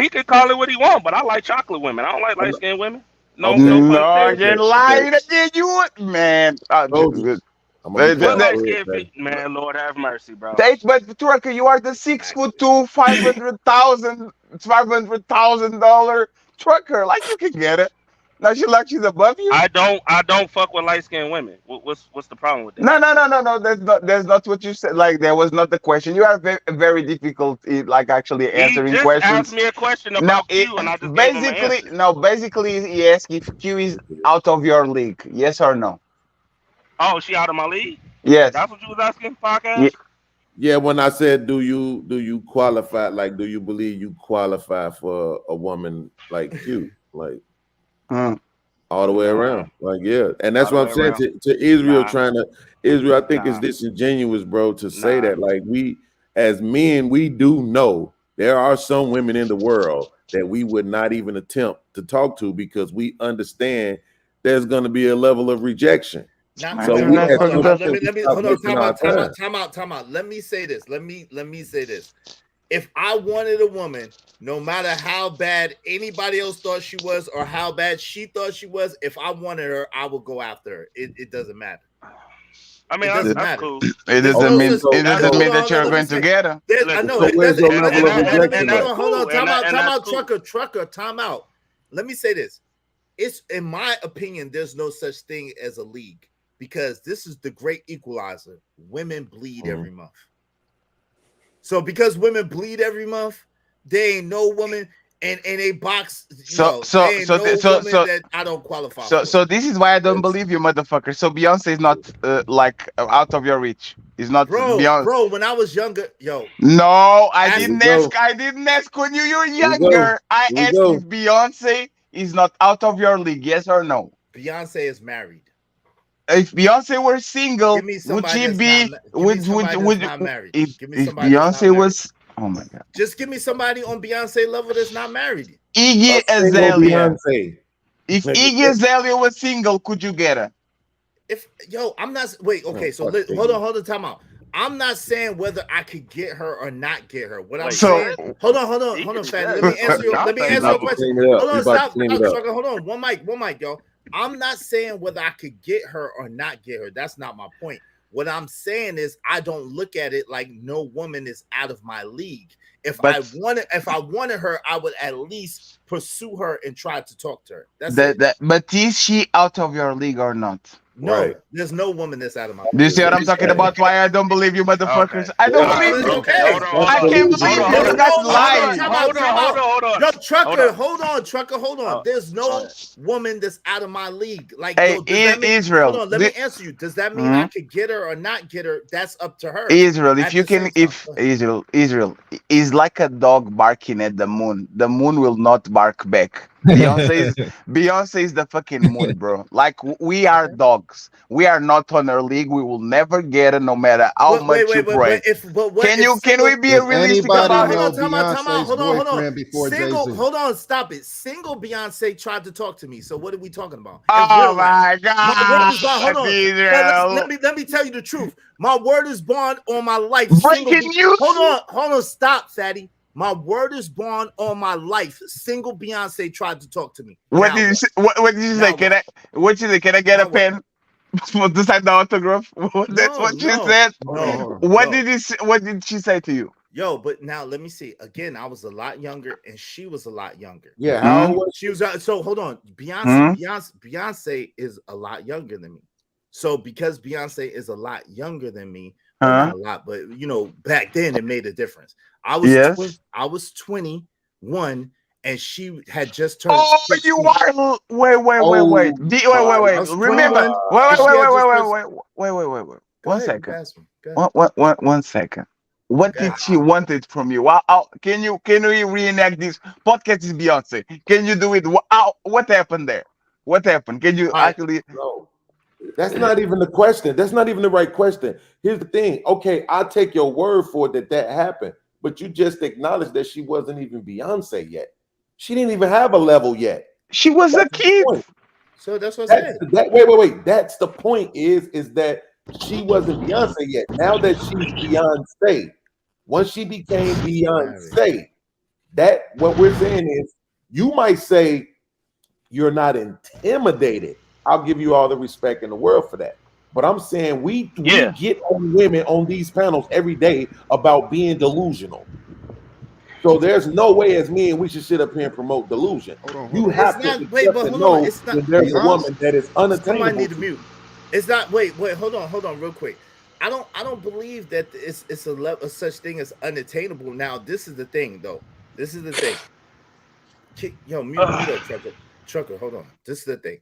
He could call it what he want, but I like chocolate women. I don't like light skinned women. No, Okay. no pun No, intended. again, lying again. You would, man. Told you. I'm gonna be What quiet. light Go ahead, skinned Fatty. man? Lord have mercy, bro. But Trucker, you are the 6'2", $500,000 trucker. Like you can get it. Now she's above you. I don't fuck with light skinned women. What's the problem with that? No. That's not what you said. Like that was not the question. You are very difficult in like actually He answering just questions. asked me a question about Q, and I just gave him an answer. Basically he asked if Q is out of your league. Yes or no? Oh, she out of my league? Yes. That's what you was asking, podcast? Yeah, when I said do you qualify, like do you believe you qualify for a woman like you? Like all the way around. Like, yeah. And that's All what the I'm way saying to Israel Nah. Israel, I think Nah. it's disingenuous, bro, to say Nah. that. Like we as men, we do know there are some women in the world that we would not even attempt to talk to because we understand there's going to be a level of rejection. Now, So hold we on, as hold on. people Let me stop hold on. wasting our time. Time out. Let me say this. Let me say this. If I wanted a woman, no matter how bad anybody else thought she was or how bad she thought she was, if I wanted her, I would go after her. It doesn't matter. I mean, it doesn't that's matter. cool. It doesn't mean that you're going to get her. I know So it where's doesn't. your level of rejection? Hold on. Time out. Cool. Trucker. Time out. Let me say this. It's in my opinion, there's no such thing as a league because this is the great equalizer. Women bleed every month. So because women bleed every month, there ain't no woman and a box. That I don't qualify. So this is why I don't believe you, motherfucker. So Beyonce is not like out of your reach. It's not Beyonce. Bro. When I was younger, No, I didn't ask when you were younger. I asked if Beyonce is not out of your league. Yes or no? Beyonce is married. If Beyonce were single, would she be? Would not married? If Beyonce was? Oh my god! Just give me somebody on Beyonce level that's not married. Iggy Azalea. If Iggy Azalea was single, could you get her? I'm not. Wait, okay. So hold on. Time out. I'm not saying whether I could get her or not get her. What I'm saying. Hold on, Fatty. Let me answer your question. Hold on, stop. Hold on. One mic, yo. I'm not saying whether I could get her or not get her. That's not my point. What I'm saying is I don't look at it like no woman is out of my league. If I wanted her, I would at least pursue her and try to talk to her. But is she out of your league or not? No, there's no woman that's out of my league. Do you see what I'm talking about? Why I don't believe you, motherfuckers? I don't believe you. I can't believe this guy's lying. Hold on. Yo, trucker, hold on. There's no woman that's out of my league. Like, Israel. Hold on, let me answer you. Does that mean I could get her or not get her? That's up to her. Israel, Israel is like a dog barking at the moon. The moon will not bark back. Beyonce is the fucking moon, bro. Like we are dogs. We are not on her league. We will never get it, no matter how much you pray. Can we be realistic about it? Time out. Hold on. Hold on. Stop it. Single Beyonce tried to talk to me. So what are we talking about? Oh my God! Hold on. Let me tell you the truth. My word is bond on my life. Breaking news. Hold on. Stop, Fatty. My word is bond on my life. Single Beyonce tried to talk to me. What did you say? What did you say? Can I get a pen to sign the autograph? That's what she said. What did she say to you? Yo, but now let me see. Again, I was a lot younger, and she was a lot younger. Yeah, how old was she? Was so hold on. Beyonce is a lot younger than me. So because Beyonce is a lot younger than me, not a lot, but back then it made a difference. I was 21 and she had just turned 16. You are wait. Remember, wait. One second. 1 second. What did she wanted from you? Can you reenact this? Podcast is Beyonce. Can you do it? What happened there? What happened? Can you actually? No, that's not even the question. That's not even the right question. Here's the thing. Okay, I'll take your word for it that happened, but you just acknowledged that she wasn't even Beyonce yet. She didn't even have a level yet. She was a kid. So that's what I said. Wait. That's the point. Is that she wasn't Beyonce yet. Now that she's Beyonce, once she became Beyonce, that what we're saying is you might say you're not intimidated. I'll give you all the respect in the world for that. But I'm saying we get on women on these panels every day about being delusional. So there's no way as men we should sit up here and promote delusion. You have to know when there's a woman that is unattainable. Somebody need to mute. It's not. Wait. Hold on, real quick. I don't believe that it's a such thing as unattainable. Now, this is the thing, though. This is the thing. Yo, mute up, trucker. Hold on. This is the thing.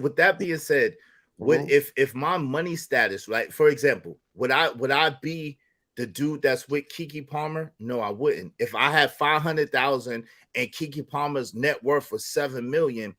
With that being said, if my money status, right? For example, would I be the dude that's with Keke Palmer? No, I wouldn't. If I had 500,000 and Keke Palmer's net worth was 7 million,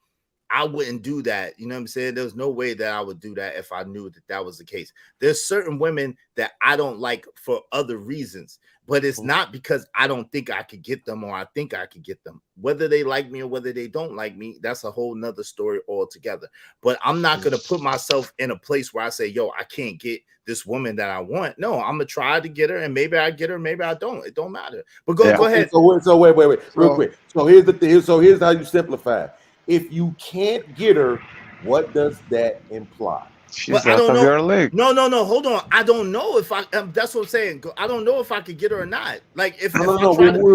I wouldn't do that. You know what I'm saying? There's no way that I would do that if I knew that was the case. There's certain women that I don't like for other reasons, but it's not because I don't think I could get them or I think I could get them. Whether they like me or whether they don't like me, that's a whole nother story altogether. But I'm not going to put myself in a place where I say, yo, I can't get this woman that I want. No, I'm going to try to get her, and maybe I get her, maybe I don't. It don't matter. But go ahead. So wait, real quick. So here's the thing. So here's how you simplify it. If you can't get her, what does that imply? She's out of your league. No. Hold on. I don't know if I. That's what I'm saying. I don't know if I could get her or not. Like if we're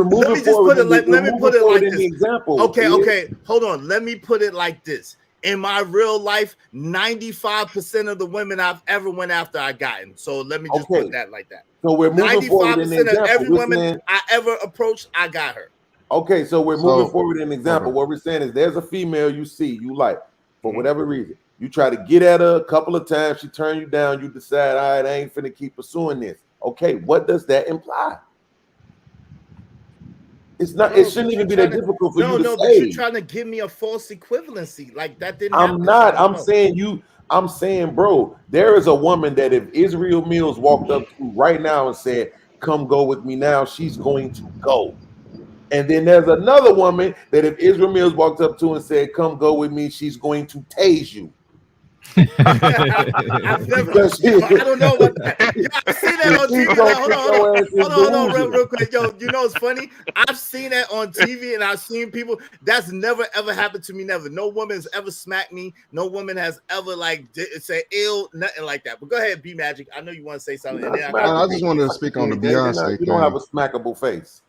moving forward. Let me put it like this. Example. Okay. Hold on. Let me put it like this. In my real life, 95% of the women I've ever went after I gotten. So let me just put that like that. So we're moving forward. 95% of every woman I ever approached, I got her. Okay, so we're moving forward in an example. What we're saying is there's a female you see, you like, for whatever reason. You try to get at her a couple of times, she turn you down, you decide, all right, I ain't finna keep pursuing this. Okay, what does that imply? It shouldn't even be that difficult for you to say. But you're trying to give me a false equivalency. Like that didn't happen. I'm not. I'm saying, bro, there is a woman that if Israel Mills walked up to right now and said, come go with me now, she's going to go. And then there's another woman that if Israel Mills walked up to and said, come go with me, she's going to tase you. I don't know what I've seen that on TV. Hold on, real quick. Yo, you know it's funny? I've seen that on TV and I've seen people. That's never ever happened to me. Never. No woman has ever smacked me. No woman has ever say ill, nothing like that. But go ahead, B Magic. I know you want to say something. I just wanted to speak on the Beyonce thing. You don't have a smackable face.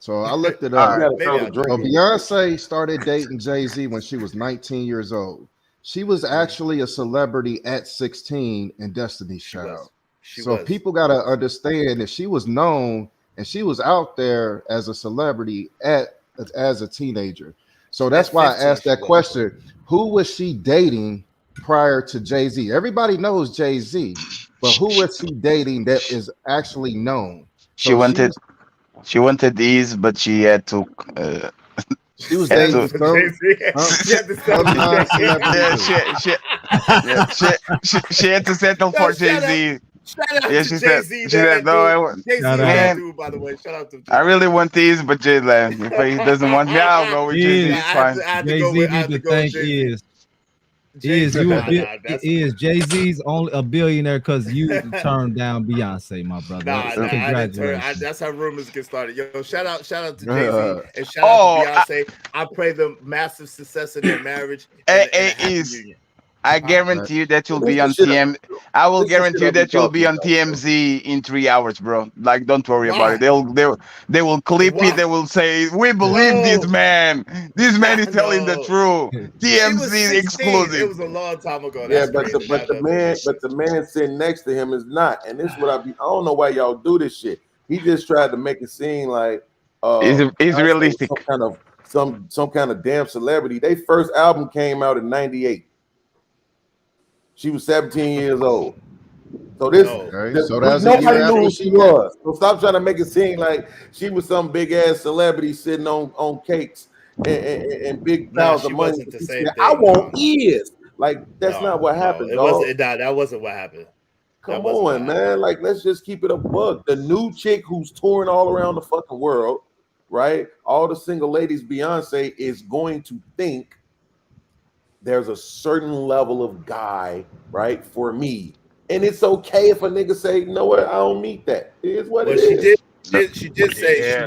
So I looked it up. Beyonce started dating Jay-Z when she was 19 years old. She was actually a celebrity at 16 in Destiny's Child. So people got to understand that she was known and she was out there as a celebrity as a teenager. So that's why I asked that question. Who was she dating prior to Jay-Z? Everybody knows Jay-Z, but who was she dating that is actually known? She wanted these, but she had to. She was dating she had to settle for Jay-Z. Shout out to Jay-Z. She said, no, Jay-Z, by the way. Shout out to Jay-Z. I really want these, but Jay, if he doesn't want me, I'll go with Jay-Z. It's fine. Jay-Z needs to thank Jay-Z's only a billionaire because you turned down Beyonce, my brother. Congratulations. That's how rumors get started. Yo, shout out to Jay-Z and shout out to Beyonce. I pray the massive success of their marriage. I guarantee you that you'll be on TM. I will guarantee you that you'll be on TMZ in 3 hours, bro. Like, don't worry about it. They will clip it. They will say, "We believe this man. This man is telling the truth." TMZ exclusive. It was a long time ago. But the man sitting next to him is not. And this is what I don't know why y'all do this shit. He just tried to make it seem like he's realistic. Some kind of damn celebrity. Their first album came out in '98. She was 17 years old. So this, No. Okay, so that's a nobody year knew after who she she met. was. So stop trying to make it seem like she was some big ass celebrity sitting on cakes and big Nah, piles of she money. wasn't the She same said, "I thing. want No, is." Like that's not what no, happened, it dog. wasn't. Nah, that wasn't what happened. That Come wasn't what on, happened. man. Like, let's just keep it a buck. The new chick who's touring all around the fucking world, right? All the single ladies, Beyonce is going to think there's a certain level of guy, right, for me. And it's okay if a nigga say, you know what, I don't meet that. It is what Well, it is. she did say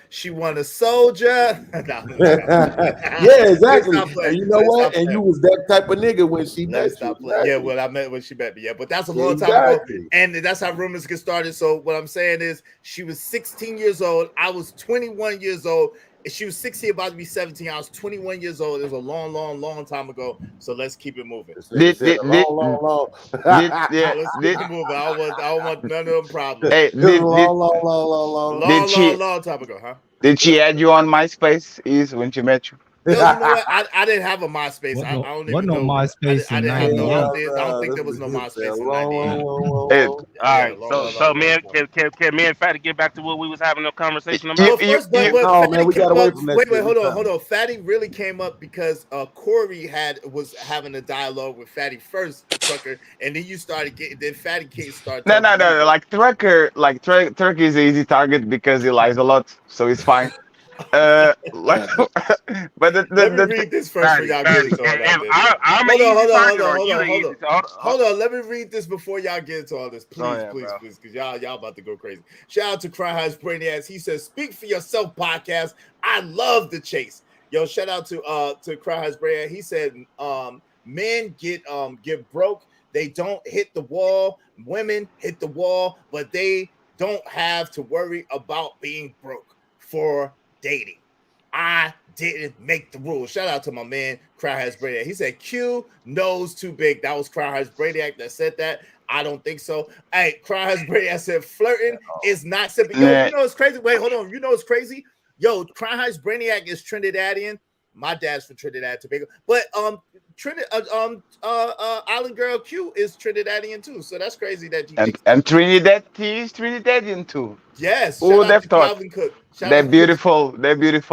she want a soldier. No, let me stop playing. Yeah, Let me exactly. stop playing. And you know Let me what? stop And you playing. was that type of nigga when she Let me met you. stop playing. Yeah, Exactly. well, I met when she met me. Yeah, but that's a long time ago, Exactly. and that's how rumors get started. So what I'm saying is, she was 16 years old. I was 21 years old. And she was 16, about to be 17. I was 21 years old. It was a long, long, long time ago. So let's keep it moving. This nigga said a long. So let's keep it moving. I don't want none of them problems. Hey, Long time ago, huh? did she add you on MySpace? Is when she met you? Yo, you know what? I didn't have a MySpace. I don't even no know. MySpace I in didn't have no. I '98. don't think there was no MySpace in '98. All right, so man, can me and Fatty get back to what we was having a conversation about? Well, first, but No, Fatty man, we came got away up. from that Wait, shit. hold on. Fatty really came up because Corey was having a dialogue with Fatty first, Trucker, and then you started getting. Then Fatty King started No, talking. no. Like Trucker, Trucker is an easy target because he lies a lot, so it's fine. But Let me read this first for y'all get into all that. I'm an easy target, or you the easy target? Hold on. Let me read this before y'all get into all this. Please, ahead, please, bro. please, because y'all about to go crazy. Shout out to Cry High's Brainiacs. He says, "Speak for yourself, podcast. I love the chase." Yo, shout out to Cry High's Brainiacs. He said, "Men get broke. They don't hit the wall. Women hit the wall, but they don't have to worry about being broke for dating. I didn't make the rules." Shout out to my man, Cry Has Brainiac. He said, "Q nose too big." That was Cry Has Brainiac that said that. I don't think so. Hey, Cry Has Brainiac said, "Flirting is not simple." Yo, you know it's crazy. Wait, hold on. You know it's crazy. Yo, Cry Has Brainiac is Trinidadian. My dad's from Trinidad and Tobago, but Island Girl Q is Trinidadian too. So that's crazy that you think. and Trinidad, he is Trinidadian too. Yes, Who shout would out have to thought? Calvin Cook. That beautiful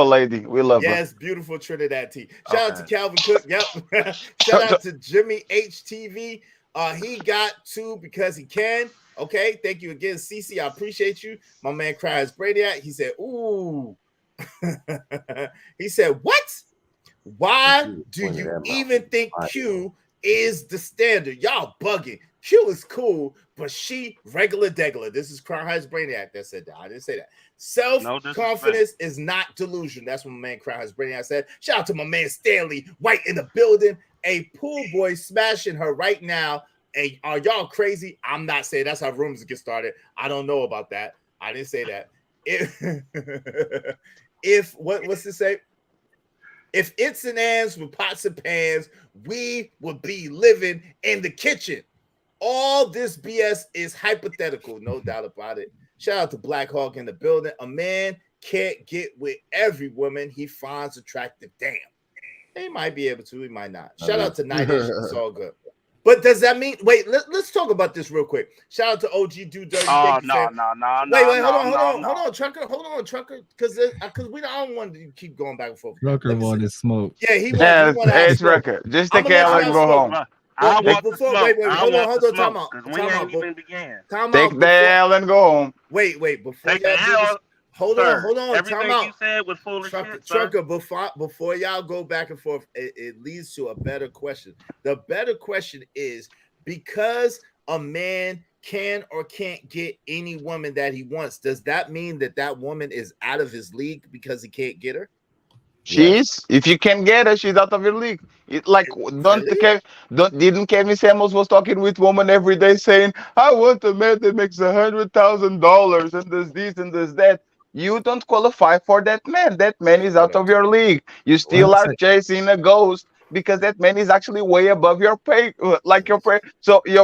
lady. We love her. Yes, beautiful Trinidad T. Shout out to Calvin Cook. Yep. Shout out to Jimmy HTV. He got 2 because he can. Okay, thank you again, Cece. I appreciate you. My man cries Brainiac. He said, "Ooh." He said, "What? Why do you even think Q is the standard? Y'all bugging. Q is cool, but she regular degular." This is Crown Heights Brainiac that said that. I didn't say that. Self-confidence is not delusion. That's what my man Crown Heights Brainiac said. Shout out to my man Stanley White in the building. A pool boy smashing her right now. Hey, are y'all crazy? I'm not saying that's how rumors get started. I don't know about that. I didn't say that. If what's to say? If it's and ands with pots and pans, we would be living in the kitchen. All this BS is hypothetical, no doubt about it. Shout out to Black Hawk in the building. A man can't get with every woman he finds attractive. Damn. He might be able to, he might not. Shout out to Nightish. It's all good. But does that mean, wait, let's talk about this real quick. Shout out to OG Dude Dirty. Oh, no. Wait, hold on, Trucker, because we don't want to keep going back and forth. Trucker wanted smoke. Yeah, he Yes, wants hey, Trucker. Just take care and go home. I want the before, smoke. wait, hold on, time out. We ain't even began. Take the L and go home. Wait, before Take y'all the do this, L. hold on, Everything time out. you said was foolish shit, Trucker, before y'all go back and forth, it leads to a better question. The better question is, because a man can or can't get any woman that he wants, does that mean that woman is out of his league because he can't get her? She's if you can get her, she's out of your league. Didn't Kevin Samuels was talking with woman every day saying, "I want a man that makes $100,000 and does this and does that." You don't qualify for that man. That man is out of your league. You still are chasing a ghost because that man is actually way above your pay, your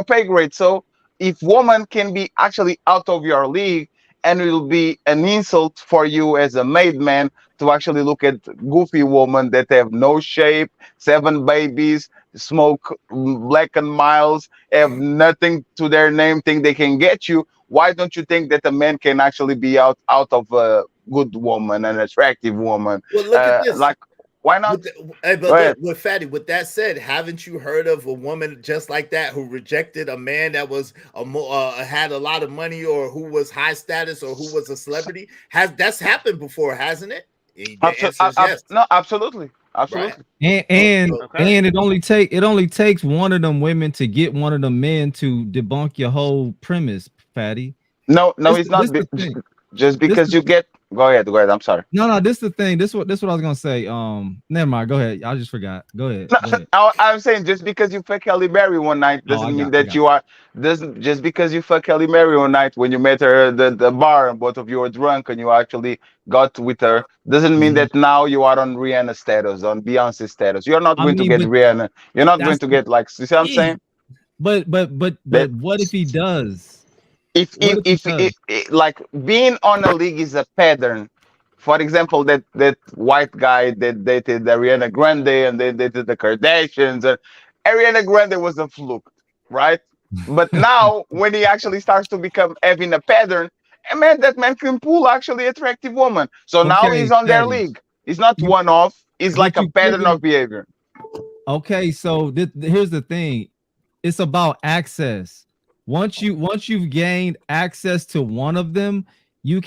pay grade. So if woman can be actually out of your league and it will be an insult for you as a made man to actually look at goofy women that have no shape, 7 babies, smoke Black and Miles, have nothing to their name, think they can get you. Why don't you think that a man can actually be out of a good woman, an attractive woman? Well, look at this. Like, why not? But look, with Fatty, with that said, haven't you heard of a woman just like that who rejected a man that was had a lot of money, or who was high status, or who was a celebrity? That's happened before, hasn't it? The answer is yes. No, absolutely. Absolutely. Right. And it only takes one of them women to get one of them men to debunk your whole premise, Fatty. No, it's not. Just because you get. Go ahead. I'm sorry. No, this is the thing. This what I was gonna say. Never mind. Go ahead. I just forgot. Go ahead. I'm saying just because you fuck Halle Berry one night doesn't mean that you are. Doesn't just because you fuck Halle Berry one night when you met her at the bar and both of you were drunk and you actually got with her doesn't mean that now you are on Rihanna status, on Beyonce status. You're not going to get Rihanna. You're not going to get like. You see what I'm saying? But what if he does? If like being on a league is a pattern. For example, that white guy that dated Ariana Grande and they dated the Kardashians, and Ariana Grande was a fluke, right? But now when he actually starts to become having a pattern, that man can pull actually attractive woman. So now he's on their league. He's not one off. He's like a pattern of behavior. Okay, so here's the thing. It's about access. Once you've gained access to one of them, you're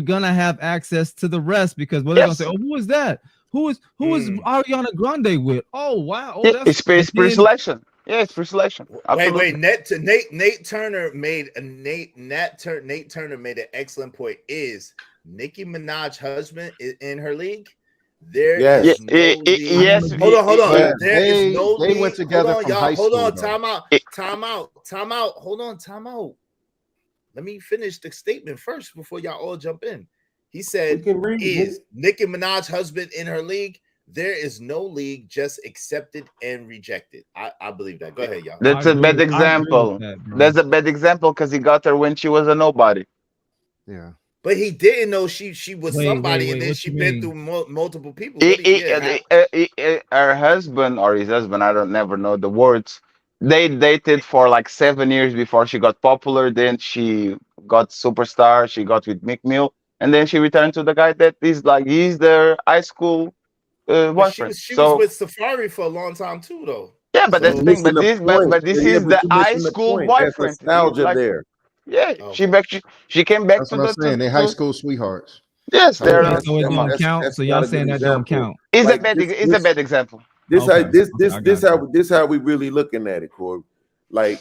gonna have access to the rest, because what they're gonna say, oh, who is that? Who is Ariana Grande with? Oh wow, it's pre-selection. Yeah, it's pre-selection. Wait, Nate Turner made an excellent point. Is Nicki Minaj's husband in her league? There is no league. Yes. Hold on. There is no league. They went together from high school. Hold on. Time out. Hold on. Time out. Let me finish the statement first before y'all all jump in. He said, "Is Nicki Minaj's husband in her league? There is no league, just accepted and rejected." I believe that. Go ahead, y'all. That's a bad example. That's a bad example because he got her when she was a nobody. Yeah. But he didn't know she was somebody, and then she been through multiple people. Her husband or his husband, I don't never know the words. They dated for like 7 years before she got popular. Then she got superstar. She got with Meek Mill, and then she returned to the guy that is like he's their high school boyfriend. She was with Safari for a long time too, though. Yeah, but that's the thing. But this is the high school boyfriend. Nostalgia like, there. Yeah, she came back that's to what I'm saying. They're high school sweethearts. Yes, they're so it don't count. So y'all saying that don't count. It's like a bad example. This how we really looking at it, Corey. Like,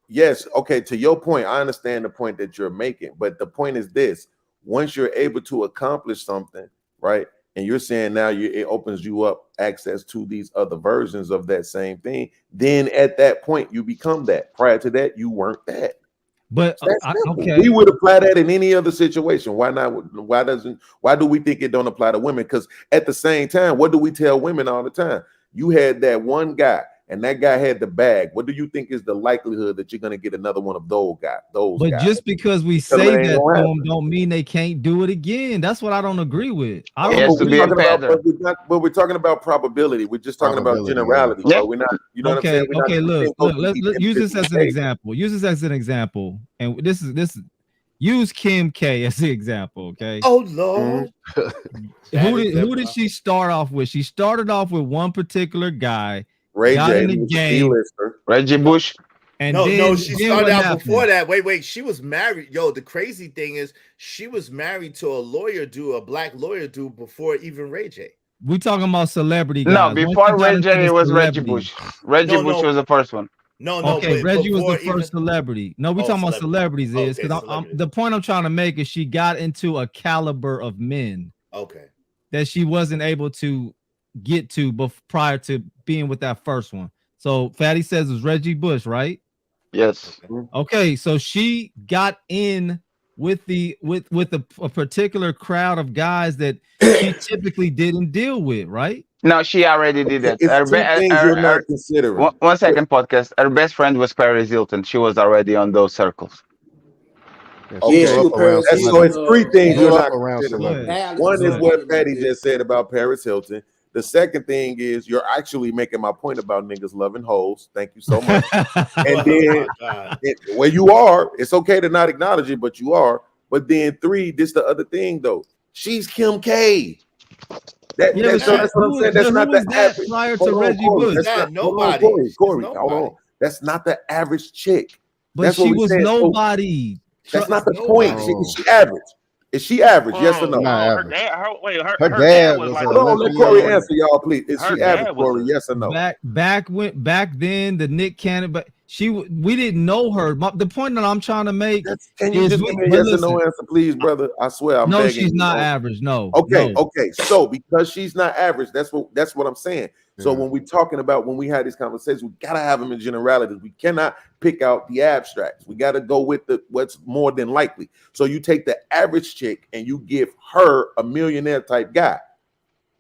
yes, okay, to your point, I understand the point that you're making, but the point is this: once you're able to accomplish something, right, and you're saying now it opens you up access to these other versions of that same thing, then at that point you become that. Prior to that, you weren't that. But okay, we would apply that in any other situation. Why not? Why do we think it don't apply to women? Because at the same time, what do we tell women all the time? You had that one guy, and that guy had the bag. What do you think is the likelihood that you're gonna get another one of those guys? But just because we say that to them don't mean they can't do it again. That's what I don't agree with. But we're talking about probability. We're just talking about generality. Yeah. We're not. You know what I'm saying? Okay. Look. Let's use this as an example. And this is use Kim K as the example. Okay. Oh Lord. Who did she start off with? She started off with one particular guy. Ray got J, in the game. Reggie Bush. And no, she started out before that. Wait, she was married. Yo, the crazy thing is she was married to a black lawyer dude before even Ray J. We talking about celebrity guys. No, before Ray J it was Reggie Bush. Reggie Bush was the first one. No, okay, Reggie was the first celebrity. No, we talking about celebrities because the point I'm trying to make is she got into a caliber of men. Okay. That she wasn't able to get to prior to being with that first one. So Fatty says it's Reggie Bush, right? Yes. Okay, so she got in with a particular crowd of guys that she typically didn't deal with, right? No, she already did that. One second, podcast. Her best friend was Paris Hilton. She was already on those circles. Yeah, she was Paris Hilton. So it's three things you're not around considering. Alex One or is something what like Patty that. just said about Paris Hilton. The second thing is you're actually making my point about niggas loving hoes. Thank you so much. And then where you are, it's okay to not acknowledge it, but you are. But then three, this the other thing though. She's Kim K. That's what I'm saying. That's not the average. Prior Hold to on, Reggie Corey. Bush. That's not, Nobody. Corey, hold on. That's not the average chick. But That's what she we was said. nobody. That's not the Nobody. point. Is she average? Is she average? Yes or no? Her dad was like Hold on, let Corey answer y'all, please. Is her she average, dad was Corey? Yes or no? Back then, the Nick Cannon, but we didn't know her. The point that I'm trying to make Can you just give me a yes or no answer, please, brother? I swear, I'm begging. she's you. not average. No. Okay, no. okay. So because she's not average, that's what I'm saying. So when we're talking about when we had these conversations, we gotta have them in generalities. We cannot pick out the abstracts. We gotta go with what's more than likely. So you take the average chick and you give her a millionaire type guy.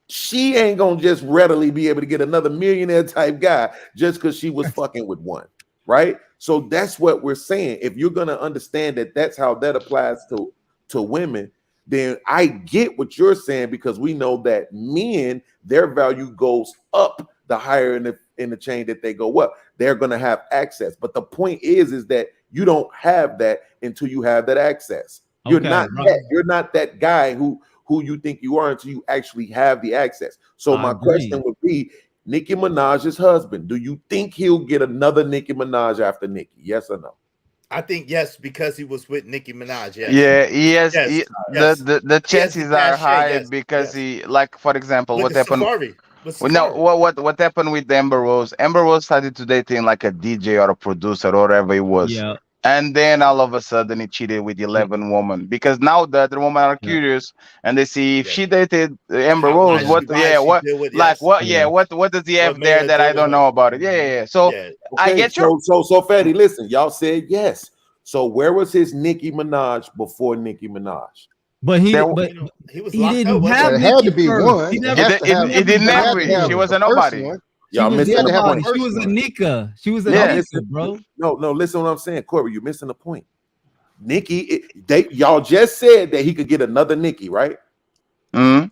She ain't gonna just readily be able to get another millionaire type guy just because she was fucking with one, right? So that's what we're saying. If you're gonna understand that that's how that applies to women, then I get what you're saying, because we know that men, their value goes up the higher in the chain that they go up. They're gonna have access. But the point is that you don't have that until you have that access. You're not that guy who you think you are until you actually have the access. So my question would be, Nicki Minaj's husband, do you think he'll get another Nicki Minaj after Nicki? Yes or no? I think yes, because he was with Nicki Minaj. Yes. Yeah, yes. Yes. The chances are high because he, like, for example, what happened? What happened with Amber Rose? Amber Rose started to dating like a DJ or a producer or whatever it was. Yeah. And then all of a sudden he cheated with 11 women, because now the other women are curious and they see if she dated Amber Rose, what does he have there that I don't know about it? Yeah. So I get you. So Fatty, listen, y'all said yes. So where was his Nicki Minaj before Nicki Minaj? But he was didn't have it Nicki had to be first. one. He never, it didn't have it. She was a nobody. Y'all missing the point. She was a Nika. She was a Nika, bro. No, listen to what I'm saying, Corey. You're missing the point. Nicki, y'all just said that he could get another Nicki, right? No.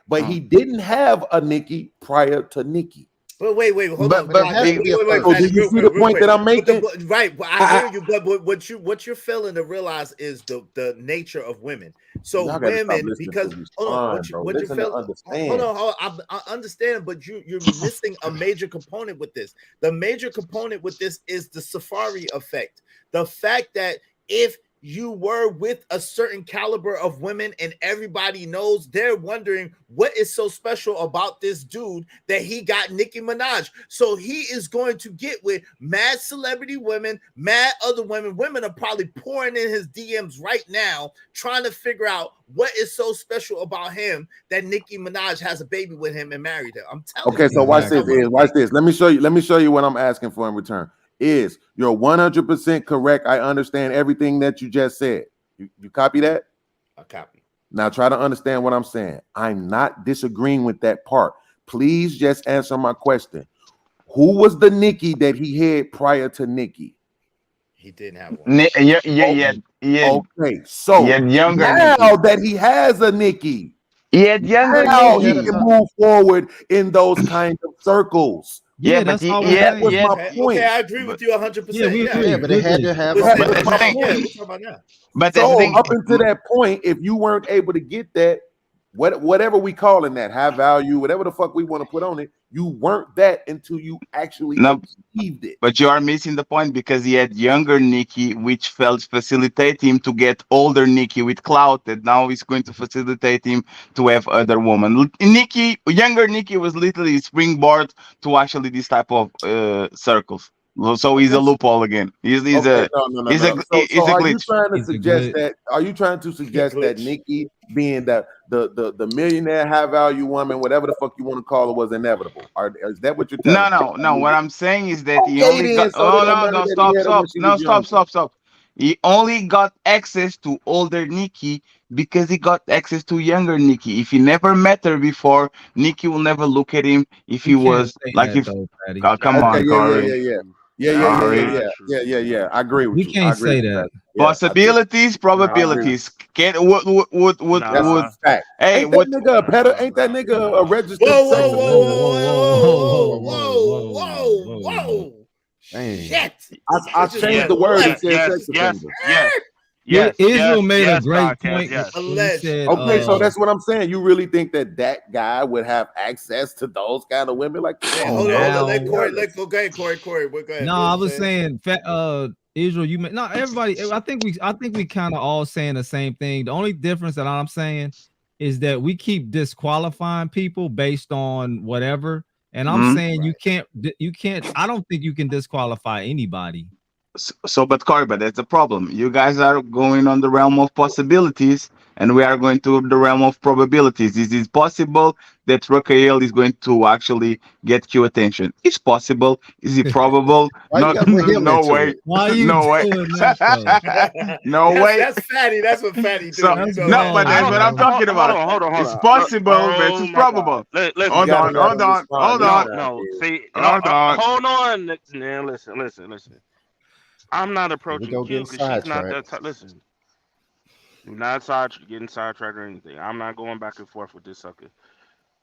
But he didn't have a Nicki prior to Nicki. But wait, hold on. Do you see the point that I'm making? Right, I hear you. But what you're failing to realize is the nature of women. So women, because hold on, what you're failing. Hold on, I understand, but you're missing a major component with this. The major component with this is the Safari effect. The fact that if you were with a certain caliber of women and everybody knows, they're wondering what is so special about this dude that he got Nicki Minaj. So he is going to get with mad celebrity women, mad other women. Women are probably pouring in his DMs right now, trying to figure out what is so special about him that Nicki Minaj has a baby with him and married him. I'm telling you. Okay, so watch this. Let me show you what I'm asking for in return. You're 100% correct. I understand everything that you just said. You copy that? I copy. Now try to understand what I'm saying. I'm not disagreeing with that part. Please just answer my question. Who was the Nicki that he had prior to Nicki? He didn't have one. Okay, so now that he has a Nicki, he can move forward in those kind of circles. That was my point. Okay, I agree with you 100%. But they had to have. But up until that point, if you weren't able to get that, whatever we calling that, high value, whatever the fuck we want to put on it, you weren't that until you actually achieved it. But you are missing the point, because he had younger Nicki, which facilitate him to get older Nicki with clout, that now is going to facilitate him to have other women. Younger Nicki was literally springboard to actually this type of circles. So he's a loophole again. He's a glitch. Are you trying to suggest that Nicki being the millionaire high value woman, whatever the fuck you want to call it, was inevitable? Is that what you're telling me? No. What I'm saying is that he only got stop. He only got access to older Nicki because he got access to younger Nicki. If he never met her before, Nicki will never look at him if he was like, if come on, Corey. Yeah. I agree with We you. can't say that. Possibilities, probabilities. That's a fact. Hey, ain't that nigga a pedo? Ain't that nigga a registered sex Whoa. Shit. I changed the word and said sex offender. Israel made a great Podcast, point. yes. He said, Okay, so that's what I'm saying. You really think that guy would have access to those kind of women? Like, Hold on. Let Corey. Go ahead, Corey. Go ahead. No, I was saying, Israel. You not everybody. I think we kind of all saying the same thing. The only difference that I'm saying is that we keep disqualifying people based on whatever. And I'm saying you can't. I don't think you can disqualify anybody. So, but Corey, but that's the problem. You guys are going on the realm of possibilities, and we are going to the realm of probabilities. Is it possible that Raquel is going to actually get Q attention? It's possible. Is it probable? No way. Why you no way. doing that, no way. That's Fatty. That's what Fatty do. So, no, but that's what I'm talking about. Hold on. It's possible versus probable. Hold on. No, see, hold on. Hold on. Now, listen. I'm not approaching Q because she's not that type. Listen, you're not getting sidetracked or anything. I'm not going back and forth with this sucker.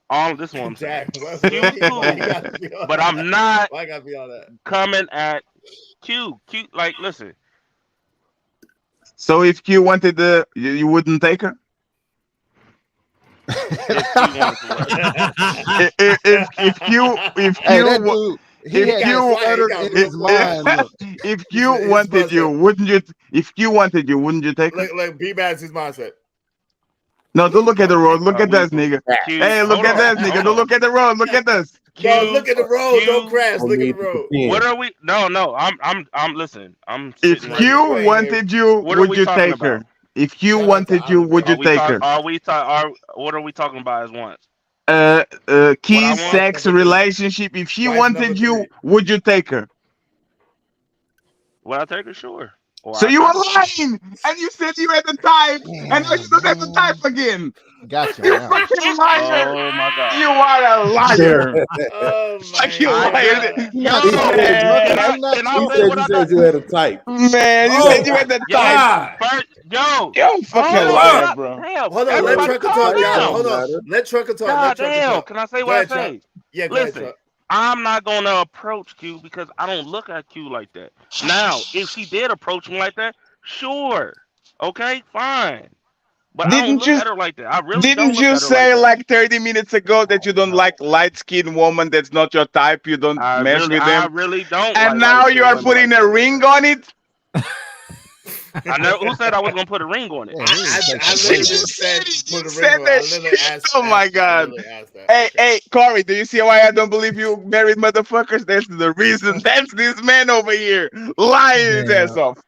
All this one I'm saying. Q's cool, but I'm not coming at Q. Like, listen. So if Q wanted you wouldn't take her? If Q wanted you, wouldn't you? If Q wanted you, wouldn't you take her? Like B-Man's his mindset. No, don't look at the road. Look at this nigga. Hey, look at this nigga. Don't look at the road. Look at this. No, look at the road. Don't crash. Look at the road. What are we? No. I'm listening. If Q wanted you, would you take her? If Q wanted you, would you take her? What are we talking about as once? Kiss, sex, relationship. If she wanted you, would you take her? Would I take her? Sure. So you were lying, and you said you had the type, and now you don't have the type again. Gotcha. You fucking liar! Oh my god! You are a liar! Like you liar! He said you had a type. Man, you said you had the type. Yo, fucking liar, bro. Damn, hold on, let Trucker talk, y'all. Hold on, let Trucker talk. God damn! Can I say what I say? Yeah, go listen. ahead, I'm not gonna approach Q because I don't look at Q like that. Now, if she did approach me like that, sure, okay, fine. But I don't look at her like that. I really didn't you say like 30 minutes ago that you don't like light-skinned woman that's not your type? You don't mess with them. I really don't. And now you are putting a ring on it. I know who said I was gonna put a ring on it. I literally said put a ring on it. Oh my god. Hey, Corey, do you see why I don't believe you married motherfuckers? That's the reason. That's this man over here lying his ass off.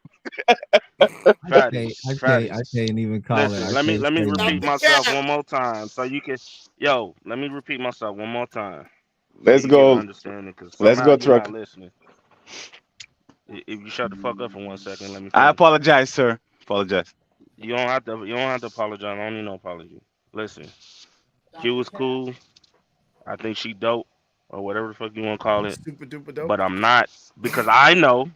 I can't even call it. Let me repeat myself one more time so you can. Let me repeat myself one more time. Let's go. Let's go, truck. Listening. If you shut the fuck up for 1 second, let me. I apologize, sir. Apologize. You don't have to apologize. I don't need no apology. Listen, Q is cool. I think she dope or whatever the fuck you want to call it. Super duper dope. But I'm not because I know,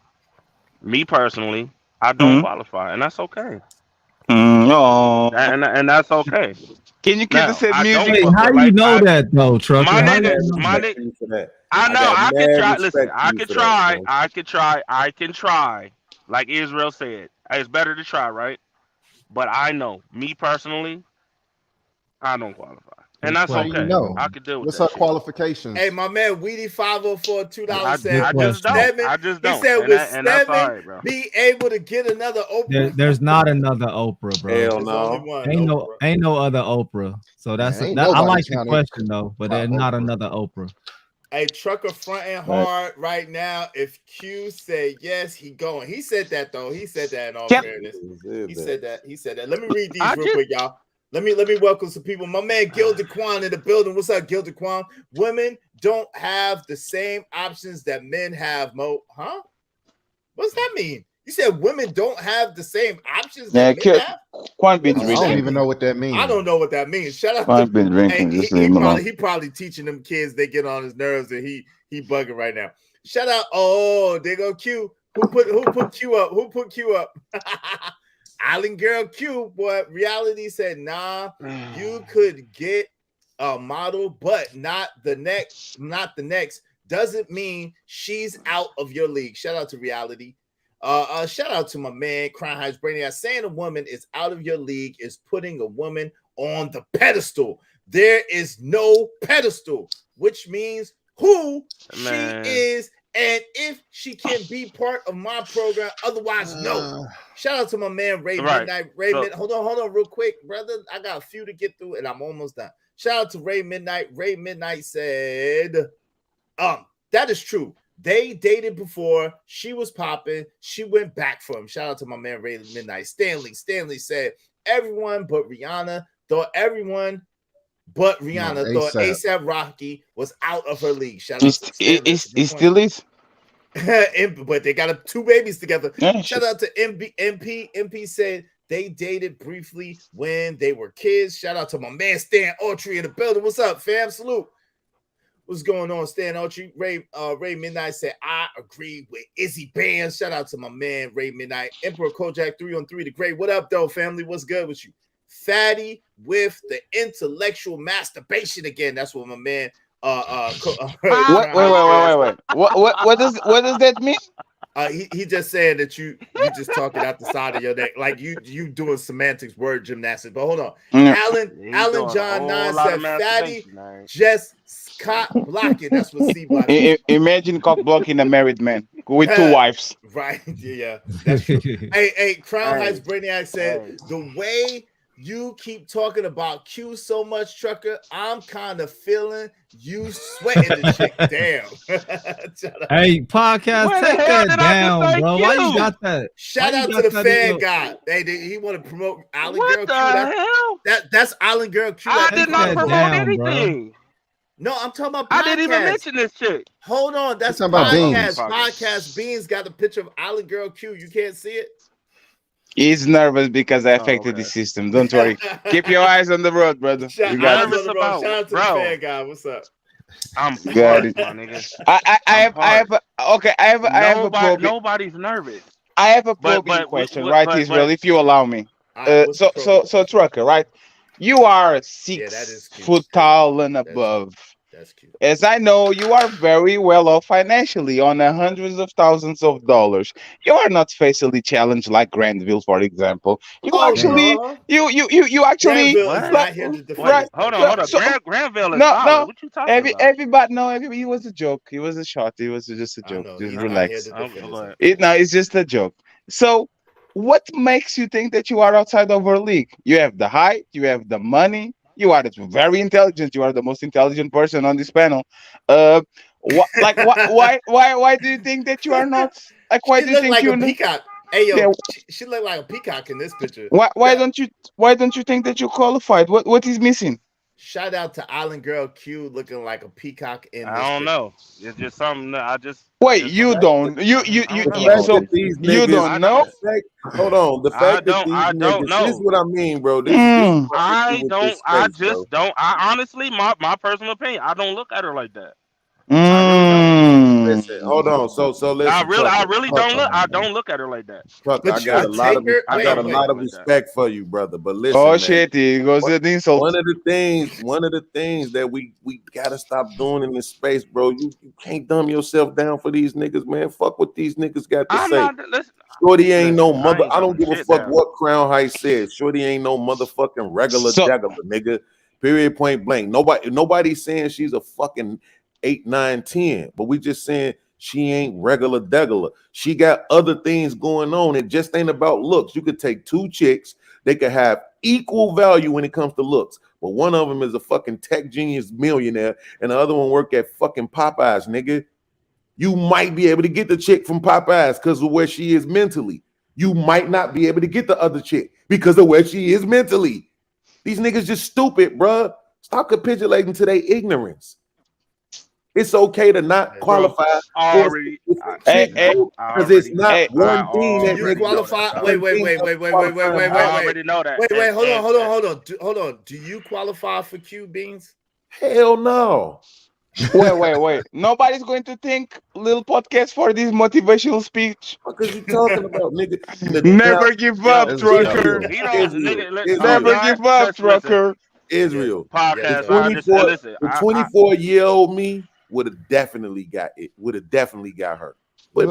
me personally, I don't qualify, and that's okay. No. And that's okay. Can you keep the same music? Hey, how do you know that though, Trucker? My nigga. I know. I can try. Listen, I can try. Like Israel said, it's better to try, right? But I know, me personally, I don't qualify, and that's okay. I can deal with what's that. her qualifications? Hey, my man, Weedy 504 $2 I just don't. He said, with Stedman, all right, bro. be able to get another Oprah. There's not another Oprah, bro. Hell no. Ain't no other Oprah. So that's I like the question though, but there's not another Oprah. A Trucker fronting hard right now. If Q said yes, he going. He said that though. He said that in all fairness. He said that. Let me read these real quick, y'all. Let me welcome some people. My man Gil DeQuan in the building. What's up, Gil DeQuan? Women don't have the same options that men have, Mo. Huh? What's that mean? You said women don't have the same options that men have? I don't even know what that means. I don't know what that means. Shut up. I've been drinking. He probably teaching them kids they get on his nerves and he bugging right now. Shout out. Oh, there go Q. Who put Q up? Who put Q up? Island Girl Q, boy. Reality said, nah, you could get a model, but not the next. Doesn't mean she's out of your league. Shout out to Reality. Shout out to my man, Crown Heights Brainiac. Saying a woman is out of your league is putting a woman on the pedestal. There is no pedestal, which means who she is and if she can be part of my program. Otherwise, no. Shout out to my man Ray Midnight. Hold on real quick, brother. I got a few to get through and I'm almost done. Shout out to Ray Midnight. Ray Midnight said, that is true. They dated before. She was popping. She went back for him. Shout out to my man Ray Midnight. Stanley said, everyone but Rihanna thought ASAP Rocky was out of her league. Shout out to Stanley. It still is. But they got 2 babies together. Yeah, shout out to MP. MP said they dated briefly when they were kids. Shout out to my man Stan Autry in the building. What's up, fam? Salute. What's going on, Stan Autry? Ray Midnight said, I agree with Izzy Band. Shout out to my man, Ray Midnight. Emperor Kojak 3-on-3 the Great. What up, though, family? What's good with you? Fatty with the intellectual masturbation again. That's what my man. Wait. What does that mean? He just saying that you just talking out the side of your neck, like you doing semantics, word gymnastics. But hold on, Alan John 9 said, "Fatty just cock blocking." That's what C block. Imagine cock blocking a married man with 2 wives. Right? Yeah, that's true. hey, Crown Heights Brainiac said the way you keep talking about Q so much, Trucker, I'm kind of feeling you sweating the chick. Damn. Hey, podcast, take that down, bro. Why you got that? Shout out to the fan guy. Hey, he want to promote Island Girl Q. That's Island Girl Q. I did not promote anything. No, I'm talking about podcast. I didn't even mention this chick. Hold on. That's podcast. Podcast Beans got the picture of Island Girl Q. You can't see it? He's nervous because I affected the system. Don't worry. Keep your eyes on the road, brother. Shout out to the fan guy. What's up? I'm got it. I have a problem. Nobody's nervous. I have a probing question, right, Israel, if you allow me. So Trucker, right? You are 6 foot tall and above. That's cute. As I know, you are very well off financially on hundreds of thousands of dollars. You are not facially challenged like Granville, for example. You actually. Not here to defend. Right. Hold on. Granville is solid. What you talking about? Everybody, it was a joke. It was a shot. It was just a joke. Just relax. It's just a joke. So, what makes you think that you are outside of our league? You have the height. You have the money. You are very intelligent. You are the most intelligent person on this panel. Why do you think that you are not? Like, why do you think you're a peacock? Hey, yo, she look like a peacock in this picture. Why don't you think that you qualified? What is missing? Shout out to Island Girl Q looking like a peacock in this I don't know. It's just something that I just Wait, you don't know? Hold on. The fact that these niggas, this is what I mean, bro. I honestly, my personal opinion, I don't look at her like that. Listen, hold on. So listen. I really don't look. I don't look at her like that. Truck, I got a lot of respect for you, brother. But listen, oh shit, he goes to the insult. One of the things that we gotta stop doing in this space, bro. You can't dumb yourself down for these niggas, man. Fuck what these niggas got to say. Shorty ain't no mother. I don't give a fuck what Crown Heights said. Shorty ain't no motherfucking regular nigga. Period. Point blank. Nobody's saying she's a fucking 8, 9, 10, but we just saying she ain't regular degular. She got other things going on. It just ain't about looks. You could take 2 chicks, they could have equal value when it comes to looks, but one of them is a fucking tech genius millionaire and the other one work at fucking Popeyes, nigga. You might be able to get the chick from Popeyes because of where she is mentally. You might not be able to get the other chick because of where she is mentally. These niggas just stupid, bruh. Stop capitulating to their ignorance. It's okay to not qualify because it's not one thing that you qualify. Wait. I already know that. Wait, hold on. Do you qualify for Q Beans? Hell no. Wait. Nobody's going to think little podcast for this motivational speech. What are you talking about, nigga? Never give up, trucker. He don't, nigga. Never give up, trucker. Israel. Podcast. The 24-year-old me would have definitely got it. Would have definitely got her. But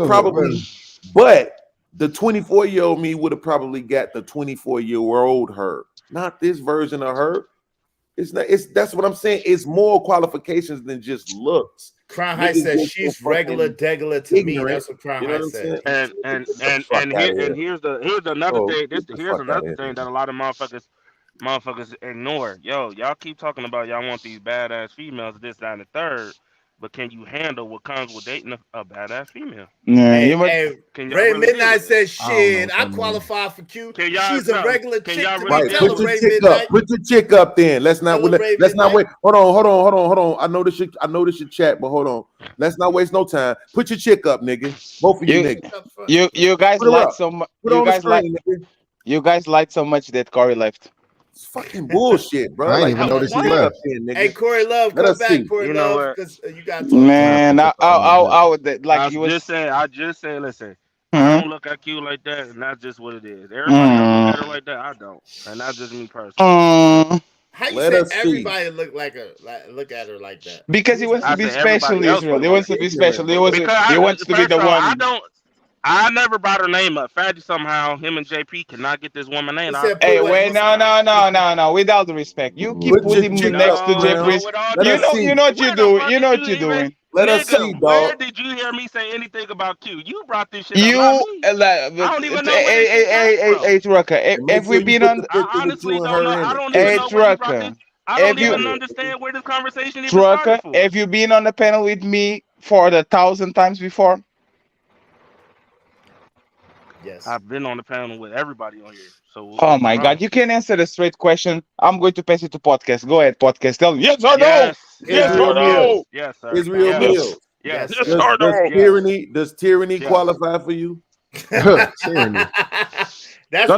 the 24-year-old me would have probably got the 24-year-old her. Not this version of her. It's not. That's what I'm saying. It's more qualifications than just looks. Crown High says she's regular degular to me. That's what Crown High said. And here's another thing. Here's another thing that a lot of motherfuckers ignore. Yo, y'all keep talking about y'all want these badass females, this, that, and the third. But can you handle what comes with dating a badass female? Ray Midnight says, "Shit, I qualify for Q. She's a regular chick." Right, put your chick up. Put your chick up. Then let's not wait. Hold on. I know this should chat, but hold on. Let's not waste no time. Put your chick up, nigga. Both of you niggas. You guys lied so much. You guys lied so much that Corey left. It's fucking bullshit, bro. I didn't even notice he left. Hey, Corey Love, come back, Corey Love, because you got to talk. Man, I would like I you was just saying, listen, I don't look at you like that, and that's just what it is. Everybody look at her like that, I don't, and that's just me personally. How you say everybody look at her like that? Because he wants to be special, Israel. He wants to be special. He wants to be the one. I never brought her name up. Faddy somehow, him and JP cannot get this woman name. Hey, wait, no. With all the respect, you keep putting him next to JP. You know what you're doing. You know what you're doing. Let us see, dog. Where did you hear me say anything about Q? You brought this shit up. I don't even know Hey, Trucker. If we've been on, I honestly don't know. I don't even know where you brought this. I don't even understand where this conversation even started for. Have you been on the panel with me for the 1,000 times before? Yes. I've been on the panel with everybody on here. So oh my God, you can't answer the straight question. I'm going to pass it to podcast. Go ahead, podcast. Tell me yes or no. Yes or no. Yes, sir. Israel Mills. Yes. Does tyranny qualify for you? Tyranny. That's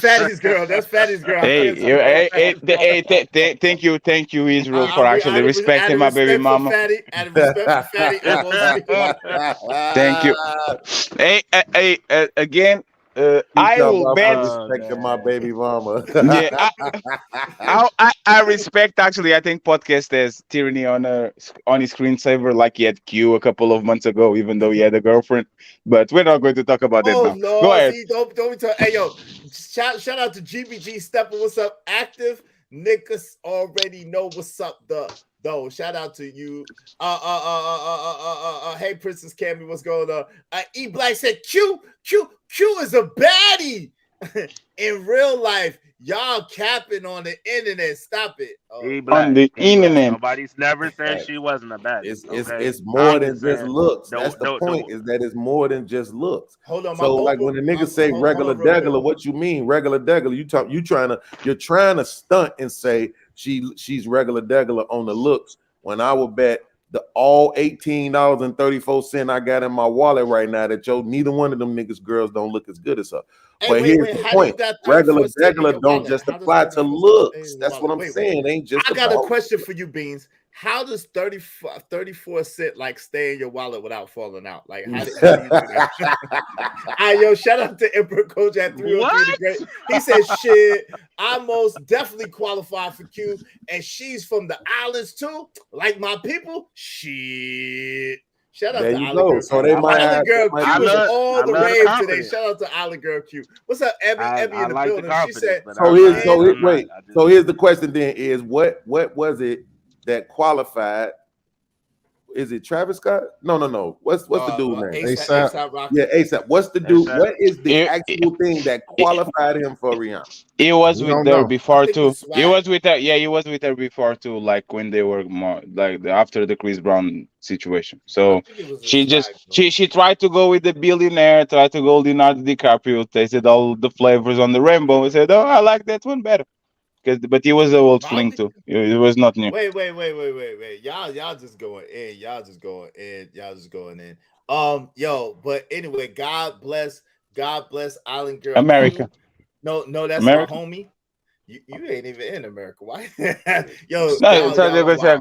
Fatty's girl. That's Fatty's girl. Thank you, Israel, for actually respecting my baby mama. Thank you. Hey, again. I will bet respecting my baby mama. Yeah, I respect. Actually, I think podcast has tyranny on his screensaver, like he had Q a couple of months ago, even though he had a girlfriend. But we're not going to talk about that now. No, go ahead. See, don't be talking. Hey, yo, shout out to GBG Stepper. What's up? Active niggas already know what's up. Though, shout out to you. Hey, Princess Cammy, what's going on? E Black said Q is a baddie in real life. Y'all capping on the internet. Stop it. On the internet. Nobody's never said she wasn't a baddie. It's more than just looks. That's the point. Is that it's more than just looks. Hold on. So like when the niggas say regular degular, what you mean regular degular? You're trying to stunt and say she's regular degular on the looks. When I would bet all $18.34 I got in my wallet right now that neither one of them niggas girls don't look as good as her. Hey, but here's the point: regular degular don't just apply to looks. That's what I'm saying. It ain't just. I got a question for you, Beans. How does 34 cent like stay in your wallet without falling out? Like how do you do that? Yo, shout out to Emperor Coach at 303. He said, "Shit, I most definitely qualify for Q, and she's from the islands too, like my people. Shit." Shout out to Island Girl. So they might Island Girl Q was all the rave today. confidence. Shout out to Island Girl Q. What's up, Ebby? Ebby in the like the building. She said, So here's the question then is what was it that qualified? Is it Travis Scott? No. What's the dude name? ASAP. Yeah, ASAP. What's the dude? What is the actual thing that qualified him for Rihanna? He was with her before too. He was with her. Yeah, he was with her before too. Like when they were more like after the Chris Brown situation. So she tried to go with the billionaire, tried to go Leonardo DiCaprio, tasted all the flavors on the rainbow, and said, "Oh, I like that one better." But he was a old fling too. It was not new. Wait. Y'all just going in. Y'all just going in. But anyway, God bless Island Girl. America. No, that's America. our homie. You ain't even in America. Why? Yo, No, so they're gonna say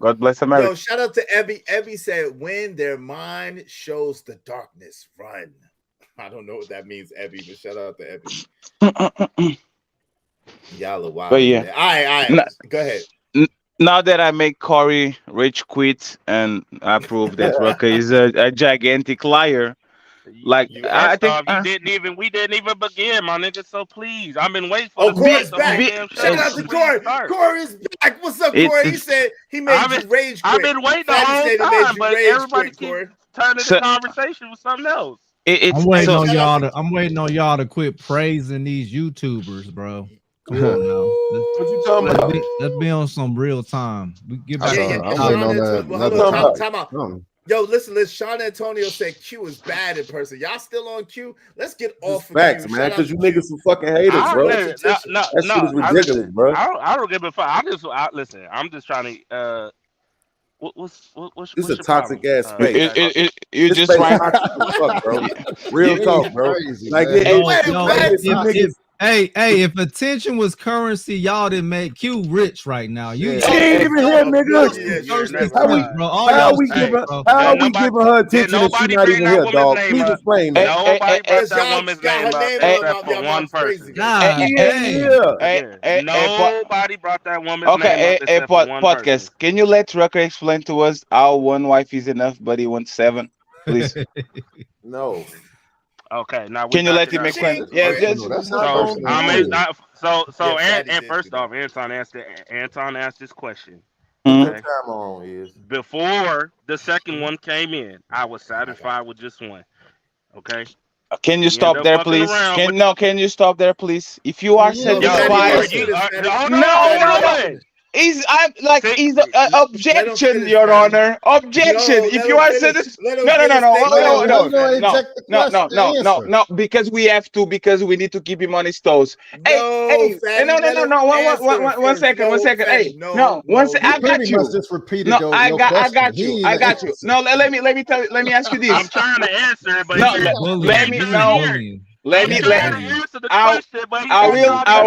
God bless America. Yo, shout out to Ebby. Ebby said, "When their mind shows the darkness, run." I don't know what that means, Ebby, but shout out to Ebby. Y'all are wild. But yeah, all right. Go ahead. Now that I make Corey rich quit and I prove that Rucker is a gigantic liar, like I think we didn't even begin, my nigga. So please, I've been waiting for Oh, Corey's back. Shout out to Corey. Start. Corey's back. What's up, Corey? He said he made you rage quit. I've been waiting the whole time, but everybody keeps turning the conversation with something else. I'm waiting on y'all to quit praising these YouTubers, bro. Come on now. What you talking about? Let's be on some real time. We get back Time out. Yo, listen. Sean Antonio said Q is bad in person. Y'all still on Q? Let's get off of facts, Q. man. Because you niggas some fucking haters, bro. That shit is ridiculous, bro. I don't give a fuck. Listen. I'm just trying to. What's this is a toxic ass space. You just right. Fuck, bro. Real talk, bro. Like, if attention was currency, y'all didn't make Q rich right now. You ain't even here, nigga. How we giving her attention and she not even here, dog? Please explain that. Nobody brought that woman's name up except for one person. Nobody brought that woman's name up except for one podcast. Can you let Rucker explain to us how one wife is enough, but he wants 7? Please. No. Okay, now can you let him explain? Yeah, and first off, Anton asked this question. Okay. Time on is before the second one came in, I was satisfied with just one. Okay. Can you stop there, please? Can you stop there, please? If you are satisfied, He's objection, Your Honor. Objection. If you are satisfied, no. Because we have to. Because we need to keep him on his toes. Hey, no. 1 second. Hey, no. I got you. Just repeat no, I got you. No, let me tell you. Let me ask you this. I'm trying to answer, but I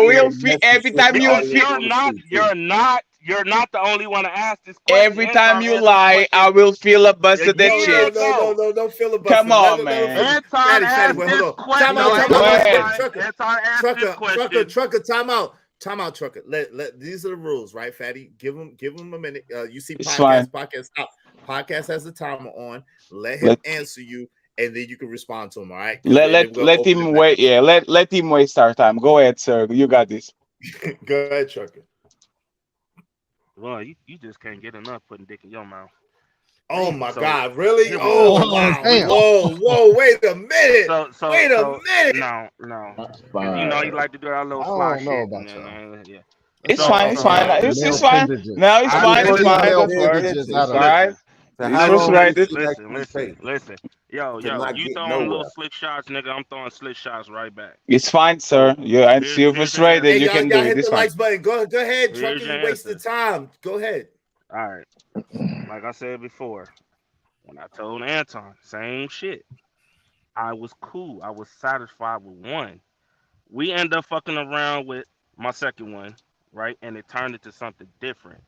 will feel every time you feel. You're not the only one to ask this question. Every time you lie, I will feel a busted that shit. No, don't feel a busted. Come on, man. Trucker, time out, Trucker. Let these are the rules, right, Fatty? Give him a minute. You see, podcast stop. Podcast has the timer on. Let him answer you, and then you can respond to him. All right. Let him wait. Yeah, let him waste our time. Go ahead, sir. You got this. Go ahead, Trucker. Well, you just can't get enough putting dick in your mouth. Oh my God, really? Oh wow. Whoa, wait a minute. Wait a minute. No. You know you like to do that little fly shit. Yeah. It's fine. It's fine. No, it's fine. All right. Listen. Yo, you throwing little slick shots, nigga. I'm throwing slick shots right back. It's fine, sir. You're frustrated. You can do it. Hit It's the fine. likes button. Go ahead, Trucker. You wasted time. Go ahead. All right. Like I said before, when I told Anton, same shit. I was cool. I was satisfied with one. We end up fucking around with my second one, right? And it turned into something different.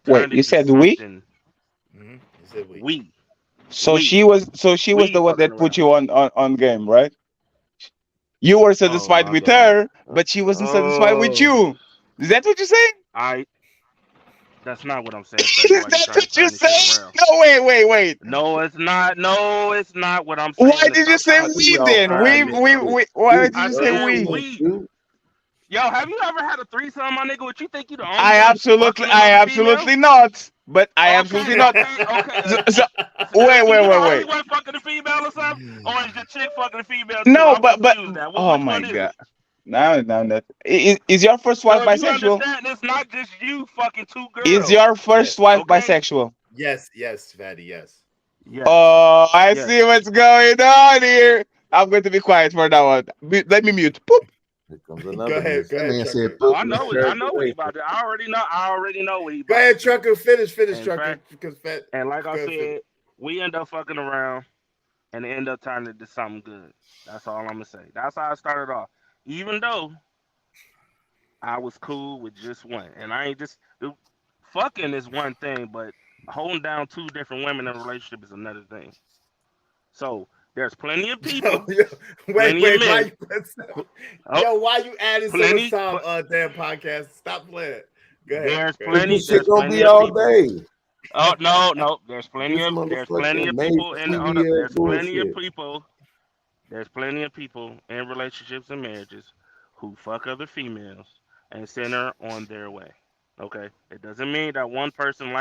Wait, you said we? Mm-hmm. You said we. So she was the one that put you on game, right? You were satisfied with her, but she wasn't satisfied with you. Is that what you're saying? That's not what I'm saying. That's what you're saying? No, wait. No, it's not. What I'm saying. Why did you say we then? Why did you say we? Yo, have you ever had a threesome, my nigga? What you think you the only I absolutely not. But I absolutely not. Okay. Wait. You want fucking the female or something? Or is the chick fucking the female too? No, but oh my God. No. Is your first wife bisexual? It's not just you fucking two girls. Is your first wife bisexual? Yes, Fatty, yes. Oh, I see what's going on here. I'm going to be quiet for that one. Let me mute. Poop. Go ahead. I know what he about to. I already know what he about. Go ahead, Trucker. Finish, Trucker. And like I said, we end up fucking around, and it end up turning into something good. That's all I'm gonna say. That's how I started off. Even though I was cool with just one, and I ain't just fucking is one thing, but holding down two different women in a relationship is another thing. So there's plenty of people, Wait, plenty of why men. why you adding so much time damn podcast? Stop playing. Go ahead. There's Go ahead. plenty of people. Oh no, there's plenty of people in there's plenty of people in relationships and marriages who fuck other females and send her on their way. Okay? It doesn't mean that one person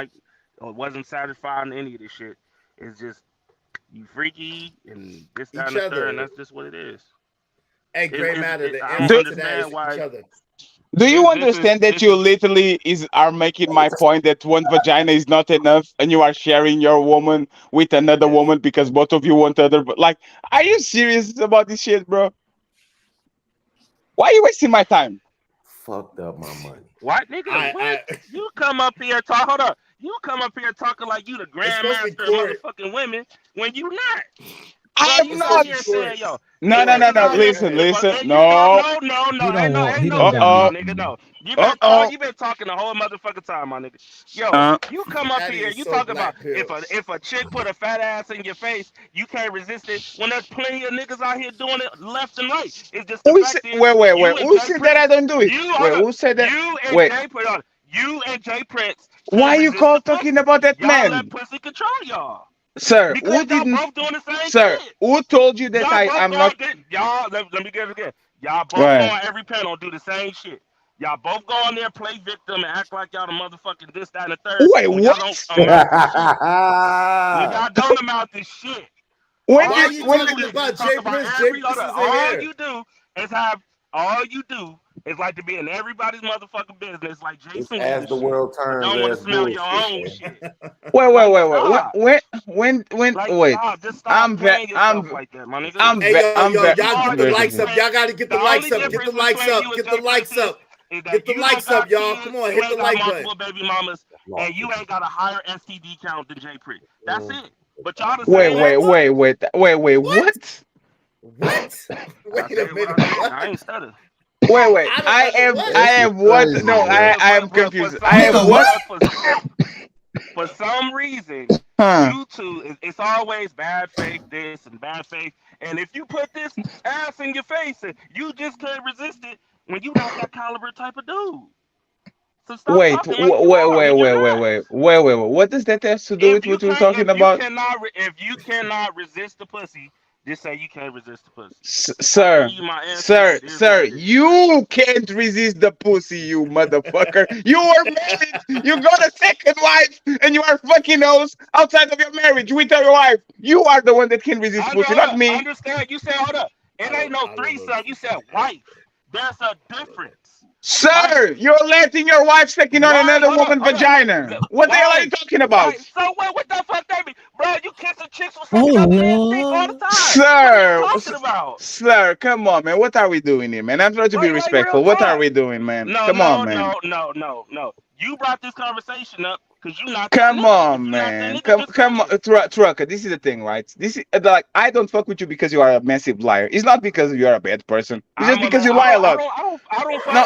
or wasn't satisfied in any of this shit. It's just you freaky and this, that, and the third, and that's just what it is. Hey, Gray Matter, the I answer don't to that is understand each other. Do you understand that you literally are making my point that one vagina is not enough, and you are sharing your woman with another woman because both of you want other? Like, are you serious about this shit, bro? Why are you wasting my time? Fucked up my money. What, nigga? What? You come up here talk. Hold up. You come up here talking like you the grandmaster of motherfucking women when you not. I'm not. Saying, yo, No. Listen. No. Ain't no, nigga, no. You been talking the whole motherfucking time, my nigga. Yo, you come up here, you talk about if a chick put a fat ass in your face, you can't resist it. When there's plenty of niggas out here doing it left and right. It's just wait. Who said that I don't do it? Who said that? You and Jay Prince. Why you talking about that man? Y'all let pussy control y'all. Sir, because who didn't? Both doing the same sir, shit. Who told you that I'm not? Y'all, let me get it again. Y'all both go on every panel do the same shit. Y'all both go on there, play victim, and act like y'all the motherfucking this, that, and the third. Wait, what? Y'all don't amount to shit. Why are you talking about Jay Prince? Jay Prince is all you do is like to be in everybody's motherfucking business, like Jaxin. As the world turns, don't want to smell your own shit. Wait. Wait. Just stop playing yourself like that, my nigga. Y'all get the likes up. Y'all gotta get the likes up. Get the likes up. Get the likes up. Get the likes up, y'all. Come on, hit the like button. Baby mamas, and you ain't got a higher STD count than Jay Prince. That's it. But y'all the wait. What? Wait a minute. I ain't stutter. Wait. I have what? No, I am confused. I have what? For some reason, you two, it's always bad faith this and bad faith. And if you put this ass in your face, and you just can't resist it when you not that caliber type of dude. So stop wait. What does that have to do with what you're talking about? If you cannot resist the pussy, just say you can't resist the pussy. Sir, you can't resist the pussy, you motherfucker. You are married. You got a second wife, and you are fucking hoes outside of your marriage with your wife. You are the one that can resist pussy, not me. Understand? You said, hold up. It ain't no threesome. You said wife. There's a difference. Sir, you're letting your wife second on another woman's vagina. What the hell are you talking about? So what the fuck that mean? Bro, you kissing chicks with sucking up their dick all the time. Sir, what are you talking about? Sir, come on, man. What are we doing here, man? I'm trying to be respectful. What are we doing, man? Come on, man. No. You brought this conversation up because you not. Come on, man. Come on, Trucker. This is the thing, right? This is like I don't fuck with you because you are a massive liar. It's not because you are a bad person. It's just because you lie a lot.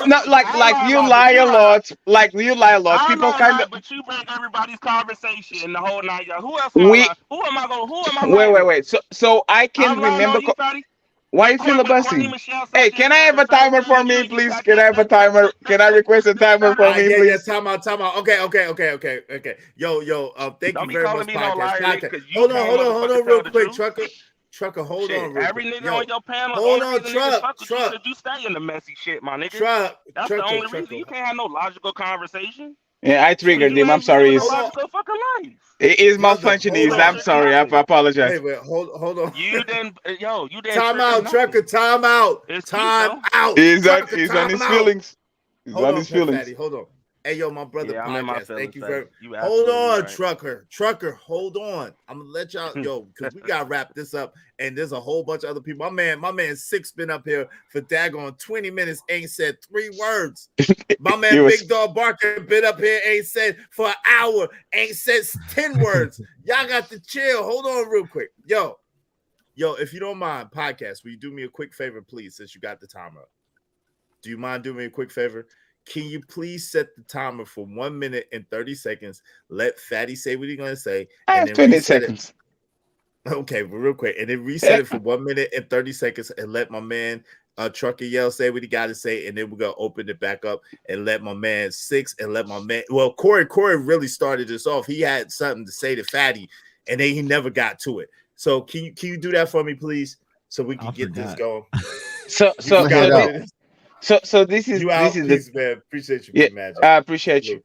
No, like you lie a lot. Like you lie a lot. People kind of. But you bring everybody's conversation and the whole night. Who else? Who am I? Wait. So I can remember. Why you filibustering? Hey, can I have a timer for me, please? Can I have a timer? Can I request a timer for me, please? Yeah, time out. Okay. Yo, thank you very much, podcast. Hold on, real quick, Trucker, hold on, real every quick. nigga on your panel. Hold on, Truck. You stay in the messy shit, my nigga. That's the only reason you can't have no logical conversation. Yeah, I triggered him. I'm sorry. It is malfunctioning. I'm sorry. I apologize. Wait, hold on. You didn't. Time out, Trucker. Time out. Time out. He's on his feelings. He's on his feelings. Hold on. Hey, yo, my brother, podcast. Thank you very much. Hold on, right. Trucker, hold on. I'm gonna let y'all because we gotta wrap this up. And there's a whole bunch of other people. My man Six been up here for daggone 20 minutes, ain't said 3 words. My man Big Dog Barker been up here, ain't said for an hour, ain't said 10 words. Y'all got to chill. Hold on real quick. Yo, if you don't mind, podcast, will you do me a quick favor, please, since you got the timer up? Do you mind doing me a quick favor? can you please set the timer for 1 minute and 30 seconds? Let Fatty say what he's gonna say, I and have then 20 reset seconds. it. Okay, but real quick, and then reset it for 1 minute and 30 seconds, and let my man Trucker Yell say what he got to say, and then we're gonna open it back up and let my man Six and let my man. Well, Corey really started this off. He had something to say to Fatty, and then he never got to it. So can you do that for me, please, so we can get this going? So this is you out. this is Peace, the man. Appreciate you, yeah. Big Magic. I appreciate you.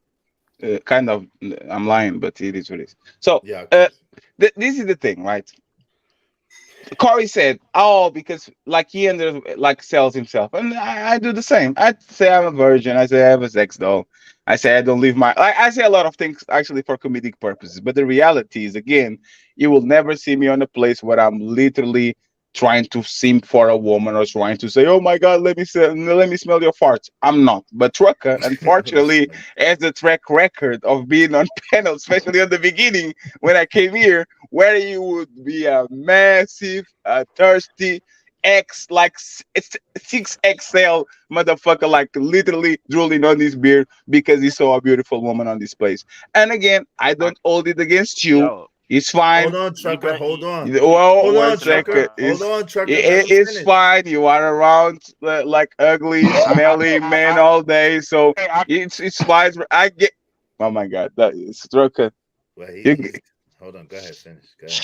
Kind of, I'm lying, but it is what it is. So yeah, this is the thing, right? Corey said, "Oh, because like he sells himself," and I do the same. I say I'm a virgin. I say I have a sex doll. I say I don't leave my. I say a lot of things actually for comedic purposes. But the reality is, again, you will never see me on a place where I'm literally trying to simp for a woman or trying to say, "Oh my God, let me smell your farts." I'm not. But Trucker, unfortunately, has the track record of being on panels, especially at the beginning when I came here, where you would be a massive, thirsty it's 6XL motherfucker, like literally drooling on his beard because he saw a beautiful woman on this place. And again, I don't hold it against you. Yo, It's fine. Hold on, Trucker. Hold on. Well, Hold one on, second. Trucker. Hold on, Trucker. It's fine. You are around like ugly, smelly men all day, so it's fine. I get. Oh my God, that is Trucker. Well, hold on. Go ahead. Finish. Go ahead.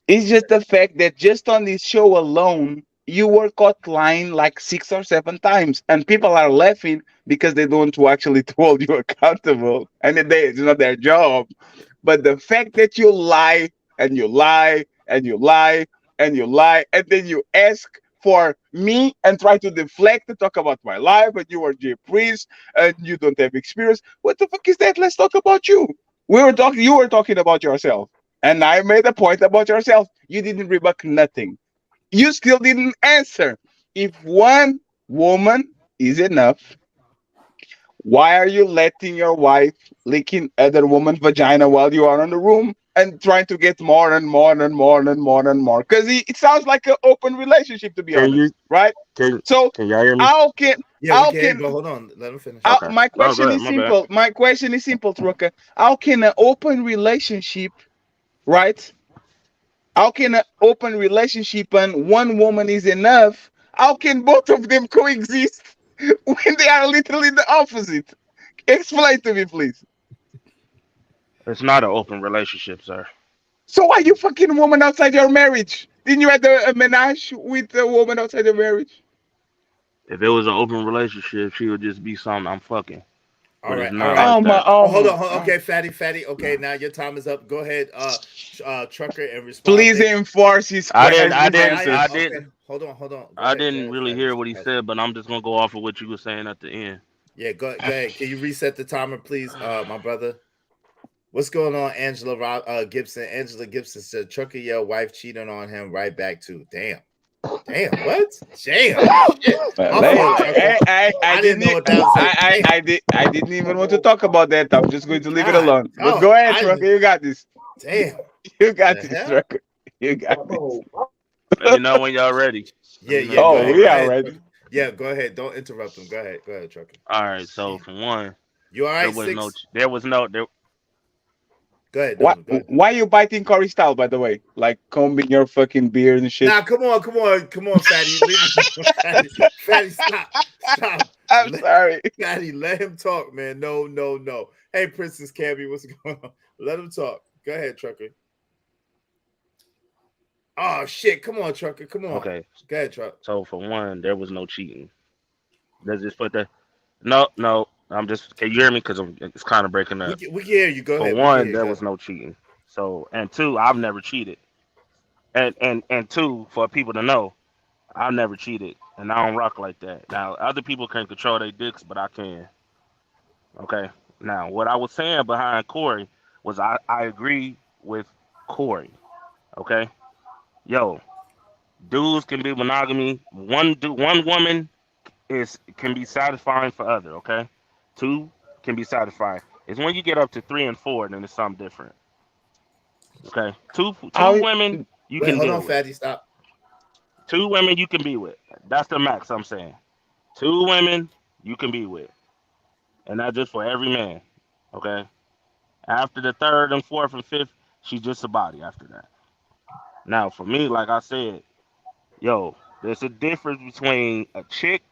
It's just the fact that just on this show alone, you were caught lying like 6 or 7 times, and people are laughing because they don't want to actually hold you accountable, and it's not their job. But the fact that you lie and you lie and you lie and you lie, and then you ask for me and try to deflect to talk about my life, and you are Jay Priest and you don't have experience. What the fuck is that? Let's talk about you. You were talking about yourself. And I made a point about yourself. You didn't rebut nothing. You still didn't answer. If one woman is enough, why are you letting your wife licking other woman's vagina while you are in the room and trying to get more and more and more and more and more? Because it sounds like an open relationship, to be honest, right? So can y'all hear me? how can Yeah, we can. But hold on, let him finish. Okay. My question is simple. My question is simple, Trucker. How can an open relationship, right? How can an open relationship and one woman is enough? How can both of them coexist when they are literally the opposite? Explain to me, please. It's not an open relationship, sir. So why you fucking a woman outside your marriage? Didn't you have a menage with a woman outside your marriage? If it was an open relationship, she would just be something I'm fucking. All But right, it's all not right. like that. Hold on. Okay, Fatty. Okay, now your time is up. Go ahead, Trucker, and respond. Please enforce his I didn't. Okay. Hold on. Go I ahead, didn't really Fatty. hear what he said, but I'm just gonna go off of what you were saying at the end. Yeah, go ahead. Can you reset the timer, please, my brother? What's going on, Angela Gibson? Angela Gibson said Trucker Yell wife cheating on him right back too. Damn, what? Damn. Shit. I didn't know what that was. I didn't even want to talk about that. I'm just going to leave it alone. But go ahead, Trucker. You got this. Damn. You got this, Trucker. You got this. Let me know when y'all ready. Yeah. We are ready. Yeah, go ahead. Don't interrupt him. Go ahead, Trucker. All right. So for one, you all right? There was no. Go ahead. Why are you biting Corey style, by the way? Like combing your fucking beard and shit. Nah, come on, Fatty. Fatty, stop. I'm sorry. Fatty, let him talk, man. No. Hey, Princess Cammy, what's going on? Let him talk. Go ahead, Trucker. Oh shit! Come on, Trucker. Come on. Okay. Go ahead, Trucker. So for one, there was no cheating. Let's just put that. No. I'm just. Can you hear me? Because it's kind of breaking up. We can hear you. Go ahead. For one, there was no cheating. So, and two, I've never cheated. And two, for people to know, I've never cheated, and I don't rock like that. Now, other people can control their dicks, but I can. Okay. Now, what I was saying behind Corey was I agree with Corey. Okay. Yo, dudes can be monogamy. One woman can be satisfying for other. Okay. Two can be satisfying. It's when you get up to 3 and 4, then it's something different. Okay, two women you can deal with. Fatty, stop. 2 women you can be with. That's the max I'm saying. 2 women you can be with. and that's just for every man. Okay. After the third and fourth and fifth, she's just a body. After that. Now, for me, like I said, yo, there's a difference between a chick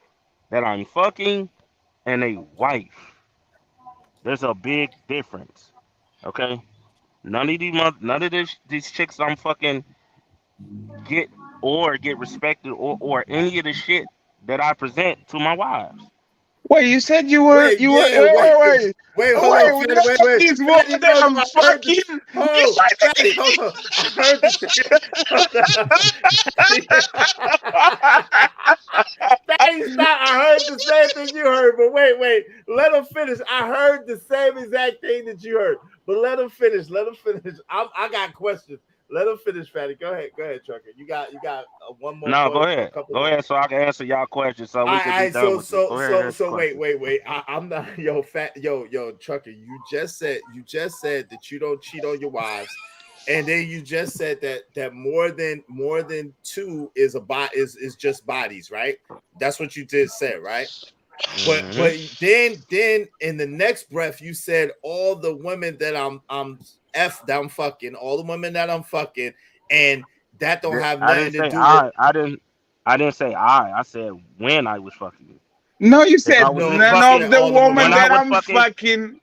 that I'm fucking and a wife. There's a big difference. Okay. None of these chicks I'm fucking get respected or any of the shit that I present to my wives. Wait, you said you were Wait, you were yeah, wait. hold on, Wait, Fatty, wait. these Fatty, women no, that I'm I heard this. fucking. Hold, Fatty, hold on. I heard this. Fatty, stop. I heard the same thing you heard, but wait. Let him finish. I heard the same exact thing that you heard, but let him finish. I got questions. Let him finish, Fatty. Go ahead, Trucker. You got one more. No, go ahead. Go ahead, so I can answer y'all questions. So we can be done with it. Go ahead, so wait. I'm not yo, Trucker. You just said that you don't cheat on your wives, and then you just said that more than two is just bodies, right? That's what you just said, right? But then in the next breath you said all the women that I'm fucking, all the women that I'm fucking, and that don't have nothing to do with. I didn't say I said when I was fucking. No, you said none of the women that I'm fucking.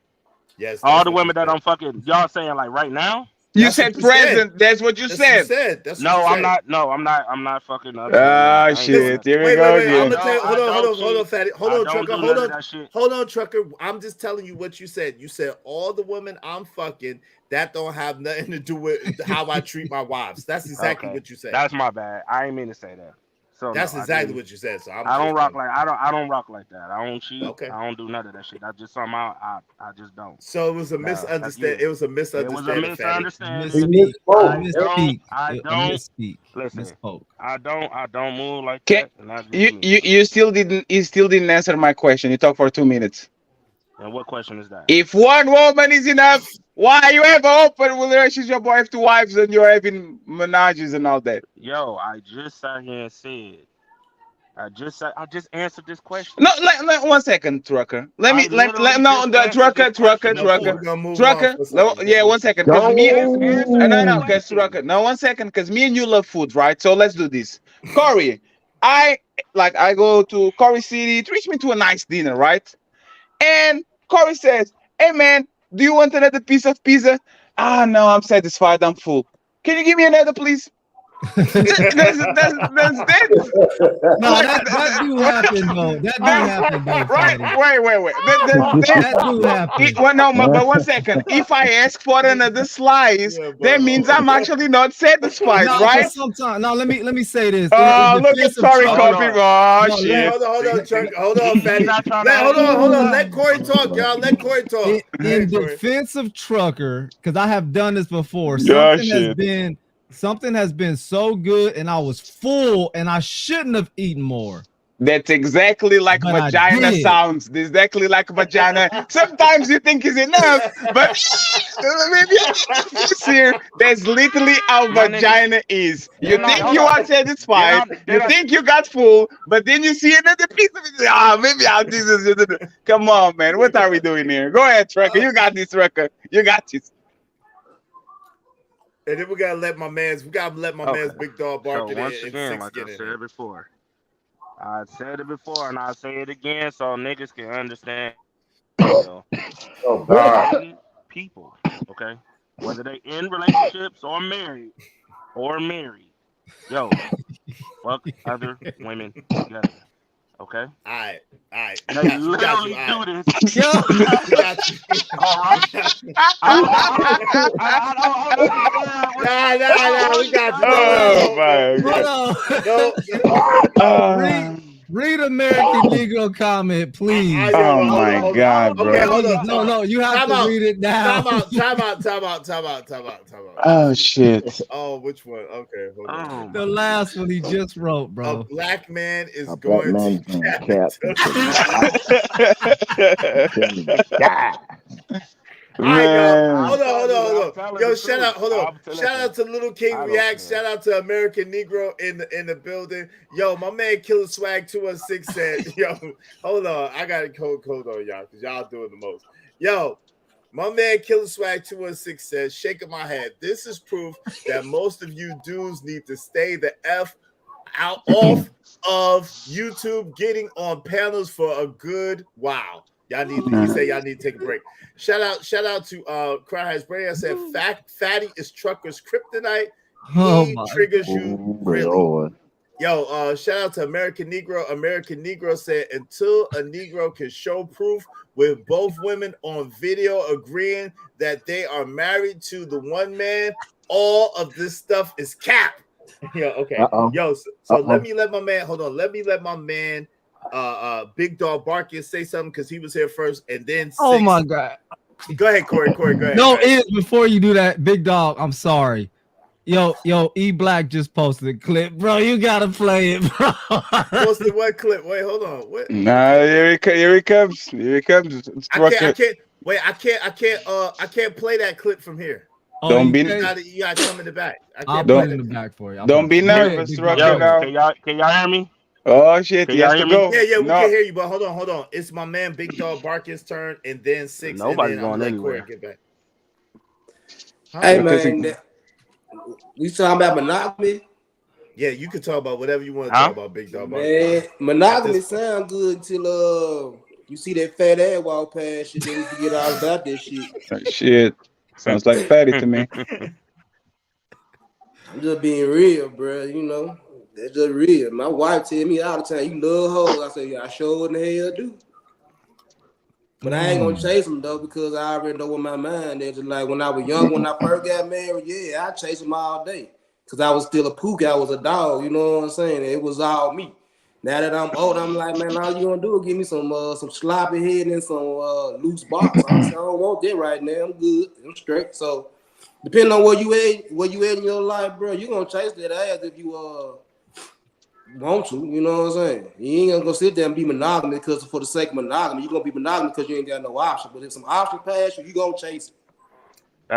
Yes, all the women that I'm fucking. Y'all saying like right now? You said present. That's what you said. I'm not fucking. Ah, shit. Here we go again. I'm gonna tell you, hold on, Fatty. Hold on, Trucker. I'm just telling you what you said. You said all the women I'm fucking, that don't have nothing to do with how I treat my wives. That's exactly what you said. That's my bad. I ain't mean to say that. So that's exactly what you said. So I don't rock like that. I don't cheat. Okay. I don't do none of that shit. That's just something I just don't. So it was a misunderstanding. It was a misunderstanding. I don't move like that. You still didn't answer my question. You talked for 2 minutes. And what question is that? If one woman is enough, why you ever open relationship with 2 wives and you're having menages and all that? Yo, I just sat here and said. I just answered this question. No, 1 second, Trucker. Let me Trucker. No, yeah, 1 second. Because Trucker. No, 1 second, because me and you love food, right? So let's do this. Corey, I go to Corey City, treat me to a nice dinner, right? And Corey says, "Hey man, do you want another piece of pizza?" "Ah, no, I'm satisfied. I'm full. Can you give me another, please?" That's that. No, that do happen though. That do happen though. Right? Wait. That do happen. But 1 second. If I ask for another slice, that means I'm actually not satisfied, right? Sometimes, let me say this. Look at sorry, coffee. Oh shit. Hold on, Chuck. Hold on, Fatty. Hold on. Let Corey talk, y'all. Let Corey talk. In defense of Trucker, because I have done this before. Something has been so good and I was full and I shouldn't have eaten more. That's exactly like vagina sounds. Exactly like vagina. Sometimes you think it's enough, but maybe here. That's literally how vagina is. You think you are satisfied, you think you got full, but then you see another piece of it. Maybe I'll do this. Come on, man. What are we doing here? Go ahead, Trucker. You got this, Trucker. You got this. And then we gotta let my man's Big Dog bark. So once again, like I said before, I said it before and I'll say it again so niggas can understand. People, okay, whether they in relationships or married, yo, fuck other women together. Okay. All right. They literally do this. Yo. All right. Nah, we got you. Oh my God. Read American Negro comment, please. Oh my God, bro. Okay, hold on. No, you have to read it now. Time out. Oh shit. Oh, which one? Okay, hold on. The last one he just wrote, bro. A black man is going to All right, y'all. Hold I'm on. telling Yo, the shout truth. out. Hold on. Shout out to Little King I don't Reacts. care. Shout out to American Negro in the building. Yo, my man Killer Swag 216 said, yo, hold on. I got it hold on, y'all, because y'all doing the most. Yo, my man Killer Swag 216 says, shaking my head. This is proof that most of you dudes need to stay the F off of YouTube, getting on panels for a good while. Y'all need to, he said y'all need to take a break. Shout out to Cry Has Brain. I said fatty is truckers kryptonite. Oh He my triggers you really. Lord. Yo, shout out to American Negro. American Negro said until a Negro can show proof with both women on video agreeing that they are married to the one man, all of this stuff is cap. Yeah, okay. Uh-oh. Yo, so let my man, hold on. Let me let my man Big Dog Barkis say something because he was here first, and then Oh my God. Go ahead, Corey, go ahead. No, go ahead. before you do that, Big Dog, I'm sorry. Yo, E Black just posted a clip, bro. You gotta play it, bro. Posted what clip? Wait, hold on. What? Nah, here he comes. Here he comes. I can't. Wait, I can't play that clip from here. Oh, Don't be. You gotta come in the back. I'll put it in the back for you. Don't be nervous, Rocker. Now. Can y'all hear me? Oh shit, he has to go. Yeah, we can hear you, but hold on. It's my man Big Dog Barkis' turn, and then 6. Nobody's and then I'm going let Corey anywhere. get back. Hey man, we talking about monogamy? Yeah, you can talk about whatever you want to talk about, Big Dog. Man, monogamy sound good until you see that fat ass walk past you, then you forget all about that shit. Shit, sounds like fatty to me. I'm just being real, bro. You know, that's just real. My wife tell me all the time, "You love hoes." I say, "Yeah, I sure in the hell do." But I ain't gonna chase them though because I already know what my mind is. Like when I was young, when I first got married, yeah, I chased them all day because I was still a pook. I was a dog. You know what I'm saying? It was all me. Now that I'm old, I'm like, man, all you gonna do is give me some sloppy head and some loose box. I don't want that right now. I'm good. I'm straight. So depending on where you at in your life, bro, you gonna chase that ass if you want to, you know what I'm saying? You ain't gonna go sit there and be monogamous because for the sake of monogamy. You're gonna be monogamous because you ain't got no option. But if some option pass you, gonna chase it.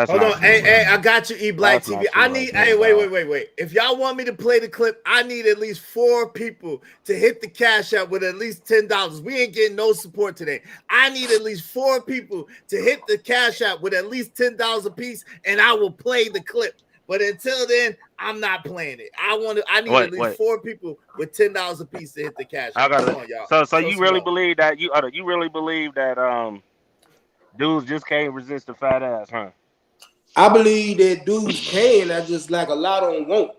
Hold on, hey, I got you, E Black TV. I need, wait. If y'all want me to play the clip, I need at least 4 people to hit the cash out with at least $10. We ain't getting no support today. I need at least 4 people to hit the cash out with at least $10 a piece, and I will play the clip. But until then, I'm not playing it. I need at least 4 people with $10 a piece to hit the cash out. Come on, y'all. So you really believe that you really believe that dudes just can't resist a fat ass, huh? I believe that dudes can. I just like a lot of them won't.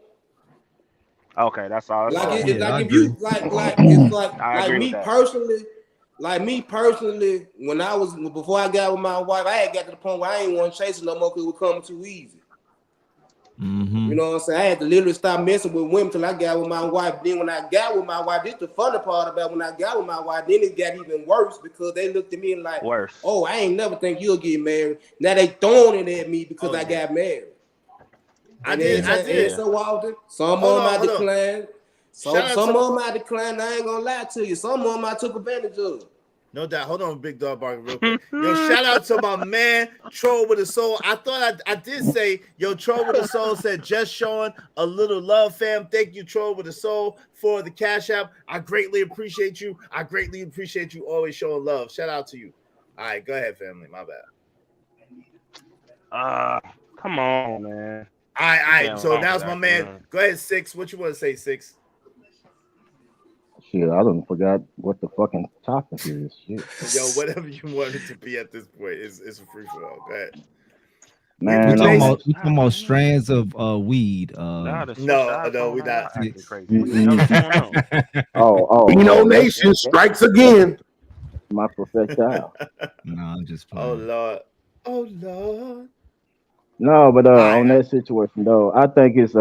Okay, that's all. Me personally, before I got with my wife, I had got to the point where I ain't want to chase it no more because it was coming too easy. Mm-hmm. You know what I'm saying? I had to literally stop messing with women till I got with my wife. Then when I got with my wife, this is the funny part about when I got with my wife, then it got even worse because they looked at me and like, oh, I ain't never think you'll get married. Now they throwing it at me because I got married. I did. So often, some of them I declined. Some of them I declined. I ain't gonna lie to you. Some of them I took advantage of. No doubt. Hold on, Big Dog Barker, real quick. Yo, shout out to my man, Troll with a Soul. I thought I did say, yo, Troll with a Soul said, just showing a little love, fam. Thank you, Troll with a Soul, for the cash app. I greatly appreciate you. I greatly appreciate you always showing love. Shout out to you. All right, go ahead, family. My bad. Come on, man. All right. So now's my man. Go ahead, 6. What you want to say, 6? Shit, I done forgot what the fucking topic is. Shit. Yo, whatever you want it to be at this point, it's a free for all. Go ahead. Man, we talking about strands of weed. No, we not. Bino Nation strikes again. My professional. No, I'm just playing. Oh Lord. No, but on that situation though, I think it's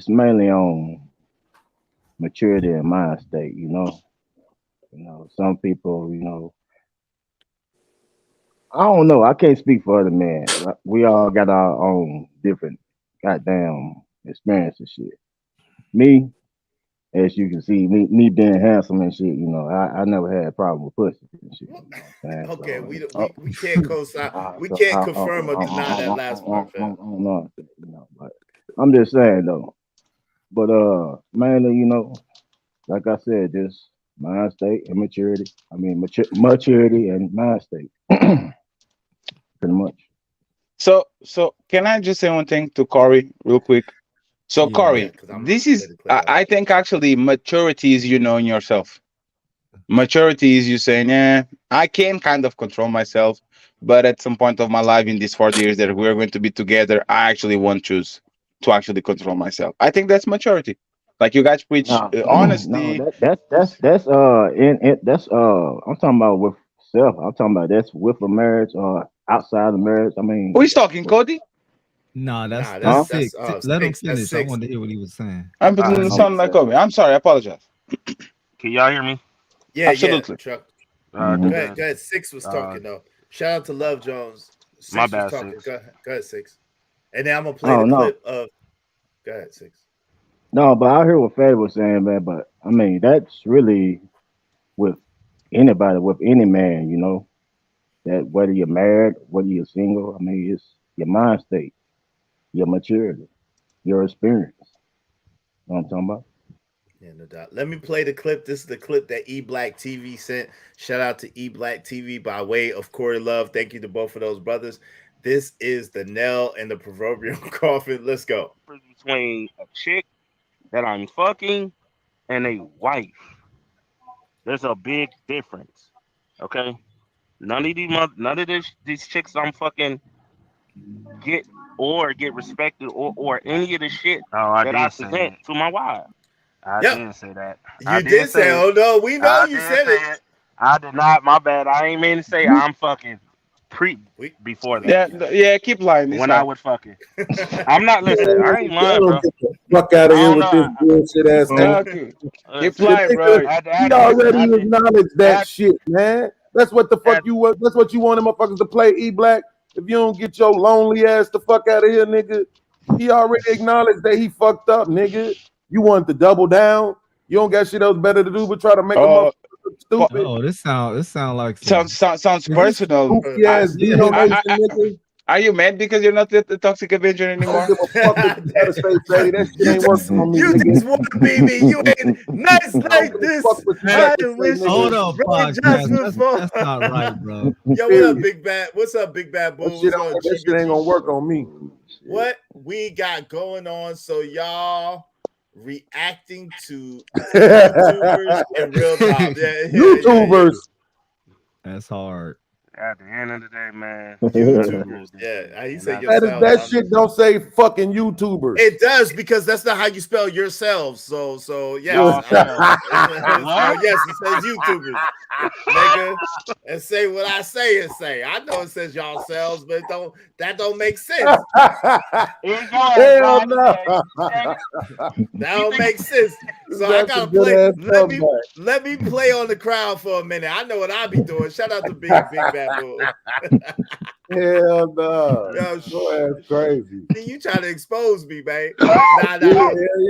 mainly on maturity and mind state, you know. Some people, I don't know. I can't speak for other men. We all got our own different goddamn experience and shit. Me, as you can see, me being handsome and shit, you know, I never had a problem with pussy and shit. You know what I'm saying? Okay, So, we can't co-sign. We so can't confirm or deny that last part, I fam. don't know, you know, but I'm just saying though. But mainly, you know, like I said, just mind state and maturity. I mean, maturity and mind state, pretty much. So can I just say one thing to Corey real quick? So Yeah. Corey, this is I think actually maturity is you knowing yourself. Maturity is you saying, yeah, I can kind of control myself, but at some point of my life in these 40 years that we're going to be together, I actually won't choose to actually control myself. I think that's maturity. Like you guys preach No, no, honesty. that's that's I'm talking about with self. I'm talking about that's with a marriage or outside of marriage. I mean, Who is talking, Cody? Nah, that's Huh? six. Let him That's finish. I six. wanted to hear what he was saying. I'm beginning to sound like Kobe. I'm sorry, I apologize. Can y'all hear me? Yeah, Absolutely. yeah. Chuck. Mhm. Go ahead. Six was talking though. Shout out to Love Jones. Six My was bad, talking. Six. Go ahead, Six. And then I'm gonna play Oh the no, clip of. Go ahead, Six. no, but I hear what Fed was saying, man. But I mean, that's really with anybody, with any man, you know, that whether you're married, whether you're single. I mean, it's your mind state, your maturity, your experience. You know what I'm talking about? Yeah, no doubt. Let me play the clip. This is the clip that E Black TV sent. Shout out to E Black TV by way of Corey Love. Thank you to both of those brothers. This is the nail in the proverbial coffin. Let's go. Between a chick that I'm fucking and a wife, there's a big difference. Okay, none of these chicks I'm fucking get respected or any of the shit that I present to my wife. I did say that. You did say, oh no, we know you said it. I did not. My bad. I ain't mean to say I'm fucking before that. Yeah, keep lying. When I would fucking. I'm not listening. I ain't lying, Y'all bro. get the fuck out of here with this bullshit ass thing. Keep lying, bro. He already acknowledged that shit, man. That's what the fuck you want. That's what you want motherfuckers to play, E Black. If you don't get your lonely ass the fuck out of here, nigga. He already acknowledged that he fucked up, nigga. You want to double down. You don't got shit else better to do but try to make a motherfucker look stupid. Oh, this sound like sounds personal. Goofy ass Dino Nation, nigga. Are you mad because you're not the Toxic Avenger anymore? I don't give a fuck what you gotta say, Freddy. That shit ain't working on me. You nigga. just want to be me. You ain't nice like this. I wish Hold up, Ray podcast. Johnson That's not right, bro. Yo, what up, Big Bad? What's up, Big Bad Bull? That shit ain't gonna work on me. What we got going on? So y'all reacting to YouTubers and real talk. YouTubers. That's hard. At the end of the day, man. YouTubers. Yeah, he said That shit don't say fucking YouTubers. It does because that's not how you spell yourselves. So yes, yes, it says YouTubers, nigga, and say what I say and say. I know it says y'all selves, but that don't make sense. Hell no. That don't make sense. So I gotta play. Let me play on the crowd for a minute. I know what I be doing. Shout out to Big Bad Bull. Hell no. Yo, that's crazy. You trying to expose me, man? Nah.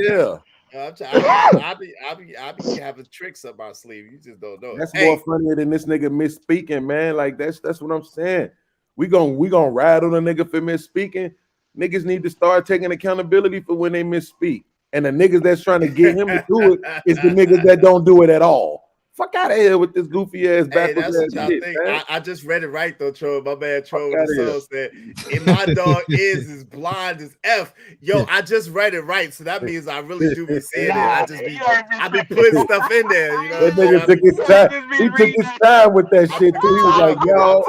Yeah. I be having tricks up my sleeve. You just don't know. That's more funnier than this nigga misspeaking, man. Like that's what I'm saying. We gonna ride on a nigga for misspeaking. Niggas need to start taking accountability for when they misspeak. And the niggas that's trying to get him to do it is the niggas that don't do it at all. Fuck out of here with this goofy ass backwards ass shit, man. I just read it right though, Troy. My man Troy with the soul said, "And my dog is as blind as F." Yo, I just read it right, so that means I really do be seeing it. I be putting stuff in there. You know, that nigga took his time. He took his time with that shit too. He was like, "Y'all,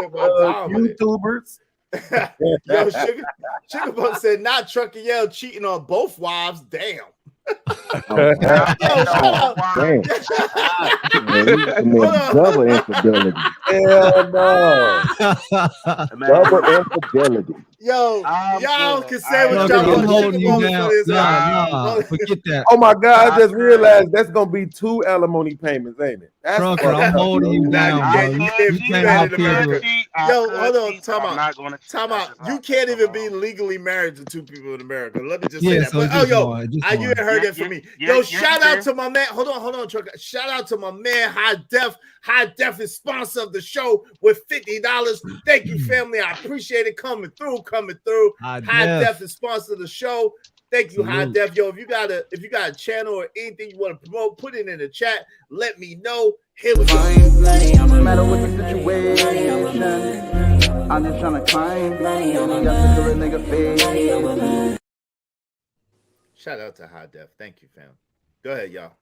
YouTubers." Yo, Sugar Bump said, "Not Trucker Yell cheating on both wives." Damn. Damn. Double infidelity. Hell no. Double infidelity. Yo, y'all can say what Trucker, y'all I'm want. holding Chicken you Bowling down. funny as hell. Nah, forget that. Oh my God, I just realized that's gonna be 2 alimony payments, ain't it? That's Trucker, I'm fucked up, holding you bro. Nah, you down, can't. bro. You can't You do came that up in here America. to Yo, hold on. Time I'm out. not gonna cheat. Time out. You can't even be legally married to 2 people in America. Let me just say yeah. that. So But it's oh, just yo, one, just you ain't one. heard that from me. Yo, shout out to my man. Hold on, Trucker. Shout out to my man, High Def. High Def is sponsor of the show with $50. Thank you, family. I appreciate it coming through. High Def is sponsor of the show. Thank you, High Salute. Def. Yo, if you got a channel or anything you want to promote, put it in the chat. Let me know. Here we go. No matter what the situation, I'm just trying to climb. Got to a nigga face. Shout out to High Def. Thank you, fam. Go ahead, y'all.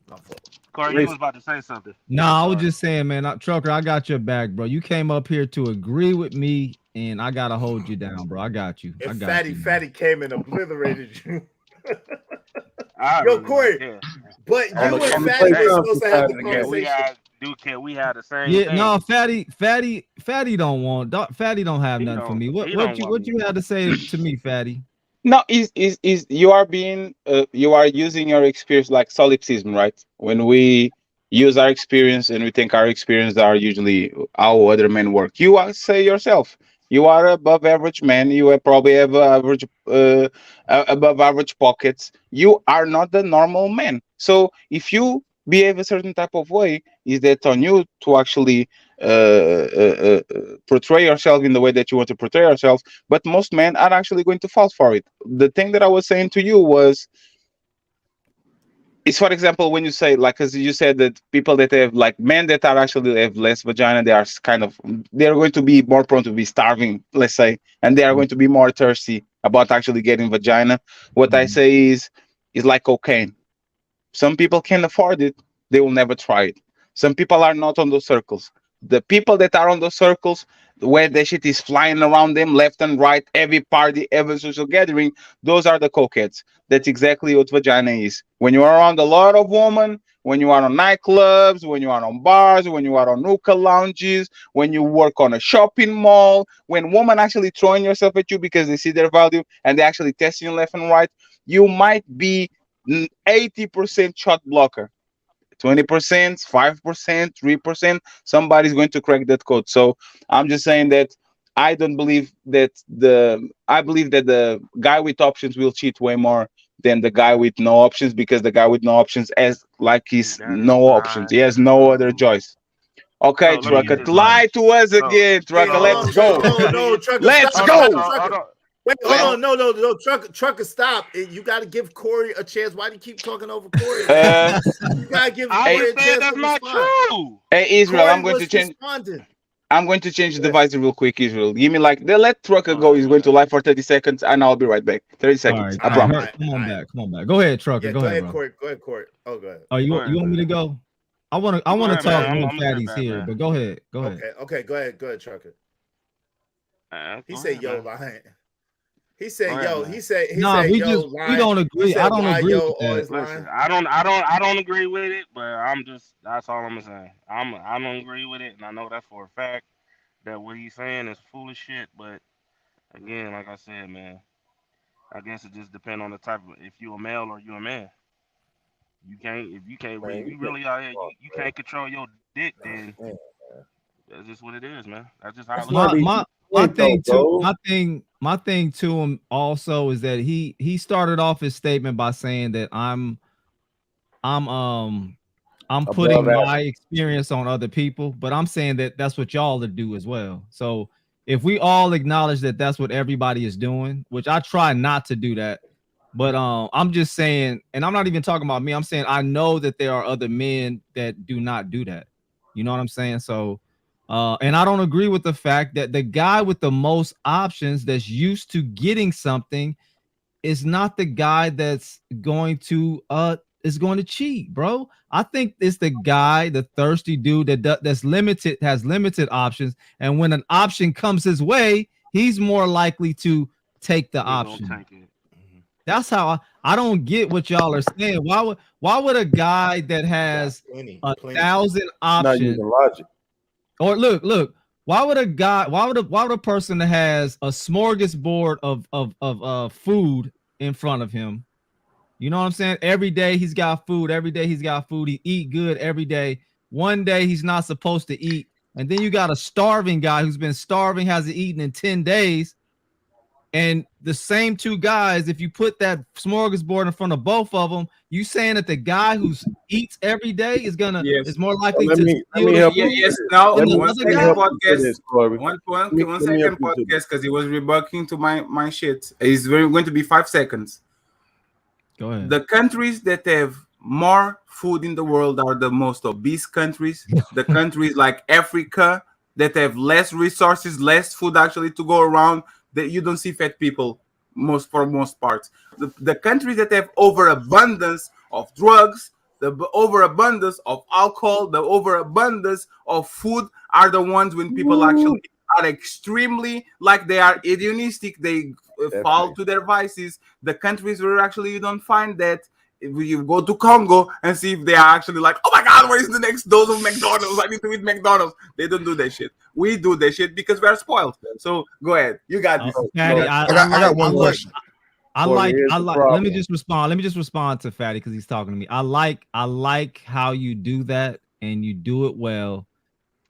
My fault. Corey, you was about to say something. Nah, I was just saying, man, Trucker, I got your back, bro. You came up here to agree with me, and I gotta hold you down, bro. I got you. I If got Fatty came and obliterated you. I Yo, really Corey, don't care. but you At and the end of Fatty the were day, supposed to have the can we conversation. have the same Yeah, thing? no, Fatty don't want. Fatty don't have nothing for me. He don't want What you had to say to me, Fatty? No, is you are being you are using your experience like solipsism, right? When we use our experience and we think our experience are usually how other men work. You are say yourself, you are above average man. You are probably have average above average pockets. You are not the normal man. So if you behave a certain type of way, is that on you to actually portray yourself in the way that you want to portray yourself, but most men are actually going to fall for it. The thing that I was saying to you was, it's for example when you say, like, as you said, that people that have like men that are actually have less vagina, they are kind of, they're going to be more prone to be starving, let's say, and they are going to be more thirsty about actually getting vagina. What I say is like cocaine. Some people can afford it, they will never try it. Some people are not on those circles. The people that are on those circles, where the shit is flying around them left and right, every party, every social gathering, those are the cokeheads. That's exactly what vagina is. When you are around a lot of women, when you are on nightclubs, when you are on bars, when you are on hookah lounges, when you work on a shopping mall, when women actually throwing yourself at you because they see their value and they actually test you left and right, you might be 80% shot blocker, 20%, 5%, 3%. Somebody's going to crack that code. So I'm just saying that I don't believe that I believe that the guy with options will cheat way more than the guy with no options, because the guy with no options has like he's no options. He has no other choice. Okay, Trucker, lie to us again, Trucker. Let's go. No, Trucker, Let's stop, go. Trucker. Wait, hold on. No, Trucker, stop. You got to give Corey a chance. Why do you keep talking over Corey, man? You got to give Corey a chance to respond. True. Hey, Israel, Corey I'm going to change. responding. I'm going to change the device real quick, Israel. Give me like, let Trucker go. He's going to lie for 30 seconds, and I'll be right back. 30 seconds. I promise. Come on back. Go ahead, Trucker. Yeah, go ahead, bro. Corey. Go ahead, Corey. Oh, go ahead. Oh, you want me to go? I want to talk when Fatty's here, but go ahead. Go ahead. Okay. Go ahead, Trucker. He said, "Yo, lying." He said, "Yo." He said, we lying. don't agree. I don't agree with that. Listen, I don't agree with it, but that's all I'm saying. I don't agree with it, and I know that's for a fact that what he's saying is foolish shit. But again, like I said, man, I guess it just depends on the type of, if you a male or you a man. If you really out here, you can't control your dick, then that's just what it is, man. That's just how it looks. My thing to him also is that he started off his statement by saying that I'm putting my experience on other people, but I'm saying that that's what y'all to do as well. So if we all acknowledge that that's what everybody is doing, which I try not to do that, but I'm just saying, and I'm not even talking about me, I'm saying I know that there are other men that do not do that. You know what I'm saying? So and I don't agree with the fact that the guy with the most options that's used to getting something is not the guy that's going to cheat, bro. I think it's the guy, the thirsty dude that's limited, has limited options, and when an option comes his way, he's more likely to take the option. That's how I don't get what y'all are saying. Why would a guy that has 1,000 options, not using logic, or look, Why would a person that has a smorgasbord of food in front of him, you know what I'm saying? Every day he's got food. Every day he's got food. He eat good every day. One day he's not supposed to eat, and then you got a starving guy who's been starving, hasn't eaten in 10 days. And the same two guys, if you put that smorgasbord in front of both of them, you saying that the guy who eats every day is more likely to steal the food? Yes. Now, than the one other second guy? podcast. One second podcast, because he was rebucking to my shit. It's going to be 5 seconds. Go ahead. The countries that have more food in the world are the most obese countries. The countries like Africa that have less resources, less food actually to go around, that you don't see fat people for most parts. The countries that have overabundance of drugs, the overabundance of alcohol, the overabundance of food are the ones when people actually are extremely, like, they are hedonistic, they fall to their vices. The countries where actually you don't find that, if you go to Congo and see if they are actually like, oh my God, where is the next dose of McDonald's? I need to eat McDonald's. They don't do that shit. We do that shit because we are spoiled. So go ahead, you got this. Fatty, I got one question. Let me just respond to Fatty because he's talking to me. I like how you do that and you do it well,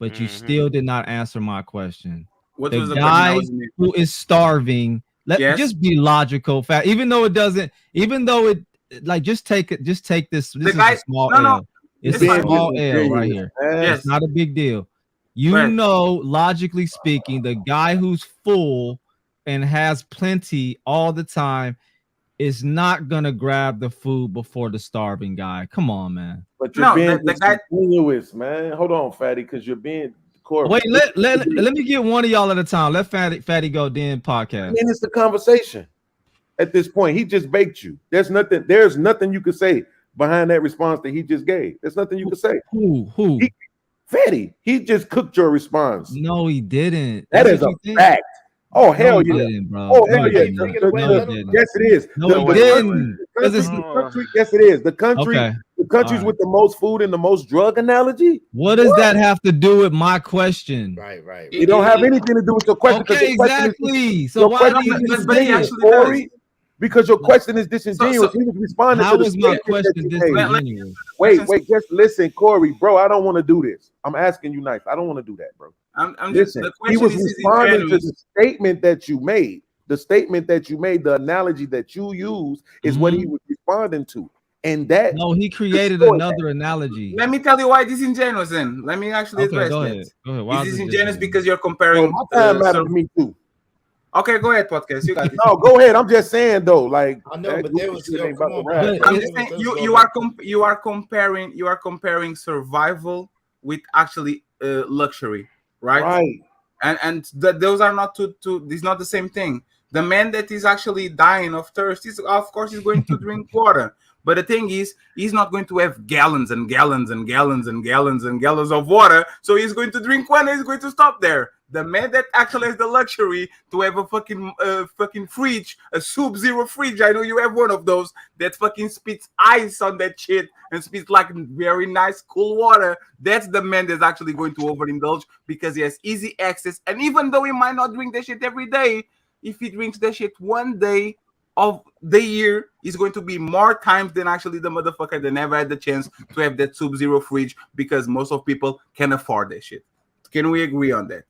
but you still did not answer my question. What the was the guy question who is starving? Just be logical, Fat. Even though it like just take this. This is a small L. It's a small L right here. Yes. It's not a big deal. You know, logically speaking, the guy who's full and has plenty all the time is not gonna grab the food before the starving guy. Come on, man. But you're being disingenuous, man. Hold on, Fatty, because you're being Corey. Wait, let me get one of y'all at a time. Let Fatty go, then podcast. And it's the conversation. At this point, he just baked you. There's nothing you could say behind that response that he just gave. There's nothing you could say. Who? Fatty. He just cooked your response. No, he didn't. That is a fact. Oh, hell yeah. Oh, hell yeah. Yes, it is. No, he didn't. Yes, it is. The countries with the most food and the most drug analogy. What does that have to do with my question? Right. It don't have anything to do with your question. Okay, exactly. So why do you Corey? Because your question is disingenuous. He was responding to the my question disingenuous? Wait, just listen, Corey, bro. I don't want to do this. I'm asking you nice. I don't want to do that, bro. Listen, he was responding to the statement that you made. The statement that you made, the analogy that you used is what he was responding to. And that he created another analogy. Let me tell you why disingenuous then. Let me actually address that. Go ahead. Why is disingenuous? Because you're comparing. My time matters to me too. Okay, go ahead, podcast. You got this. No, go ahead. I'm just saying though, like I know, but there was I'm just saying you are comparing survival with actually luxury, right? Right. And those are not two. It's not the same thing. The man that is actually dying of thirst is, of course, he's going to drink water. But the thing is, he's not going to have gallons and gallons and gallons and gallons and gallons of water. So he's going to drink one and he's going to stop there. The man that actually has the luxury to have a fucking fridge, a Sub-Zero fridge, I know you have one of those, that fucking spits ice on that shit and spits like very nice cool water. That's the man that's actually going to overindulge because he has easy access. And even though he might not drink that shit every day, if he drinks that shit one day of the year, is going to be more times than actually the motherfucker that never had the chance to have that Sub-Zero fridge because most of people can afford that shit. Can we agree on that?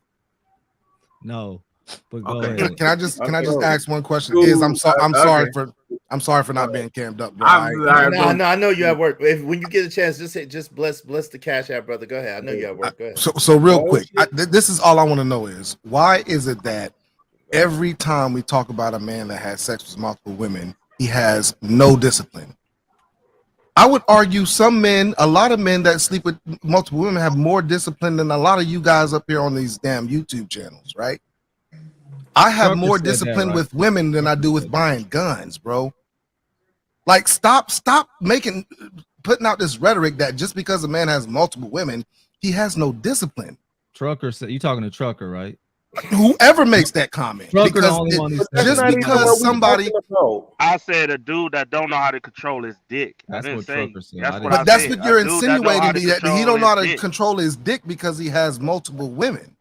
No, but go ahead. Can I just ask one question? I'm sorry for not being cammed up, bro. I know you at work. When you get a chance, just bless the cash app, brother. Go ahead. I know you at work. Go ahead. So real quick, this is all I want to know is why is it that every time we talk about a man that has sex with multiple women, he has no discipline? I would argue a lot of men that sleep with multiple women have more discipline than a lot of you guys up here on these damn YouTube channels, right? I have more discipline with women than I do with buying guns, bro. Like, stop putting out this rhetoric that just because a man has multiple women, he has no discipline. Trucker said, you talking to Trucker, right? Whoever makes that comment, because somebody, I said a dude that don't know how to control his dick. That's what Trucker said. That's what you're insinuating, that he don't know how to control his dick because he has multiple women.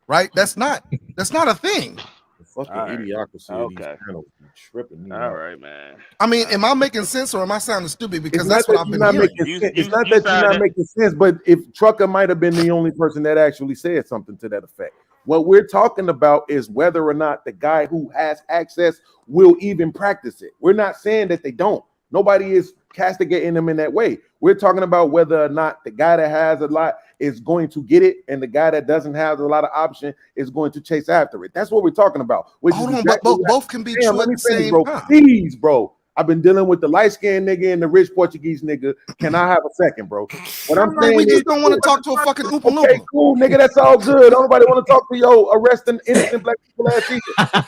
right? That's not a thing. The fucking idiocracy of these panels be tripping me All out. right, man. I mean, am I making sense or am I sounding stupid? Because It's that's not what that I've you're been not hearing. making sense. It's not that you're not making sense, but if Trucker might have been the only person that actually said something to that effect. What we're talking about is whether or not the guy who has access will even practice it. We're not saying that they don't. Nobody is castigating them in that way. We're talking about whether or not the guy that has a lot is going to get it, and the guy that doesn't have a lot of option is going to chase after it. That's what we're talking about. Hold on, but both can be true at the same bro. time. Please, bro. I've been dealing with the light-skinned nigga and the rich Portuguese nigga. Can I have a second, bro? What I'm saying We is, just don't want to talk to a fucking Oompa Loompa. okay, cool, nigga. That's all good. Nobody want to talk to yo arresting innocent black people ass either.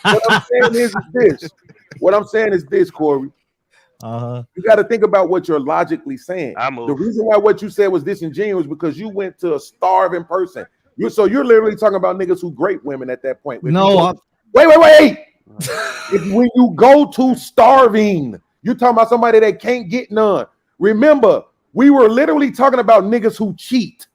What I'm saying is this. What I'm saying is this, Corey. You got to think about what you're logically saying. The reason why what you said was disingenuous because you went to a starving person. You're literally talking about niggas who grape women at that point. Wait. When you go to starving, you're talking about somebody that can't get none. Remember, we were literally talking about niggas who cheat.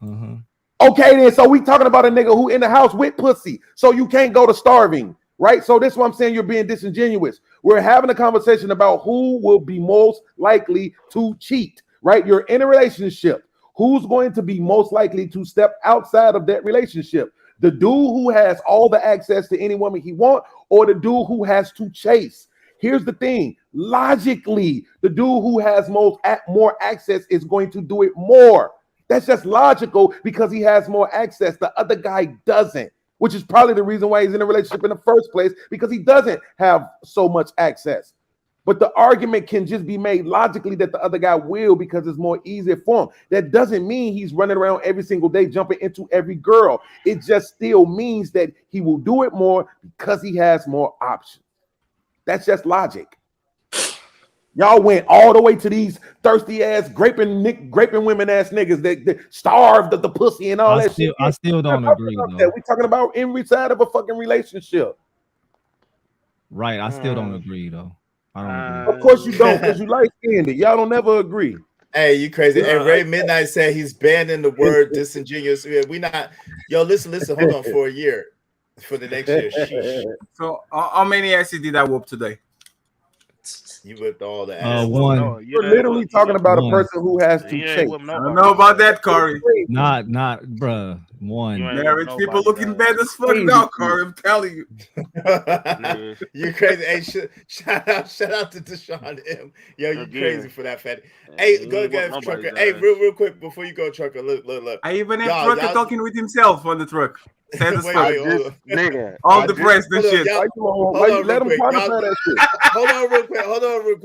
Okay, then so we talking about a nigga who in the house with pussy, so you can't go to starving, right? So this is what I'm saying, you're being disingenuous. We're having a conversation about who will be most likely to cheat, right? You're in a relationship. Who's going to be most likely to step outside of that relationship? The dude who has all the access to any woman he wants, or the dude who has to chase? Here's the thing. Logically, the dude who has more access is going to do it more. That's just logical because he has more access. The other guy doesn't, which is probably the reason why he's in a relationship in the first place, because he doesn't have so much access. But the argument can just be made logically that the other guy will because it's more easier for him. That doesn't mean he's running around every single day jumping into every girl. It just still means that he will do it more because he has more options. That's just logic. Y'all went all the way to these thirsty ass graping women ass niggas that starved of the pussy and all that shit. I still don't agree. We're talking about every side of a fucking relationship. Right. I still don't agree though. I don't agree. Of course you don't, because you light-skinned. Y'all don't never agree. Hey, you crazy. Hey, Ray Midnight said he's banning the word disingenuous. We not, yo, listen, hold on for a year. For the next year. Sheesh. So how many asses did I whoop today? You whipped all the ass. One. No, you're literally talking about a person who has to chase. I don't know about that, Corey. Not, bruh. One. Married people looking bad as fuck now, Corey. I'm telling you. You crazy. Hey, shout out to Deshaun M. Yo, you crazy for that, fatty. Hey, go again, Trucker. Hey, real quick before you go, Trucker. Look. I even have Trucker talking with himself on the truck. Sad as fuck. Nigga. All depressed and shit. Hold on real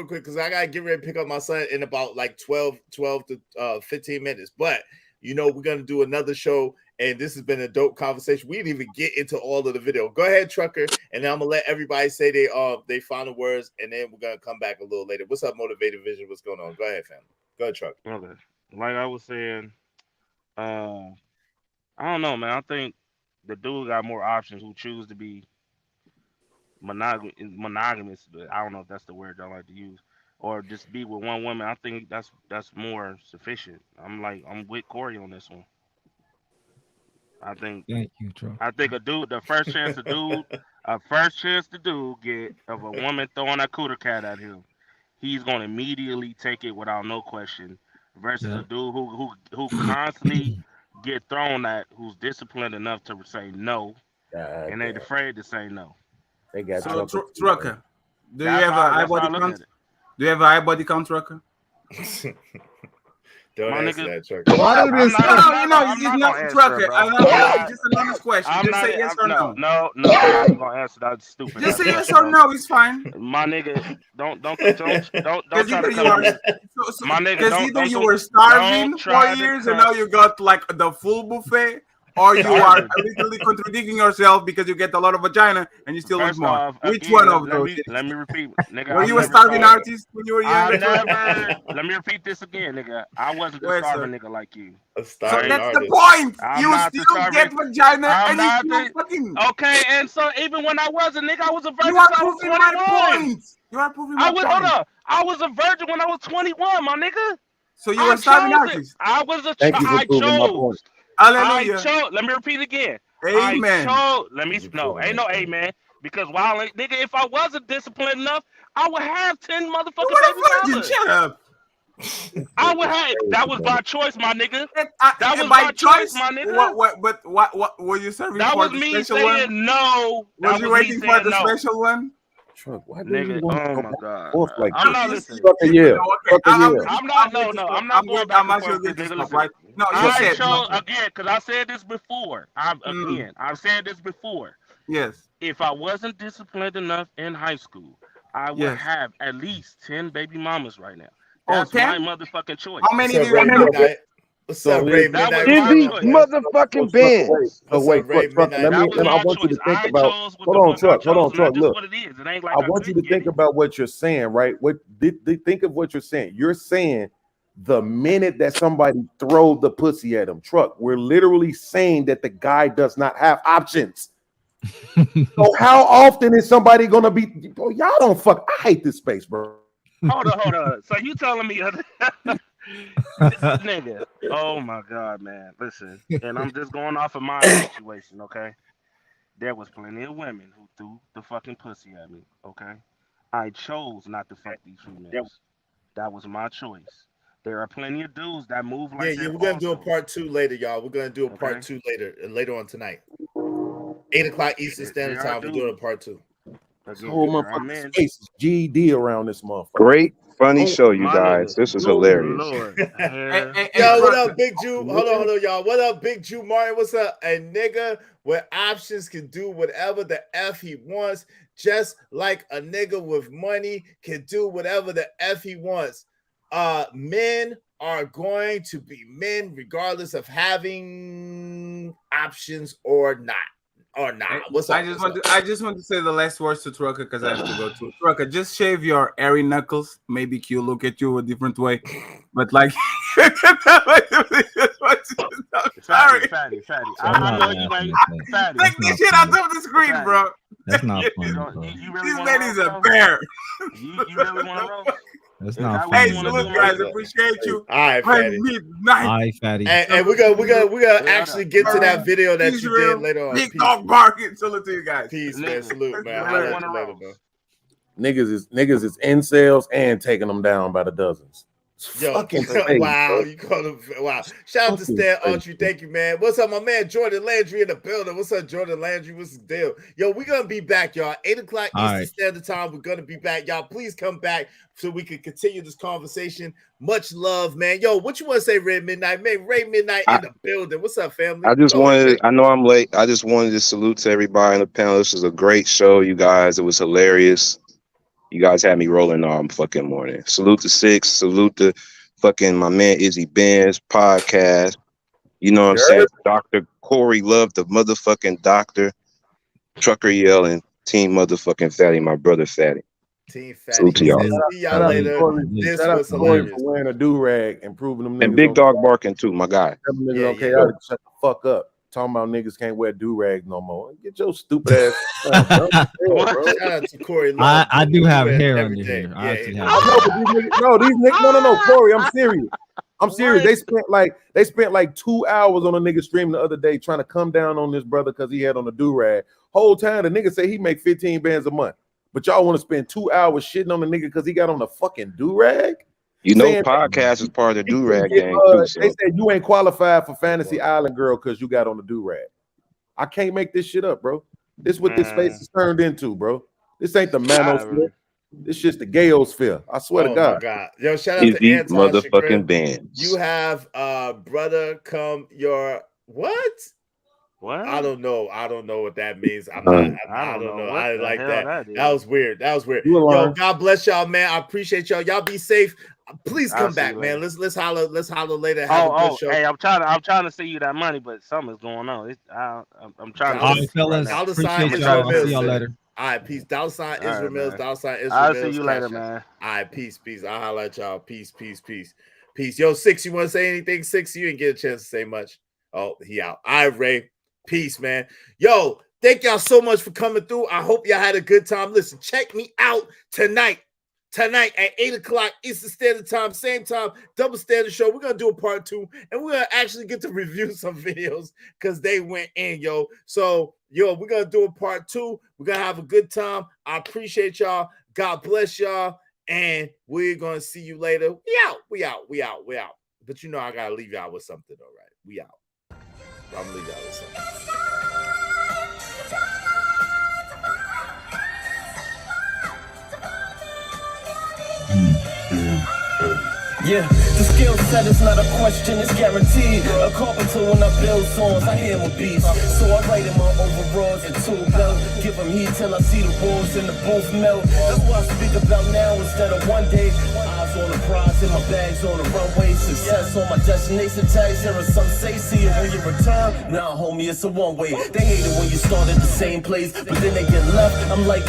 quick, because I gotta get ready to pick up my son in about like 12 to 15 minutes. But you know, we're gonna do another show, and this has been a dope conversation. We didn't even get into all of the video. Go ahead, Trucker, and then I'm gonna let everybody say they final words, and then we're gonna come back a little later. What's up, Motivated Vision? What's going on? Go ahead, fam. Go ahead, Trucker. Okay. Like I was saying, I don't know, man. I think the dude got more options who choose to be monogamous. But I don't know if that's the word I like to use, or just be with one woman. I think that's more sufficient. I'm with Corey on this one. I think. Thank you, Troy. I think the first chance a dude get of a woman throwing a cooter cat at him, he's gonna immediately take it without no question. Versus a dude who constantly get thrown at, who's disciplined enough to say no, and ain't afraid to say no. They got Trucker. Do you have a high body count? Do you have a high body count, Trucker? Don't answer that, Trucker. He's not Trucker. Just an honest question. Just say yes or no. No, I'm not gonna answer that stupid. Just say yes or no. It's fine. My nigga, don't try to come in. My nigga, because either you were starving for years and now you got like the full buffet, or you are literally contradicting yourself because you get a lot of vagina and you still want more. Which one of those? Let me repeat, nigga. Were you a starving artist when you were younger? Let me repeat this again, nigga. I wasn't a starving nigga like you. So that's the point. You still get vagina and you still fucking. Okay, and so even when I was a nigga, I was a virgin. You are proving my point. You are proving my point. Hold up. I was a virgin when I was 21, my nigga. So you were a starving artist. I was a Thank you for proving my point. Hallelujah. Let me repeat again. Amen. Ain't no amen. Because nigga, if I wasn't disciplined enough, I would have 10 motherfucking baby mamas. Shut up. I would have. That was by choice, my nigga. That was by by choice, my nigga. What were you serving That for was the me special saying one? no. Was you waiting for the special one? Truck, why do Nigga, you want to oh go my back God. and forth like I'm this? not listening. Trucker, yeah. Trucker, yeah. I'm not going back and forth. Nigga, listen. Right? No, you I said chose again because I said this before. I've said this before. Yes. If I wasn't disciplined enough in high school, I would have at least 10 baby mamas right now. That's my motherfucking choice. How many do you have? What's up, Ray That was Midnight? my These choice. motherfucking bands. So wait, Ray Trucker, Midnight? I my want you choice. to think I about. chose what Hold the on, fuck I Truck. Hold on, chose, and Truck. that's just Look, what it is. It ain't like I want you to think about what you're saying, right? Think of what you're saying. You're saying the minute that somebody throw the pussy at him, Truck, we're literally saying that the guy does not have options. So how often is somebody gonna be? Bro, y'all don't fuck. I hate this space, bro. Hold on. So you telling me, nigga? Oh my God, man. Listen, and I'm just going off of my situation, okay? There was plenty of women who threw the fucking pussy at me, okay? I chose not to fuck these females. That was my choice. There are plenty of dudes that move like Yeah, that. we're gonna do a also. part 2 later, y'all. We're gonna do a part 2 later on tonight. 8:00 Eastern Standard There are Time. We're doing a dudes. part 2. This Again, whole there are motherfucking men. space is GD around this motherfucker. Great, funny Oh, show, you My guys. nigga. This was Oh hilarious. Lord. Yo, what up, Big Jew? Hold on, y'all. What up, Big Jew Martin? What's up? A nigga with options can do whatever the F he wants, just like a nigga with money can do whatever the F he wants. Men are going to be men regardless of having options or not. What's up? I just want to say the last words to Trucker because I have to go to Trucker. Just shave your airy knuckles. Maybe Q look at you a different way, but like, sorry, Fatty. I know you ain't Fatty. Take this shit out of the screen, Fatty. bro. That's not funny, bro. You really This want man is a bear. You really want to roast? That's not Hey, funny. salute, guys. Appreciate you. All right, By Fatty. midnight. All right, Fatty. And we're gonna actually get to that video that you did later on. Big dog barking. Salute to you guys. Peace, man. Salute, man. I'll let you later, bro. niggas is incels and taking them down by the dozens. Yo, Fucking space, wow, bro. you call him wow. Shout out to Fucking Stan space, Archery. Thank you, man. What's up, my man Jordan Landry in the building? What's up, Jordan Landry? What's the deal? Yo, we're gonna be back, y'all. 8:00 Eastern right. Standard Time. We're gonna be back. Y'all, please come back so we can continue this conversation. Much love, man. Yo, what you want to say, Ray Midnight? Man, Ray Midnight in the building. What's up, family? I just Go ahead, wanted, I know I'm late. I just wanted to salute to everybody in the panel. This was a great show, you guys. It was hilarious. You guys had me rolling all fucking morning. Salute to Six. Salute to fucking my man Izzy Benz podcast. You know what I'm saying? Dr. Corey loved the motherfucking doctor. Trucker yelling, Team motherfucking Fatty, my brother Fatty. Team Salute to Fatty. y'all. See y'all later. This Shout out was to Corey hilarious. for wearing a do-rag and proving them niggas. And Big on Dog barking too, my guy. them niggas Yeah, okay. yeah. I shut the fuck up. Talking about niggas can't wear do-rags no more. Get your stupid ass. Bro. Shout out to Corey Love. I do have Wear it hair every under day. here. I Yeah, actually yeah. have These niggas, no, Corey, I'm serious. I'm serious. They spent like 2 hours on a nigga stream the other day trying to come down on this brother because he had on a do-rag. Whole time the nigga say he make 15 bands a month. But y'all want to spend 2 hours shitting on the nigga because he got on a fucking do-rag? You know, Saying podcast is part of the do-rag gang too. So they said you ain't qualified for Fantasy Island Girl because you got on the do-rag. I can't make this shit up, bro. This is what this space is turned into, bro. This ain't the manosphere. This shit's the gayosphere. I swear to God. My God. Yo, shout out is to the Anton motherfucking Chagrin. bands. You have brother come your what? What? I don't know what that means. I don't know. what I the like hell that. that That is. was weird. You Yo, alone. God bless y'all, man. I appreciate y'all. Y'all be safe. Please I'll come see back, you man. later. Let's holler later. Have a good show. Hey, I'm trying to see you that money, but something's going on. I'm trying to. All right, fellas. Dollar sign Appreciate Israel y'all. I'll see Mills. y'all later. All right, peace. Dollar sign All right, Israel Mills. man. Dollar sign Israel I'll Mills. see you later, man. All right, peace. I'll holler at y'all. Peace. Yo, Six, you want to say anything? Six, you didn't get a chance to say much. Oh, he out. All right, Ray. Peace, man. Yo, thank y'all so much for coming through. I hope y'all had a good time. Listen, check me out tonight. tonight at 8 o'clock Eastern Standard Time, same time, Double Standard Show. We're going to do a part 2, and we're going to actually get to review some videos because they went in, yo. So, yo, we're going to do a part 2. We're going to have a good time. I appreciate y'all. God bless y'all, and we're going to see you later. We out. But you know I got to leave y'all with something, all right? We out. I'm going to leave y'all with something. Yeah, the skill set is not a question, it's guaranteed. A carpenter when I build songs, I hear with beats. So I write in my overalls and tool belt. Give them heat till I see the walls in the booth melt. That's what I speak about now instead of one day. Eyes on the prize and my bags on the runway. Success on my destination tags. There are some say, see it when you return. Nah, homie, it's a one-way. They hate it when you start at the same place, but then they get left. I'm like,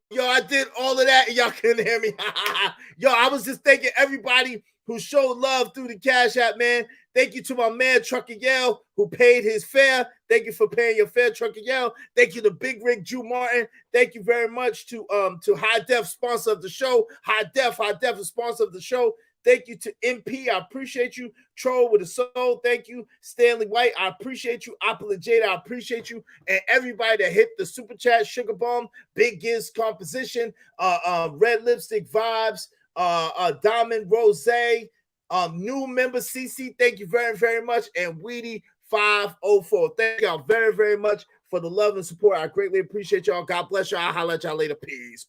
Yo, I did all of that and y'all couldn't hear me. Yo, I was just thanking everybody who showed love through the Cash App, man. Thank you to my man Trucker Yell who paid his fare. Thank you for paying your fare, Trucker Yell. Thank you to Big Rig Jew Martin. Thank you very much to High Def, sponsor of the show. High Def is sponsor of the show. Thank you to MP. I appreciate you. Troll with a soul. Thank you. Stanley White. I appreciate you. Apologeta. I appreciate you. And everybody that hit the super chat, Sugar Bomb, Big Giz Composition, Red Lipstick Vibes, Diamond Rose, new member CC. Thank you very, very much. And Weedy 504. Thank y'all very, very much for the love and support. I greatly appreciate y'all. God bless y'all. I'll holler at y'all later. Peace.